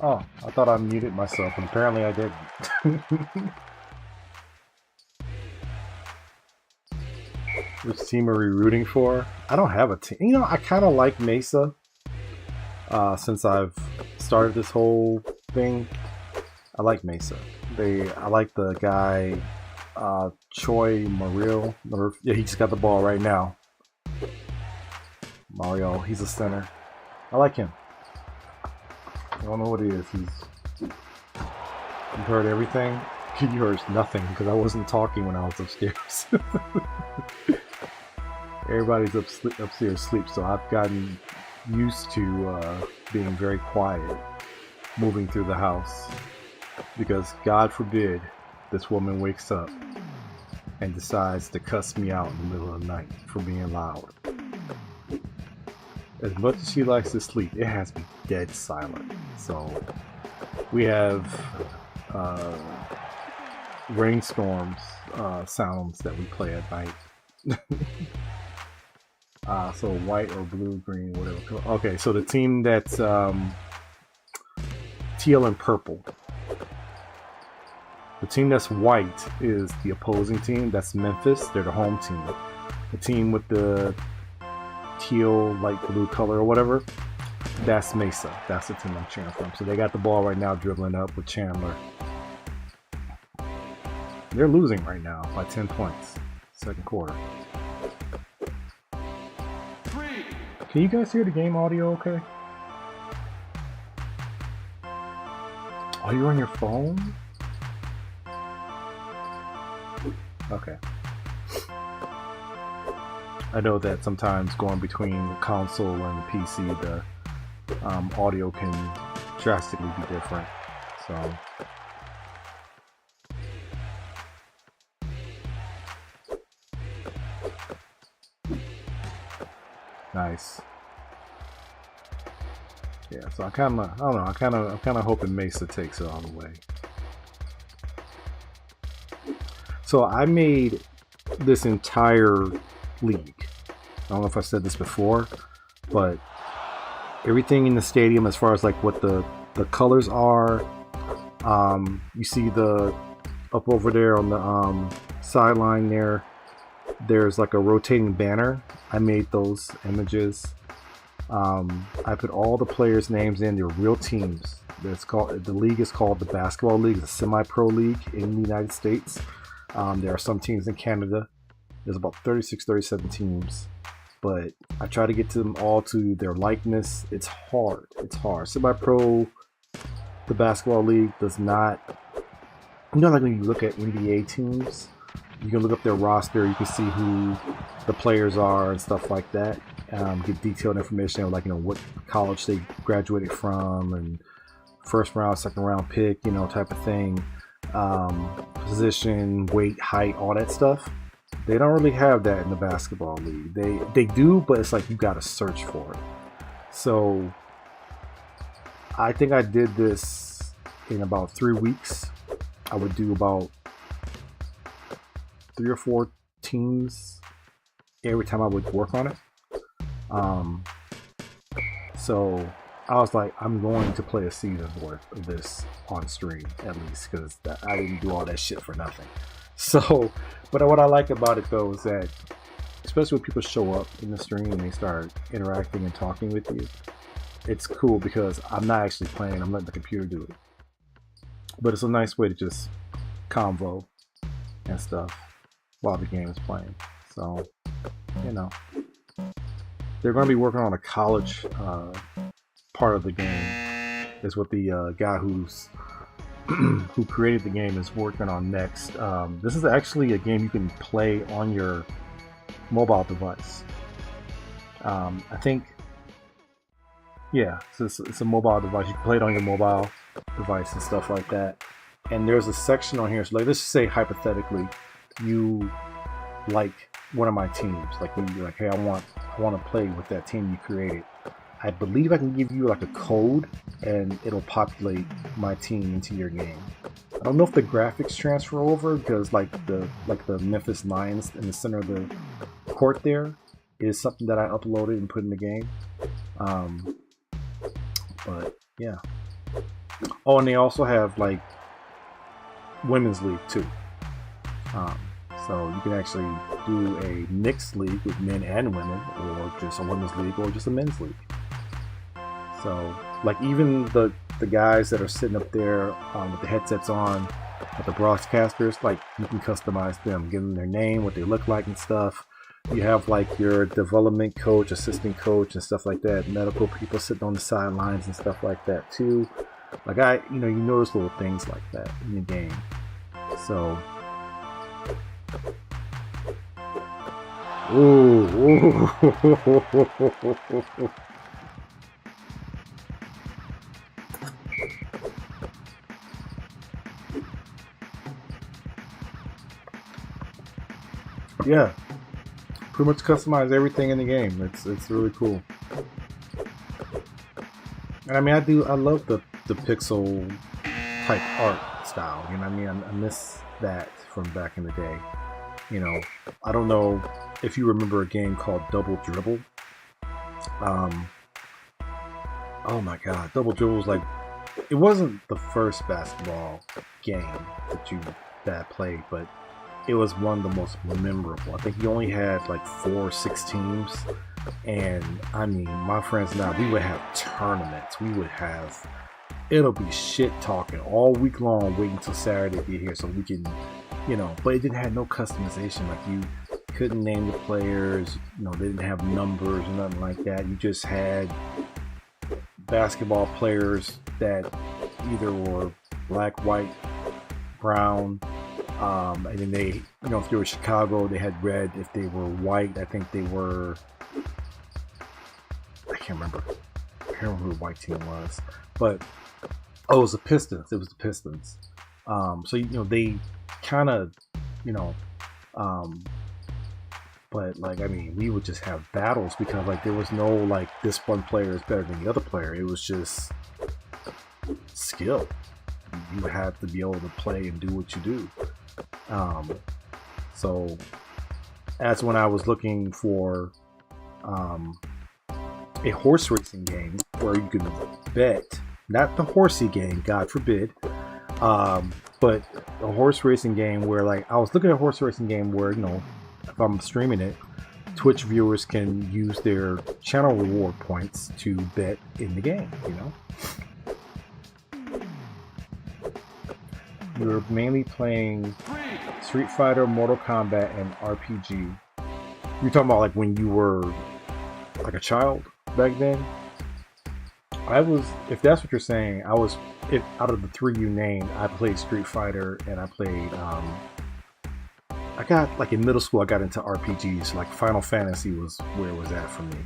Oh, I thought I muted myself, and apparently I didn't. Which team are we rooting for? I don't have a team. You know, I kind of like Mesa. Since I've started this whole thing, I like Mesa. I like the guy, Choi Mariel. Yeah, he just got the ball right now. Mario, he's a center. I like him. I don't know what he is. You heard everything? You heard nothing because I wasn't talking when I was upstairs. Everybody's upstairs asleep, so I've gotten used to being very quiet, moving through the house. Because God forbid this woman wakes up and decides to cuss me out in the middle of the night for being loud. As much as she likes to sleep, it has to be dead silent. So we have rainstorms sounds that we play at night. So white or blue, green, whatever. Okay, so the team that's teal and purple. The team that's white is the opposing team. That's Memphis. They're the home team. The team with the teal, light blue color or whatever, that's Mesa. That's the team I'm cheering from. So they got the ball right now, dribbling up with Chandler. They're losing right now by 10 points. Second quarter. Can you guys hear the game audio okay? Oh, you're on your phone? Okay. I know that sometimes going between the console and the PC, the audio can drastically be different. So, nice. Yeah. So I don't know. I'm kind of hoping Mesa takes it all the way. So I made this entire league. I don't know if I said this before, but everything in the stadium, as far as like what the colors are, you see the up over there on the sideline there, there's like a rotating banner. I made those images. I put all the players' names in. They're real teams. The league is called the Basketball League. It's a semi-pro league in the United States. There are some teams in Canada. There's about 36, 37 teams. But I try to get to them all to their likeness. It's hard. It's hard. Semi-pro, the Basketball League does not... You know, like when you look at NBA teams, you can look up their roster. You can see who the players are and stuff like that. Get detailed information of, like, you know, what college they graduated from and first round, second round pick, you know, type of thing. position, weight, height, all that stuff. They don't really have that in the basketball league. They do, but it's like you gotta search for it. So I think I did this in about 3 weeks. I would do about 3 or 4 teams every time I would work on it. So I was like, I'm going to play a season's worth of this on stream at least, because I didn't do all that shit for nothing. So, but what I like about it though is that, especially when people show up in the stream and they start interacting and talking with you, it's cool because I'm not actually playing, I'm letting the computer do it. But it's a nice way to just convo and stuff while the game is playing. So, you know, they're going to be working on a college part of the game, is what the guy who created the game is working on next. This is actually a game you can play on your mobile device. I think, yeah, so it's a mobile device. You can play it on your mobile device and stuff like that. And there's a section on here. So like, let's just say hypothetically, you like one of my teams. Like you're like, hey, I want to play with that team you created. I believe I can give you like a code and it'll populate my team into your game. I don't know if the graphics transfer over, because like the Memphis Lions in the center of the court there is something that I uploaded and put in the game. But yeah. Oh, and they also have like women's league too. So you can actually do a mixed league with men and women, or just a women's league, or just a men's league. So, like, even the guys that are sitting up there with the headsets on, with the broadcasters, like, you can customize them, give them their name, what they look like and stuff. You have, like, your development coach, assistant coach, and stuff like that. Medical people sitting on the sidelines and stuff like that, too. Like, you notice little things like that in the game. So, ooh. Yeah, pretty much customize everything in the game. It's really cool. And I mean, I love the pixel type art style. You know what I mean? I miss that from back in the day. You know, I don't know if you remember a game called Double Dribble. Oh my god, Double Dribble was like, it wasn't the first basketball game that I played, but it was one of the most memorable. I think you only had like 4 or 6 teams, and I mean, my friends and I, we would have tournaments. It'll be shit talking all week long, waiting until Saturday to get here so we can, but it didn't have no customization. Like, you couldn't name the players, they didn't have numbers or nothing like that. You just had basketball players that either were black, white, brown, and then they, if they were Chicago, they had red. If they were white, I think they were, I can't remember who the white team was, but it was the Pistons. So, they kind of, but like, I mean, we would just have battles because like there was no like this one player is better than the other player. It was just skill. You have to be able to play and do what you do. So that's when I was looking for a horse racing game where you can bet, not the horsey game, God forbid, but a horse racing game where, like, I was looking at a horse racing game where, if I'm streaming it, Twitch viewers can use their channel reward points to bet in the game, You're mainly playing Street Fighter, Mortal Kombat, and RPG. You're talking about like when you were like a child back then? If that's what you're saying, out of the 3 you named, I played Street Fighter and I played, I got, like in middle school, I got into RPGs, like Final Fantasy was where it was at for me.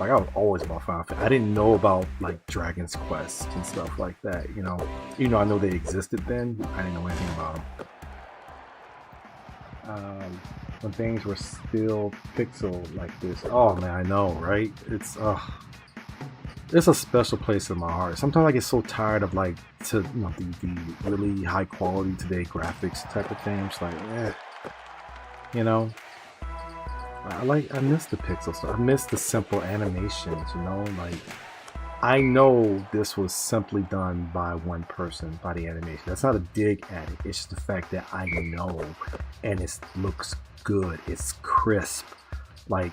Like I was always about Final Fantasy. I didn't know about like Dragon's Quest and stuff like that. You know, even though I know they existed then, I didn't know anything about them. When things were still pixel like this. Oh man, I know, right? It's a special place in my heart. Sometimes I get so tired of like the really high quality today graphics type of things. Like, you know, I miss the pixel stuff. I miss the simple animations. You know, like I know this was simply done by one person by the animation. That's not a dig at it. It's just the fact that I know, and it looks good. It's crisp. Like,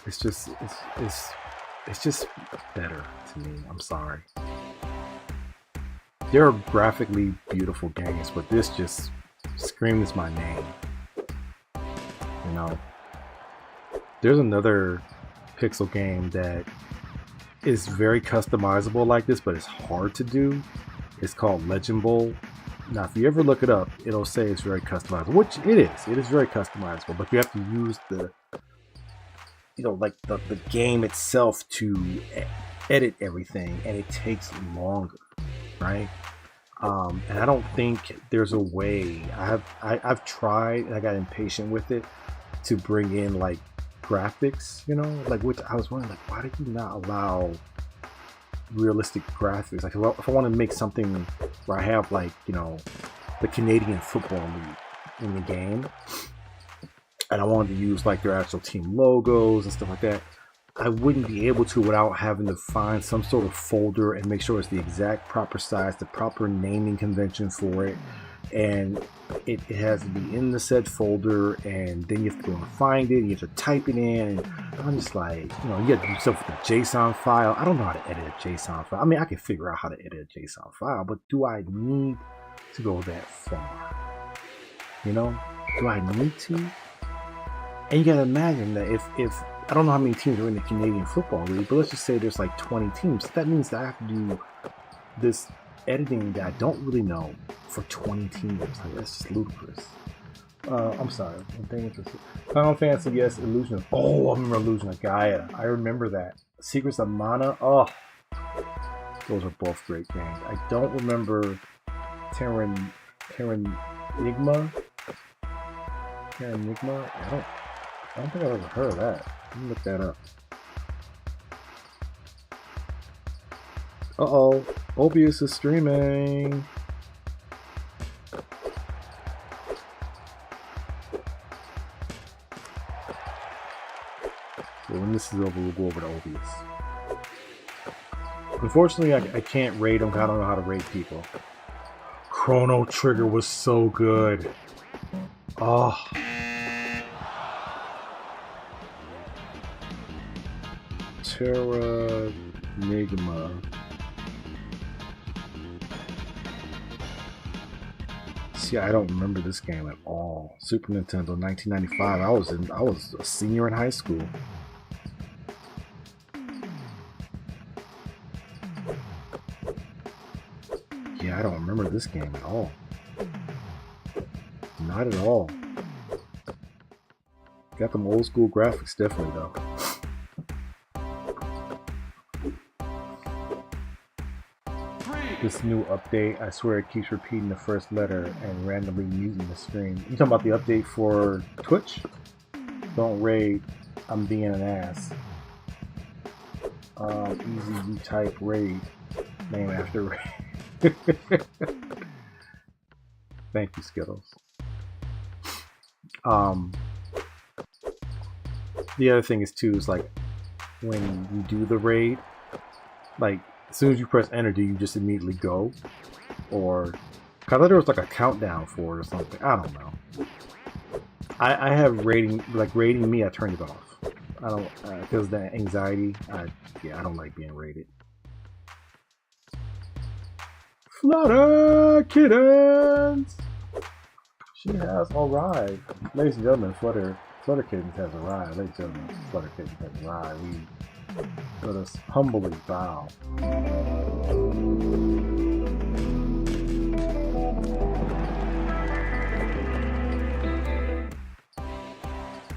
it's just better to me. I'm sorry. There are graphically beautiful games, but this just screams my name. You know, there's another pixel game that is very customizable like this, but it's hard to do. It's called Legend Bowl. Now, if you ever look it up, it'll say it's very customizable, which it is. It is very customizable, but you have to use the, you know, like the game itself to edit everything, and it takes longer, right? And I don't think there's a way. I've tried, and I got impatient with it, to bring in like graphics, you know, like which I was wondering, like, why did you not allow realistic graphics? Like, if I want to make something where I have, like, you know, the Canadian Football League in the game, and I wanted to use like their actual team logos and stuff like that, I wouldn't be able to without having to find some sort of folder and make sure it's the exact proper size, the proper naming convention for it, and it has to be in the said folder, and then you have to go and find it, and you have to type it in, and I'm just like, you know, you have to do stuff with the JSON file. I don't know how to edit a JSON file. I mean, I can figure out how to edit a JSON file, but do I need to go that far? You know, do I need to? And you gotta imagine that if I don't know how many teams are in the Canadian Football League, but let's just say there's like 20 teams. That means that I have to do this editing that I don't really know for 20 teams. Like, that's just ludicrous. I'm sorry. I'm thinking Final Fantasy, yes. Illusion of... Oh, I remember Illusion of Gaia. I remember that. Secrets of Mana. Oh, those are both great games. I don't remember Terranigma. Terranigma? I don't think I've ever heard of that. Let me look that up. Uh-oh. Obius is streaming. So when this is over, we'll go over to Obius. Unfortunately, I can't raid him because I don't know how to raid people. Chrono Trigger was so good. Oh. Terranigma. See, I don't remember this game at all. Super Nintendo, 1995. I was a senior in high school. Yeah, I don't remember this game at all. Not at all. Got them old school graphics, definitely though. This new update, I swear it keeps repeating the first letter and randomly muting the screen. You talking about the update for Twitch? Don't raid, I'm being an ass. Easy, you type raid, name after raid. Thank you, Skittles. The other thing is too, is like when you do the raid, like as soon as you press enter, do you just immediately go? Or, cause I thought there was like a countdown for it or something. I don't know. I have rating, like rating me, I turned it off. I don't, because the anxiety, yeah, I don't like being rated. Flutter Kittens! She has arrived. Ladies and gentlemen, Flutter Kittens has arrived. Ladies and gentlemen, Flutter Kittens has arrived. Let us humbly bow.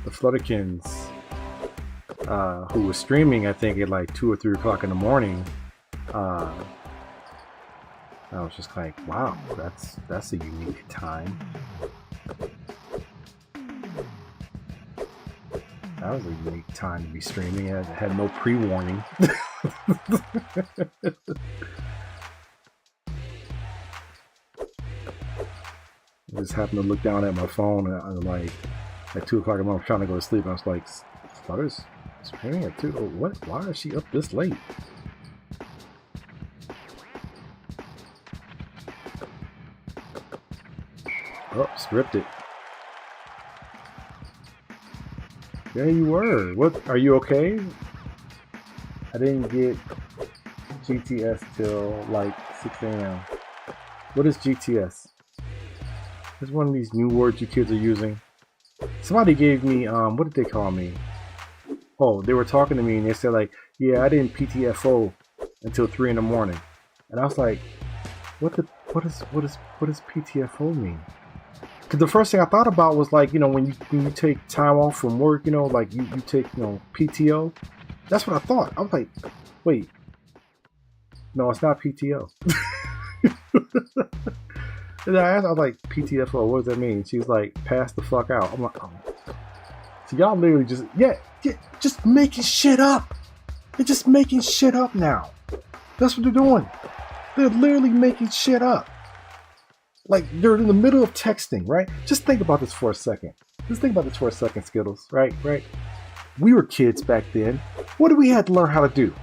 the Flutterkins, who was streaming, I think at like 2 or 3 o'clock in the morning. I was just like, wow, that's a unique time. That was a unique time to be streaming. It had no pre-warning. I just happened to look down at my phone and I was like, at 2 o'clock in the morning, trying to go to sleep. And I was like, Flutter's streaming at 2? What? Why is she up this late? Oh, scripted. There you were. What? Are you okay? I didn't get GTS till like 6 a.m. What is GTS? It's one of these new words you kids are using. Somebody gave me, what did they call me? Oh, they were talking to me and they said like, yeah, I didn't PTFO until 3 in the morning. And I was like, what does PTFO mean? Because the first thing I thought about was like, you know, when you take time off from work, you know, like you take, you know, PTO. That's what I thought. I was like, wait, no, it's not PTO. And I asked, I was like, PTFO, what does that mean? She was like, pass the fuck out. I'm like, oh. So y'all literally just, just making shit up. They're just making shit up now. That's what they're doing. They're literally making shit up. Like, they're in the middle of texting, right? Just think about this for a second. Just think about this for a second, Skittles, right? We were kids back then. What did we have to learn how to do?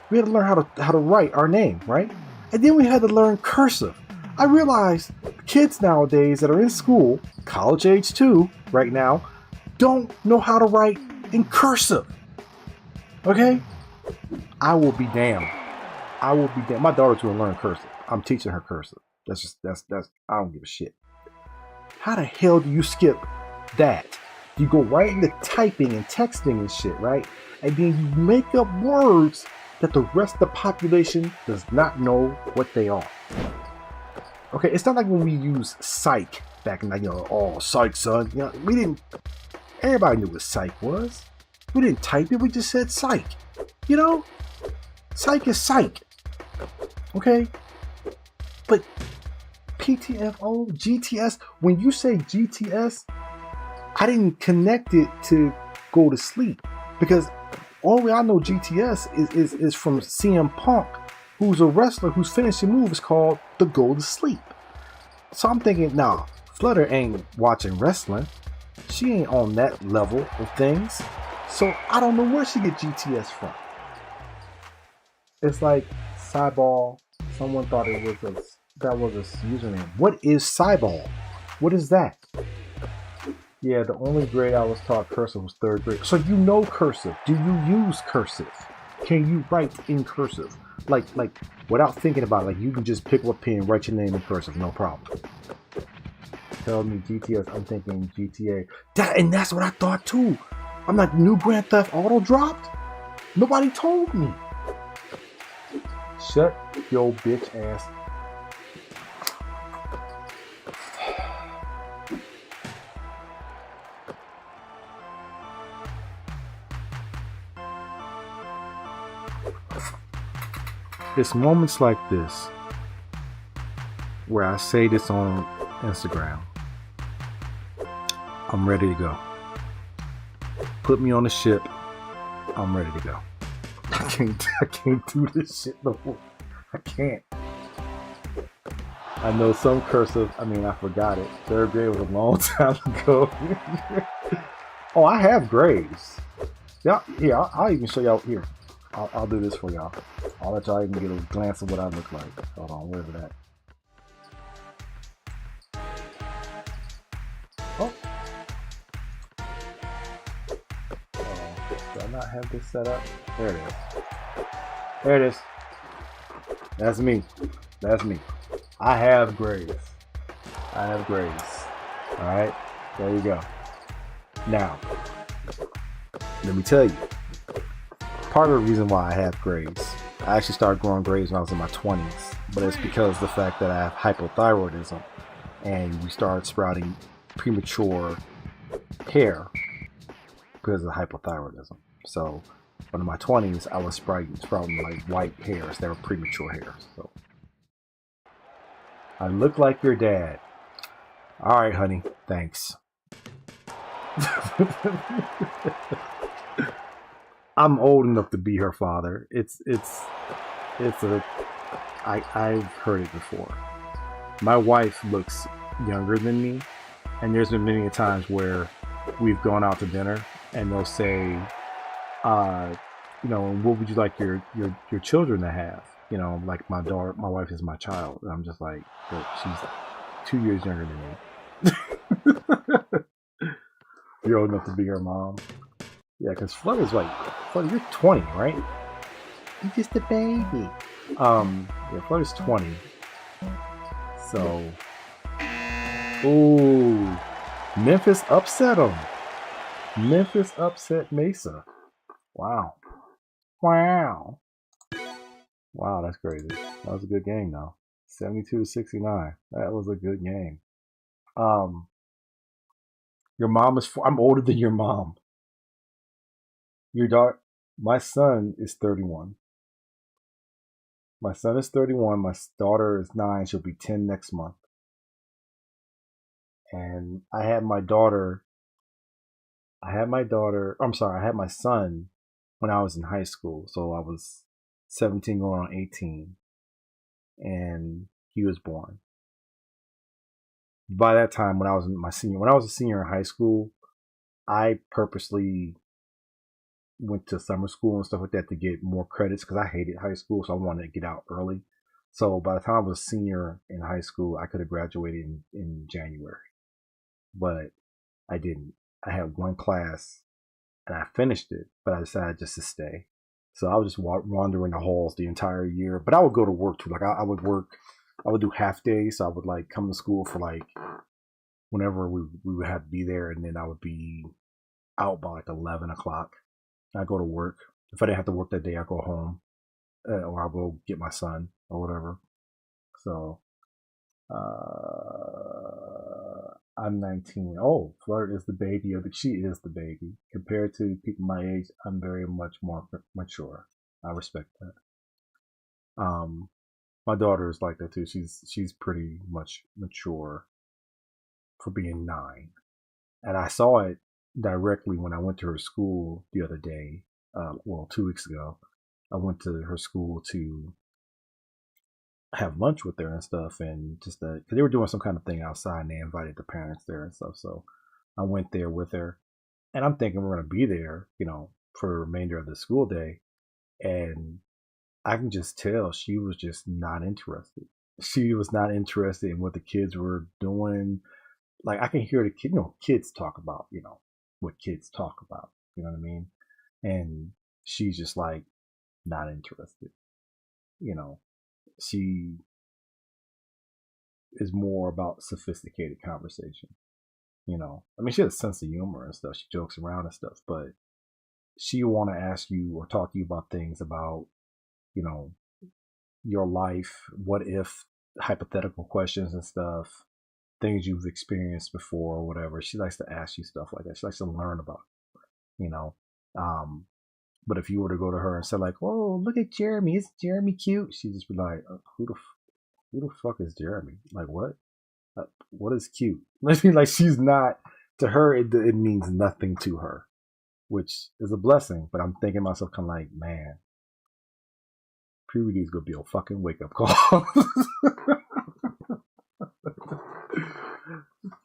We had to learn how to write our name, right? And then we had to learn cursive. I realize kids nowadays that are in school, college age too, right now, don't know how to write in cursive. Okay? I will be damned. I will be damned. My daughter's gonna learn cursive. I'm teaching her cursive. That's I don't give a shit. How the hell do you skip that? You go right into typing and texting and shit, right? And then you make up words that the rest of the population does not know what they are. Okay, it's not like when we use psych back in the, you know, oh, psych, son. You know, everybody knew what psych was. We didn't type it, we just said psych. You know? Psych is psych. Okay? But PTFO, GTS, when you say GTS, I didn't connect it to go to sleep. Because all way I know GTS is from CM Punk, who's a wrestler whose finishing move is called the go to sleep. So I'm thinking, nah, Flutter ain't watching wrestling. She ain't on that level of things. So I don't know where she get GTS from. It's like Cyball. Someone thought that was a username. What is Cyball? What is that? Yeah, the only grade I was taught cursive was 3rd grade. So you know cursive. Do you use cursive? Can you write in cursive? Like without thinking about it, like you can just pick up a pen, write your name in cursive, no problem. Tell me GTS, I'm thinking GTA. And that's what I thought too. I'm like, new Grand Theft Auto dropped? Nobody told me. Shut your bitch ass. It's moments like this where I say this on Instagram. I'm ready to go. Put me on the ship. I'm ready to go. I can't do this shit no more. I can't. I know some cursive. I mean, I forgot it. 3rd grade was a long time ago. Oh, I have grades. Yeah, I'll even show y'all here. I'll do this for y'all. I'll let y'all even get a glance of what I look like. Hold on, where's that? Oh. Do I not have this set up? There it is. There it is. That's me. That's me. I have grades. I have grades. Alright? There you go. Now, let me tell you. Part of the reason why I have grades, I actually started growing grades when I was in my 20s, but it's because of the fact that I have hypothyroidism and we started sprouting premature hair because of hypothyroidism. So, but in my 20s, I was sprouting like white hairs. They were premature hairs. So, I look like your dad. All right, honey. Thanks. I'm old enough to be her father. I've heard it before. My wife looks younger than me, and there's been many times where we've gone out to dinner and they'll say, uh, what would you like your children to have? Like my wife is my child. And I'm just like, but she's 2 years younger than me. You're old enough to be her mom. Yeah, because Flutter, you're 20, right? You're just a baby. Yeah, Flutter's 20. So, ooh, Memphis upset them. Memphis upset Mesa. Wow. Wow. Wow, that's crazy. That was a good game, though. 72-69. That was a good game. Your mom is. I'm older than your mom. Your daughter. My son is 31. My son is 31. My daughter is 9. She'll be 10 next month. And I had my son when I was in high school. So I was 17 going on 18. And he was born. By that time, when I was a senior in high school, I purposely went to summer school and stuff like that to get more credits because I hated high school, so I wanted to get out early. So by the time I was a senior in high school, I could have graduated in January, but I didn't. I had one class and I finished it, but I decided just to stay. So I was just wandering the halls the entire year. But I would go to work too. Like I would work, I would do half days. So I would like come to school for like whenever we would have to be there, and then I would be out by like 11 o'clock. I go to work. If I didn't have to work that day, I go home, or I'll go get my son or whatever. So I'm 19. Oh, Flirt is the baby she is the baby. Compared to people my age, I'm very much more mature. I respect that. My daughter is like that too. She's pretty much mature for being 9, and I saw it directly when I went to her school the other day. 2 weeks ago, I went to her school to have lunch with her and stuff, and just because they were doing some kind of thing outside, and they invited the parents there and stuff. So I went there with her, and I'm thinking we're gonna be there, for the remainder of the school day, and I can just tell she was just not interested. She was not interested in what the kids were doing. Like I can hear the kids talk about, what kids talk about. You know what I mean? And she's just like not interested. She is more about sophisticated conversation. I mean, she has a sense of humor and stuff. She jokes around and stuff, but she want to ask you or talk to you about things about, your life, what if, hypothetical questions and stuff, things you've experienced before or whatever. She likes to ask you stuff like that. She likes to learn about it, But if you were to go to her and say like, "Oh, look at Jeremy, is Jeremy cute?" She'd just be like, "Who the fuck is Jeremy? Like what? What is cute?" Like she's not, to her. It means nothing to her, which is a blessing. But I'm thinking to myself, kind of like, man, puberty is gonna be a fucking wake up call.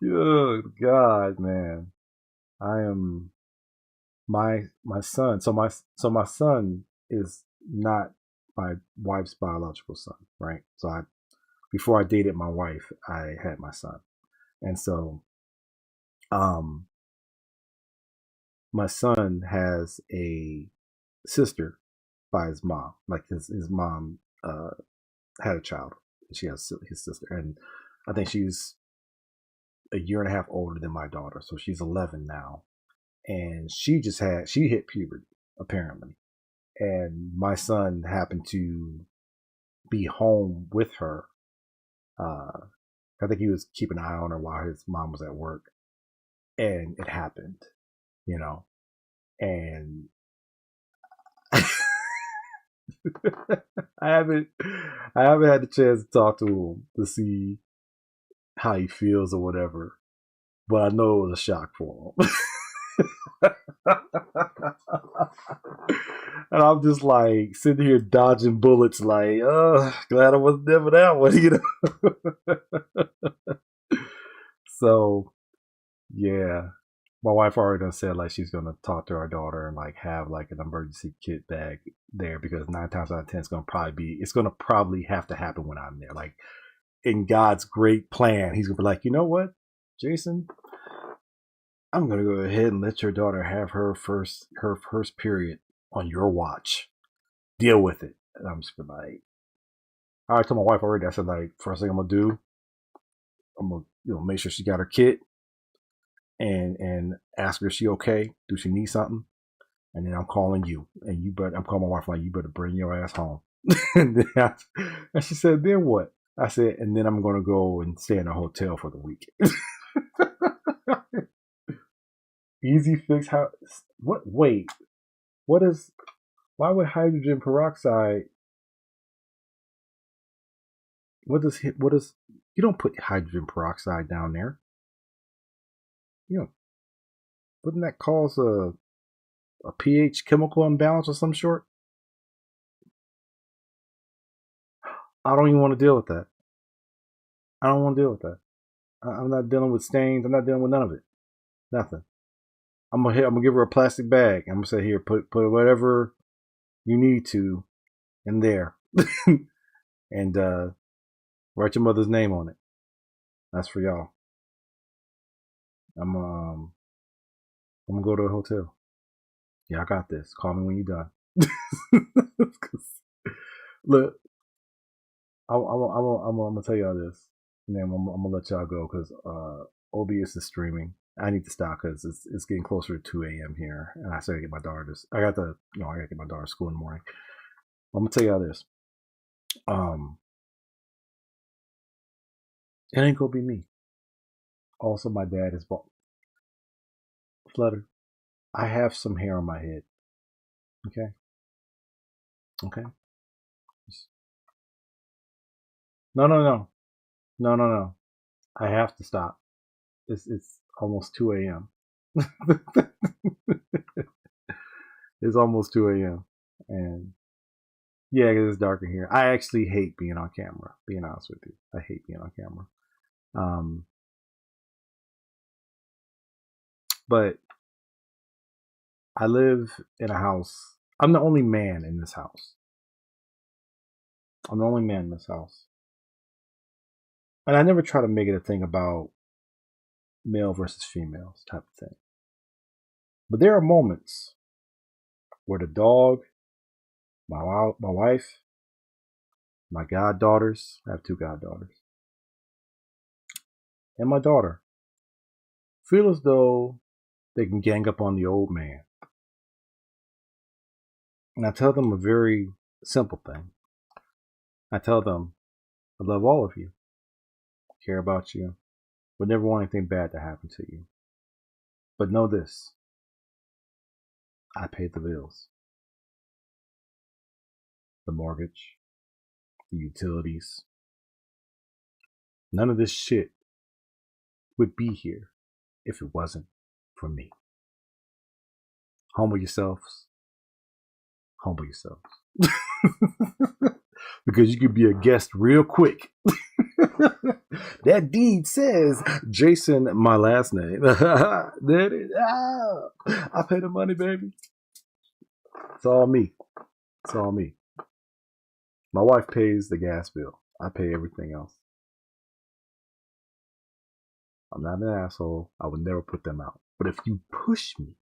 Good God, man. I am my son. So my son is not my wife's biological son, right? So before I dated my wife, I had my son, and so my son has a sister by his mom. Like his mom had a child. She has his sister, and I think she's a year and a half older than my daughter, so she's 11 now, and she hit puberty apparently, and my son happened to be home with her. I think he was keeping an eye on her while his mom was at work, and it happened, you know. And I haven't I haven't had the chance to talk to him to see how he feels or whatever. But I know it was a shock for him. And I'm just like sitting here dodging bullets, like, glad I wasn't there for that one, you know. So yeah, my wife already done said like she's gonna talk to our daughter and like have like an emergency kit bag there because 9 times out of 10 it's gonna probably have to happen when I'm there. Like in God's great plan, He's gonna be like, you know what, Jason, I'm gonna go ahead and let your daughter have her first period on your watch. Deal with it. And I'm just like, I already told my wife already. I said like, first thing I'm gonna do, I'm gonna make sure she got her kit and ask her if she okay. Do she need something? And then I'm calling you, and I'm calling my wife like, you better bring your ass home. and she said, then what? I said, and then I'm gonna go and stay in a hotel for the week. Easy fix. How? What? Wait. What is? Why would hydrogen peroxide? What is? You don't put hydrogen peroxide down there. You know, wouldn't that cause a pH chemical imbalance of some sort? I don't even want to deal with that. I don't want to deal with that. I'm not dealing with stains. I'm not dealing with none of it. Nothing. I'm gonna give her a plastic bag. I'm gonna say, here, put whatever you need to in there, and write your mother's name on it. That's for y'all. I'm gonna go to a hotel. Yeah, I got this. Call me when you're done. Look, I'm gonna tell y'all this, and then I'm gonna let y'all go because OBS is streaming. I need to stop because it's getting closer to 2 a.m. here, and I started to get my daughter. I gotta get my daughter to school in the morning. I'm gonna tell y'all this. It ain't gonna be me. Also, my dad is bald. Flutter. I have some hair on my head. Okay. Okay. No, no, no, no, no, no. I have to stop. It's almost 2 a.m. It's almost 2 a.m. And yeah, it's darker here. I actually hate being on camera, being honest with you. I hate being on camera. But I live in a house. I'm the only man in this house. I'm the only man in this house. And I never try to make it a thing about male versus females type of thing. But there are moments where the dog, my wife, my goddaughters, I have 2 goddaughters, and my daughter feel as though they can gang up on the old man. And I tell them a very simple thing. I tell them, I love all of you, care about you, would never want anything bad to happen to you. But know this, I paid the bills. The mortgage, the utilities. None of this shit would be here if it wasn't for me. Humble yourselves. Humble yourselves. Because you could be a guest real quick. That deed says Jason, my last name. There it is. I pay the money, baby. It's all me. It's all me. My wife pays the gas bill. I pay everything else. I'm not an asshole. I would never put them out. But if you push me,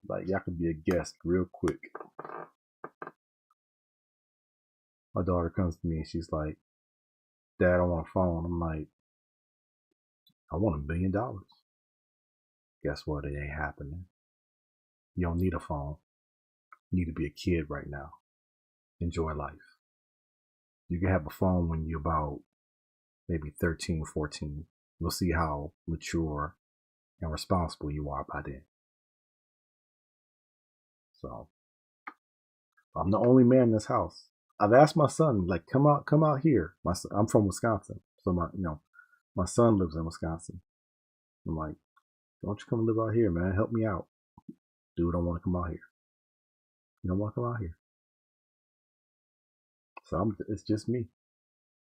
like y'all can be a guest real quick. My daughter comes to me and she's like, Dad, I want a phone. I'm like, I want $1 million. Guess what? It ain't happening. You don't need a phone. You need to be a kid right now. Enjoy life. You can have a phone when you're about maybe 13, 14. We'll see how mature and responsible you are by then. So I'm the only man in this house. I've asked my son, like, come out here. I'm from Wisconsin, so my son lives in Wisconsin. I'm like, don't you come live out here, man? Help me out. Dude, don't want to come out here. You don't want to come out here. So it's just me.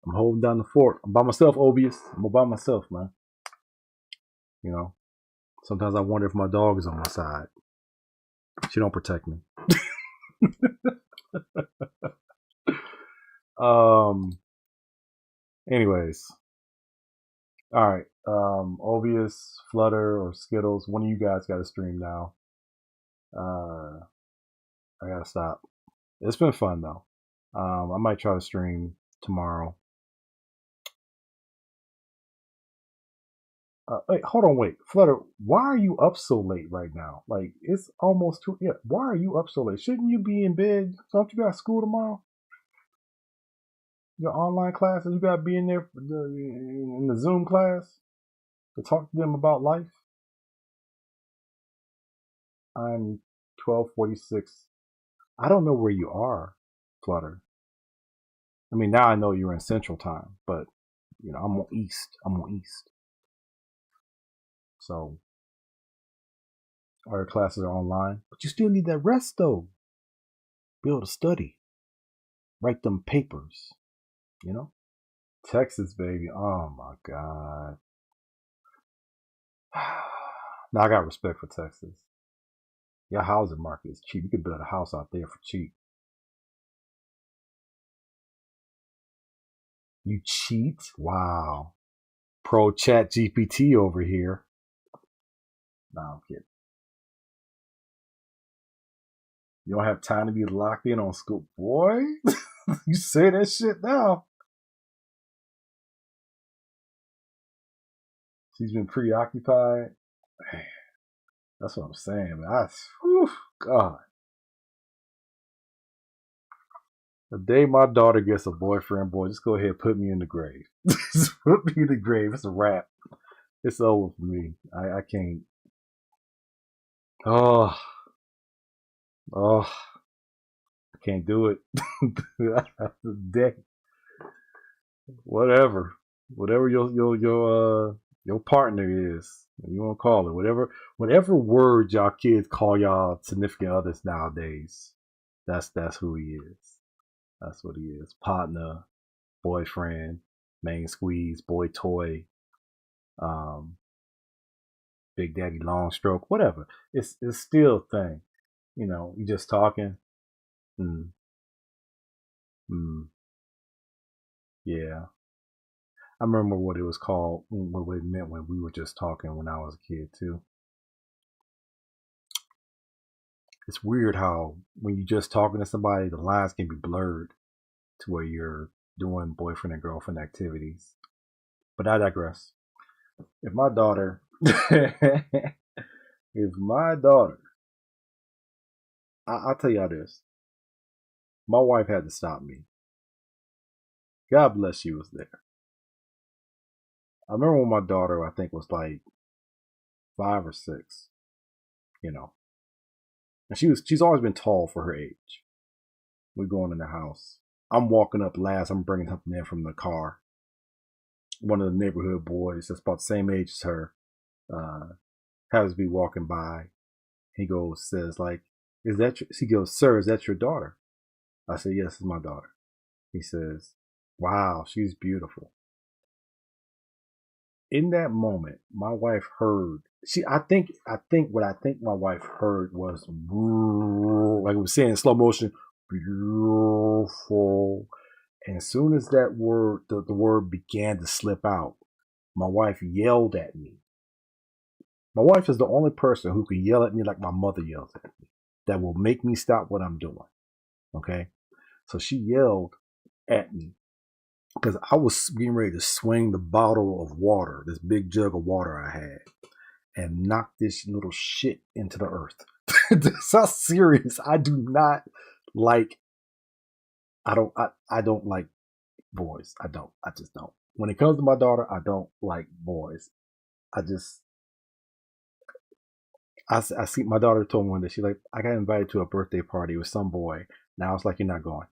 I'm holding down the fort. I'm by myself, Obius. I'm by myself, man. Sometimes I wonder if my dog is on my side. She don't protect me. Anyways. All right. Obius, Flutter, or Skittles. One of you guys got to stream now. I gotta stop. It's been fun though. I might try to stream tomorrow. Wait, Flutter. Why are you up so late right now? Like it's almost 2. Yeah, why are you up so late? Shouldn't you be in bed? Don't you got school tomorrow? Your online classes, you got to be in there in the Zoom class to talk to them about life. I'm 12:46. I don't know where you are, Flutter. I mean, now I know you're in Central Time, but I'm on East. So our classes are online, but you still need that rest though. Be able to study, write them papers. Texas, baby. Oh my God. Now I got respect for Texas. Your housing market is cheap. You could build a house out there for cheap. You cheat? Wow. Pro Chat GPT over here. Nah, I'm kidding. You don't have time to be locked in on school. Boy, you say that shit now. She's been preoccupied. Man, that's what I'm saying, man. God. The day my daughter gets a boyfriend, boy, just go ahead and put me in the grave. Just put me in the grave. It's a wrap. It's over for me. I can't. Oh, I can't do it. The day. Whatever your partner is, you want to call it whatever word y'all kids call y'all significant others nowadays. That's who he is. That's what he is. Partner, boyfriend, main squeeze, boy toy, big daddy long stroke, whatever. It's still a thing. You just talking. Mm, mm, yeah. I remember what it was called, what it meant when we were just talking when I was a kid too. It's weird how when you're just talking to somebody, the lines can be blurred to where you're doing boyfriend and girlfriend activities. But I digress. If my daughter, I'll tell y'all this. My wife had to stop me. God bless she was there. I remember when my daughter, I think, was like 5 or 6, and she's always been tall for her age. We're going in the house. I'm walking up last. I'm bringing something in from the car. One of the neighborhood boys that's about the same age as her happens to be walking by. He says, like, is that he goes, sir, is that your daughter? I said, yes, it's my daughter. He says, wow, she's beautiful. In that moment, my wife heard. I think my wife heard was like it was saying in slow motion, beautiful. And as soon as that word, the word began to slip out, my wife yelled at me. My wife is the only person who can yell at me like my mother yells at me. That will make me stop what I'm doing. Okay? So she yelled at me because I was getting ready to swing the bottle of water, this big jug of water I had, and knock this little shit into the earth. That's how serious. I do not like. I don't like boys. I just don't. When it comes to my daughter, I don't like boys. I see my daughter told me one day, she's like, I got invited to a birthday party with some boy. Now I was like, you're not going.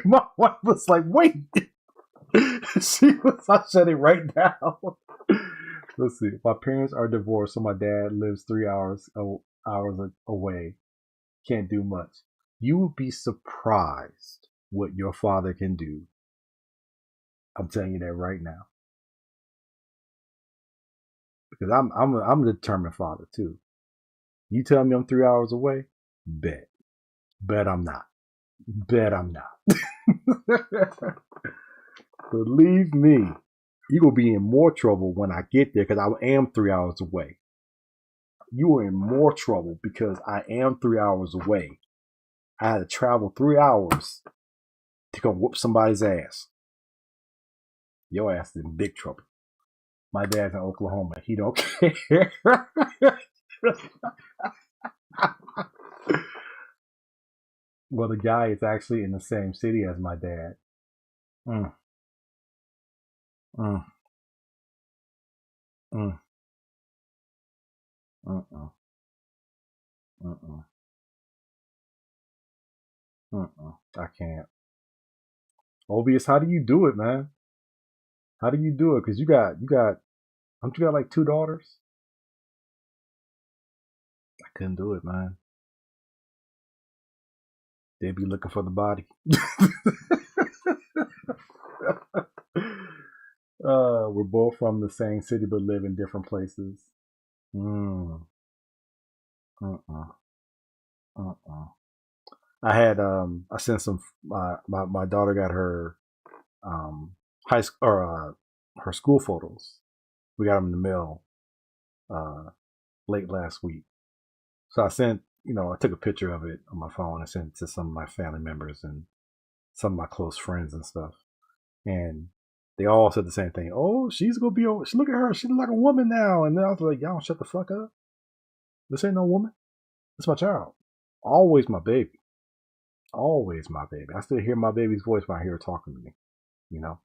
My wife was like, wait. She was, I shut it right down. Let's see. My parents are divorced, so my dad lives 3 hours away. Can't do much. You will be surprised what your father can do. I'm telling you that right now. Because I'm a determined father too. You tell me I'm 3 hours away, bet. Bet I'm not. Bet I'm not. Believe me, you're going to be in more trouble when I get there because I am 3 hours away. You are in more trouble because I am 3 hours away. I had to travel 3 hours to go whoop somebody's ass. Your ass is in big trouble. My dad's in Oklahoma. He don't care. Well, the guy is actually in the same city as my dad. Mm, mm, mm, mm, mm, mm, mm, mm. I can't. Obvious, how do you do it, man? How do you do it? Because don't you got like two daughters? I couldn't do it, man. They'd be looking for the body. We're both from the same city but live in different places. Mm, uh-uh, uh-uh. I sent some. My daughter got her high school or her school photos. We got them in the mail uh, late last week. So I took a picture of it on my phone and sent it to some of my family members and some of my close friends and stuff. And they all said the same thing. Oh, she's gonna be. Look at her. She looks like a woman now. And then I was like, y'all shut the fuck up. This ain't no woman. It's my child. Always my baby. Always my baby. I still hear my baby's voice when I hear her talking to me. You know.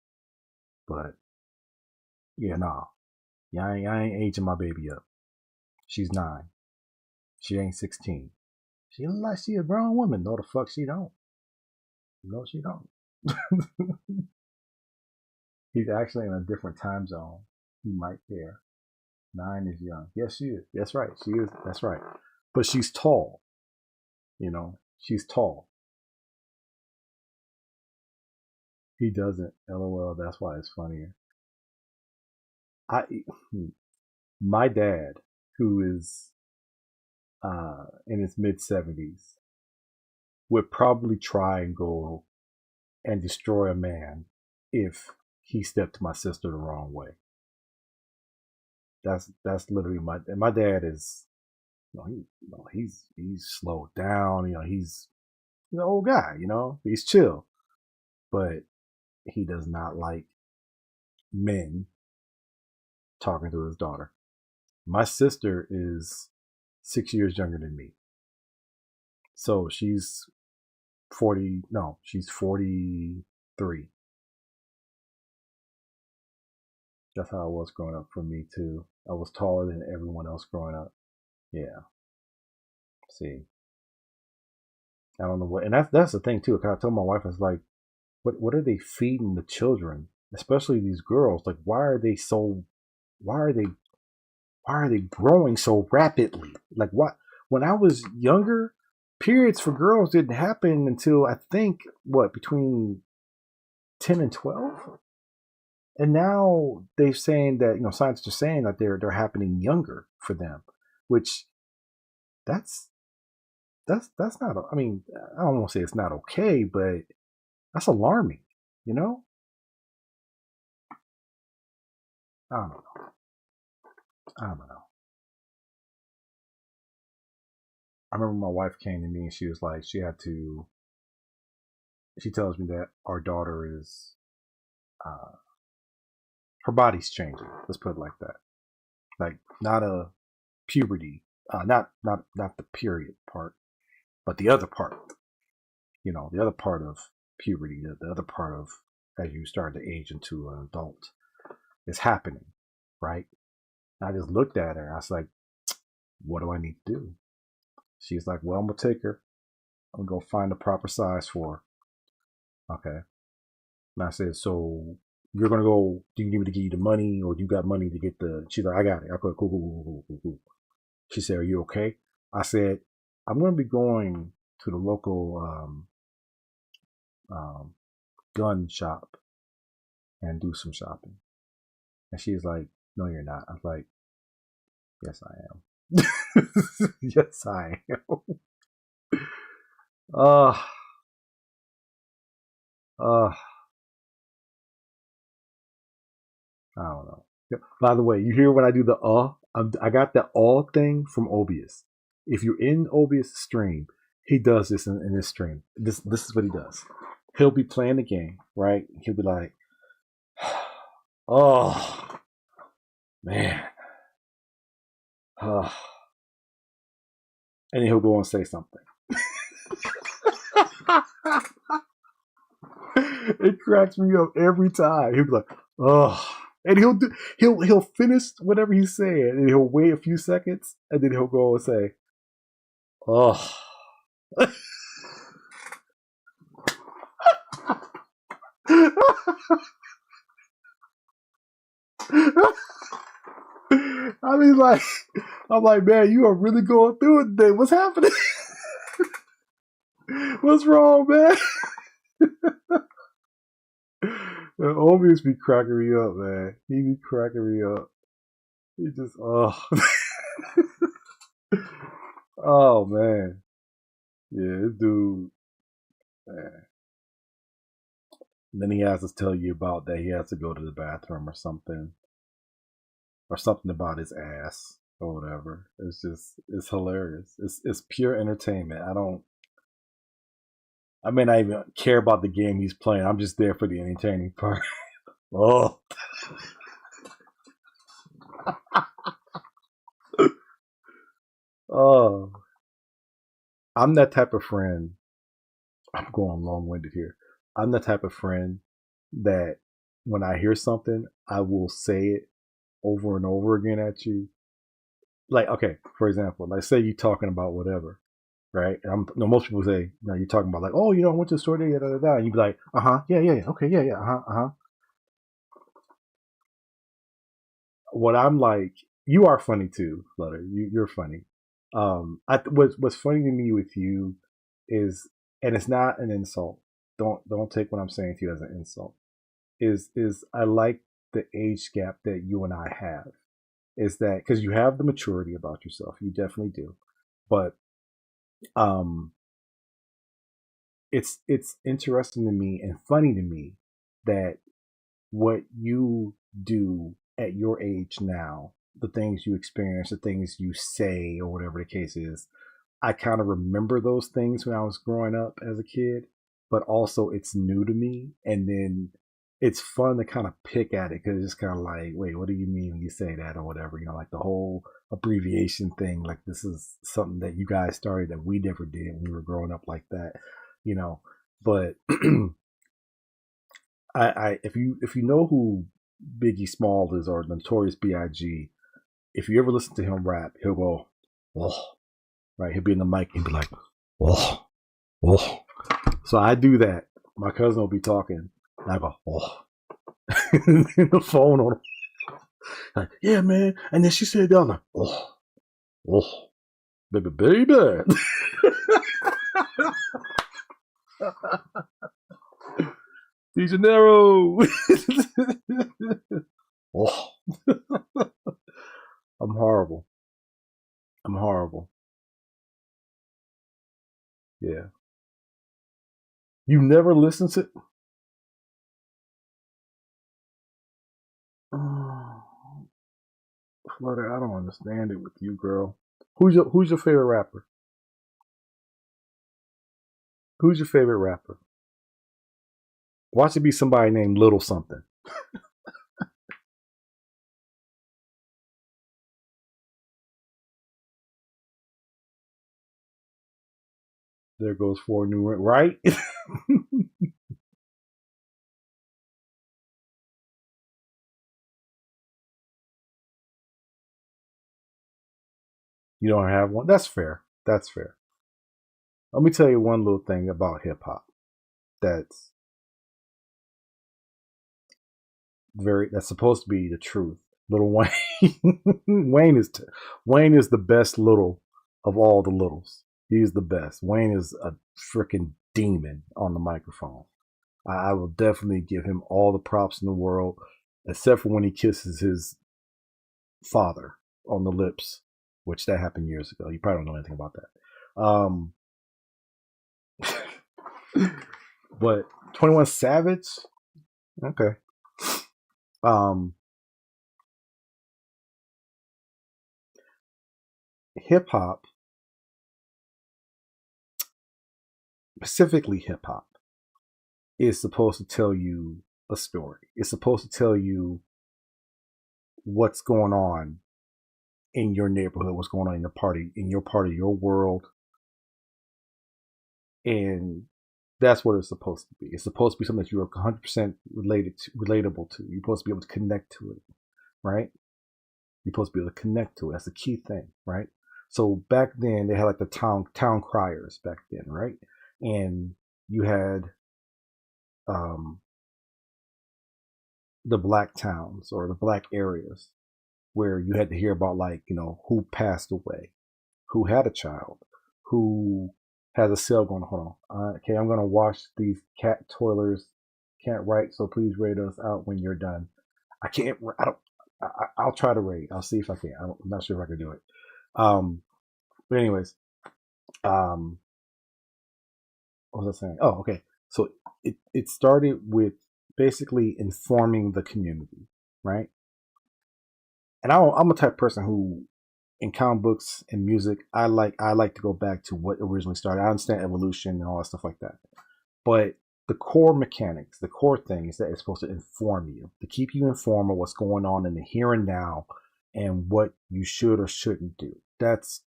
But yeah, nah. Yeah, I ain't aging my baby up. She's 9. She ain't 16. She look like she a grown woman. No, the fuck she don't. No, she don't. He's actually in a different time zone. He might care. 9 is young. Yes, she is. That's right. She is. That's right. But she's tall. She's tall. He doesn't. LOL. That's why it's funnier. I, my dad, who is in his mid 70s, would probably try and go and destroy a man if he stepped my sister the wrong way. That's literally my dad is he's slowed down. He's an old guy. He's chill, but he does not like men talking to his daughter. My sister is 6 years younger than me, so she's 40. No, she's 43. That's how it was growing up for me too. I was taller than everyone else growing up. Yeah. See, I don't know what, and that's the thing too. Cause I told my wife, I was like, what are they feeding the children, especially these girls? Like, why are they, why are they growing so rapidly? Like, what? When I was younger, periods for girls didn't happen until I think between 10 and 12. And now they're saying that scientists are saying that they're happening younger for them, which that's that's not. I mean, I don't want to say it's not okay, but that's alarming. You know, I don't know. I don't know. I remember my wife came to me and she was like, she had to. She tells me that our daughter is, uh, her body's changing. Let's put it like that. Like not a puberty, not the period part, but the other part. The other part of puberty, the other part of as you start to age into an adult is happening, right? And I just looked at her. I was like, What do I need to do? She's like, well, I'm going to take her. I'm going to go find the proper size for her. Okay. And I said, so you're going to go, do you need me to give you the money or do you got money to get the, she's like, I got it. I go, cool. She said, are you okay? I said, I'm going to be going to the local um, gun shop and do some shopping. And she's like, no, you're not. I was like, yes, I am. Yes, I am. Uh, uh, I don't know. By the way, you hear when I do the I got the thing from Obius. If you're in Obius' stream, he does this in his stream. This is what he does. He'll be playing the game, right? He'll be like, oh man, and then he'll go and say something. It cracks me up every time. He'll be like, oh, and he'll finish whatever he's saying, and he'll wait a few seconds, and then he'll go and say, oh. I mean, like, I'm like, man, you are really going through it today. What's happening? What's wrong, man? Obius be cracking me up, man. He be cracking me up. He just, oh. Oh, man. Yeah, this dude, man. And then he has to tell you about that he has to go to the bathroom or something about his ass or whatever. It's hilarious. It's pure entertainment. I may not even care about the game he's playing. I'm just there for the entertaining part. Oh. Oh. I'm that type of friend. I'm going long winded here. I'm the type of friend that when I hear something, I will say it over and over again at you. Like, okay, for example, like say you talking about whatever, right? And most people say, you're talking about like, oh, I went to the store there, and you'd be like, yeah, okay, yeah, What I'm like, you are funny too, Flutter. You're funny. What's funny to me with you is, and it's not an insult. Don't take what I'm saying to you as an insult. Is I like the age gap that you and I have. Is that because you have the maturity about yourself? You definitely do, but um, it's interesting to me and funny to me that what you do at your age now, the things you experience, the things you say, or whatever the case is, I kind of remember those things when I was growing up as a kid, but also it's new to me. And then it's fun to kind of pick at it because it's kind of like, wait, what do you mean when you say that or whatever? Like the whole abbreviation thing. Like this is something that you guys started that we never did when we were growing up like that, you know. But if you know who Biggie Small is or Notorious B.I.G., if you ever listen to him rap, he'll go, oh, right? He'll be in the mic and be like, oh, oh. So I do that. My cousin will be talking, and I go, oh, in the phone on him. Like, yeah, man. And then she said, I'm like, oh, oh, baby. De Janeiro. Oh. I'm horrible. Yeah. You never listen to. Oh, Flutter, I don't understand it with you, girl. Who's your favorite rapper? Who's your favorite rapper? Watch it be somebody named Little something. There goes four new, right? You don't have one? That's fair. That's fair. Let me tell you one little thing about hip hop that's that's supposed to be the truth. Little Wayne, Wayne is the best little of all the littles. He's the best. Wayne is a freaking demon on the microphone. I will definitely give him all the props in the world, except for when he kisses his father on the lips, which that happened years ago. You probably don't know anything about that. But 21 Savage, okay. Hip hop, specifically hip hop, is supposed to tell you a story. It's supposed to tell you what's going on in your neighborhood, what's going on in your part of your world. And that's what it's supposed to be. It's supposed to be something that you are 100% relatable to. You're supposed to be able to connect to it, right? You're supposed to be able to connect to it. That's the key thing, right? So back then they had like the town criers back then, right? And you had the black towns or the black areas where you had to hear about, like, who passed away, who had a child, who has a sale going. Hold on. Okay, I'm gonna wash these cat toilers. Can't write, so please rate us out when you're done. I can't. I don't. I'll try to rate. I'll see if I can. I'm not sure if I can do it. But anyways, what was I saying? Oh, okay. So it started with basically informing the community, right? And I'm a type of person who, in comic books and music, I like to go back to what originally started. I understand evolution and all that stuff like that, but the core mechanics, the core thing is that it's supposed to inform you, to keep you informed of what's going on in the here and now, and what you should or shouldn't do. That's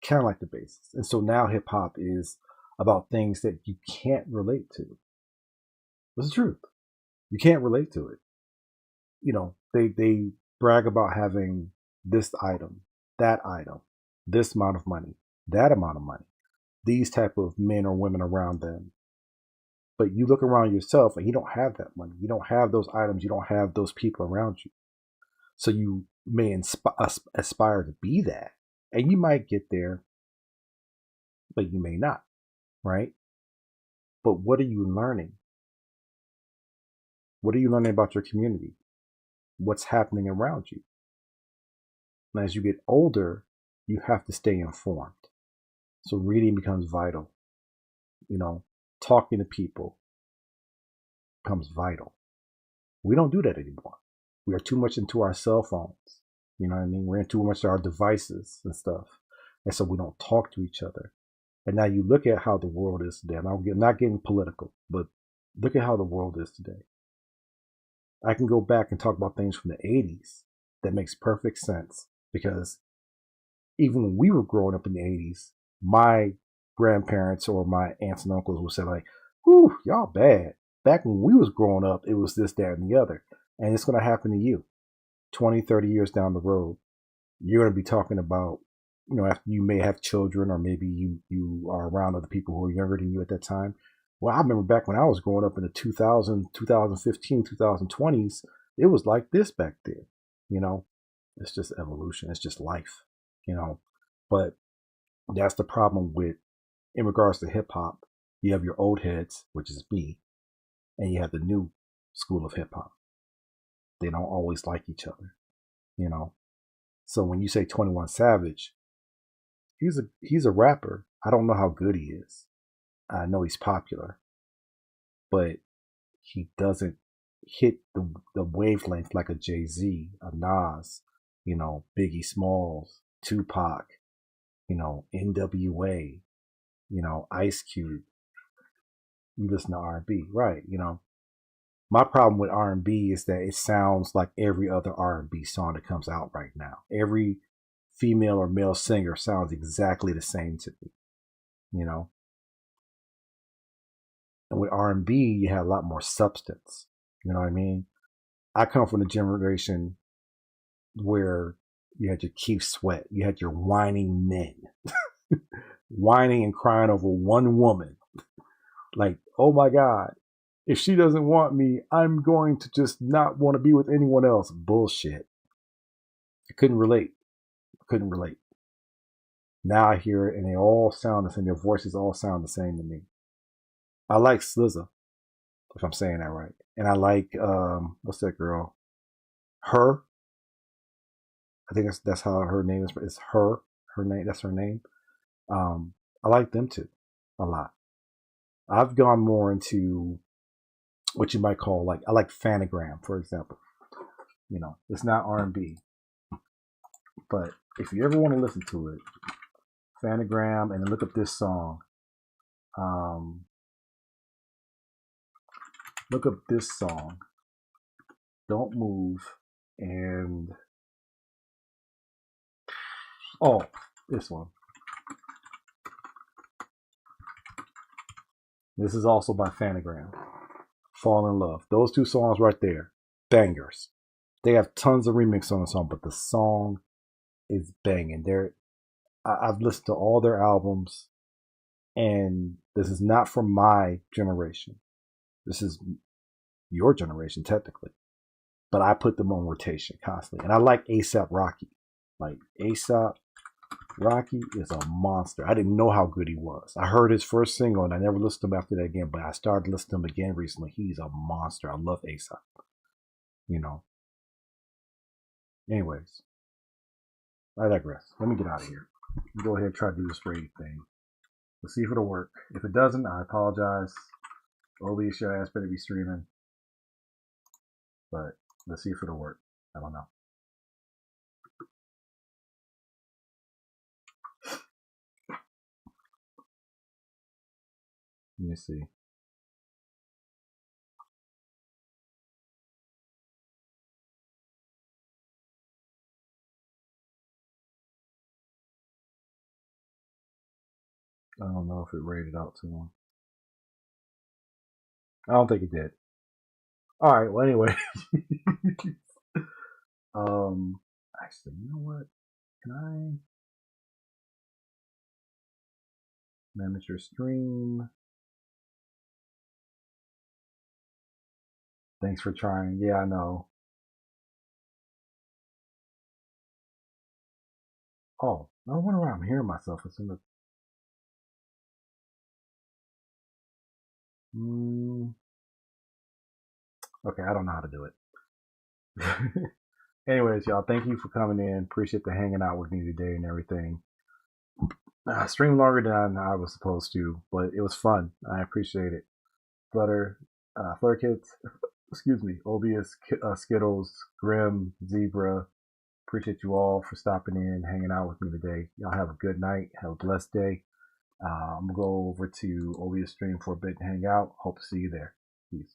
kind of like the basis. And so now hip hop is about things that you can't relate to. That's the truth. You can't relate to it. They brag about having this item, that item, this amount of money, that amount of money, these type of men or women around them. But you look around yourself and you don't have that money. You don't have those items. You don't have those people around you. So you may aspire to be that. And you might get there, but you may not, right? But what are you learning? What are you learning about your community? What's happening around you? And as you get older, you have to stay informed. So reading becomes vital. Talking to people becomes vital. We don't do that anymore. We are too much into our cell phones. You know what I mean? We're too much to our devices and stuff. And so we don't talk to each other. And now you look at how the world is today. And I'm not getting political, but look at how the world is today. I can go back and talk about things from the 80s that makes perfect sense, because even when we were growing up in the 80s, my grandparents or my aunts and uncles would say, like, whew, y'all bad. Back when we was growing up, it was this, that, and the other. And it's going to happen to you 20, 30 years down the road. You're going to be talking about, after you may have children, or maybe you are around other people who are younger than you at that time. Well, I remember back when I was growing up in the 2000, 2015, 2020s, it was like this back then. It's just evolution. It's just life, But that's the problem with, in regards to hip hop, you have your old heads, which is me, and you have the new school of hip hop. They don't always like each other, So when you say 21 Savage, he's a rapper. I don't know how good he is. I know he's popular, but he doesn't hit the wavelength like a Jay-Z, a Nas, Biggie Smalls, Tupac, NWA, Ice Cube. You listen to R&B, right? My problem with R&B is that it sounds like every other R&B song that comes out right now. Every female or male singer sounds exactly the same to me, And with R&B, you have a lot more substance. You know what I mean? I come from the generation where You had your Keith Sweat. You had your whining men. Whining and crying over one woman. Like, oh my God, if she doesn't want me, I'm going to just not want to be with anyone else. Bullshit. I couldn't relate. Now I hear it and they all sound the same. Their voices all sound the same to me. I like SZA, if I'm saying that right. And I like, what's that girl? Her. I think that's how her name is. It's her. Her name. That's her name. I like them too a lot. I've gone more into what you might call I like Fanagram, for example. You know, it's not R&B, but if you ever want to listen to it, Fanagram, and then look up this song. Look up this song. Don't Move, and this one. This is also by Fanagram. Fall in Love. Those two songs right there, bangers. They have tons of remix on the song, but the song is banging. I've listened to all their albums, and this is not from my generation. This is your generation, technically. But I put them on rotation constantly. And I like A$AP Rocky. Like, A$AP Rocky is a monster. I didn't know how good he was. I heard his first single, and I never listened to him after that again, but I started listening to him again recently. He's a monster. I love A$AP. You know. Anyways. I digress. Let me get out of here. Go ahead and try to do this raid thing. We'll see if it'll work. If it doesn't, I apologize. OBS, your ass better be streaming. But let's see if it'll work. I don't know. Let me see. I don't know if it rated out too long. I don't think it did. Alright, well anyway. Actually, you know what? Can I manage your stream? Thanks for trying. Yeah, I know. Oh, I wonder why I'm hearing myself. It's in the okay, I don't know how to do it. Anyways, y'all, thank you for coming in. Appreciate the hanging out with me today and everything. Streamed longer than I was supposed to, but it was fun. I appreciate it. Flutter Kids, excuse me, Obius, Skittles, Grim, Zebra. Appreciate you all for stopping in, hanging out with me today. Y'all have a good night. Have a blessed day. I'm going to go over to Obius stream for a bit and hang out. Hope to see you there. Peace.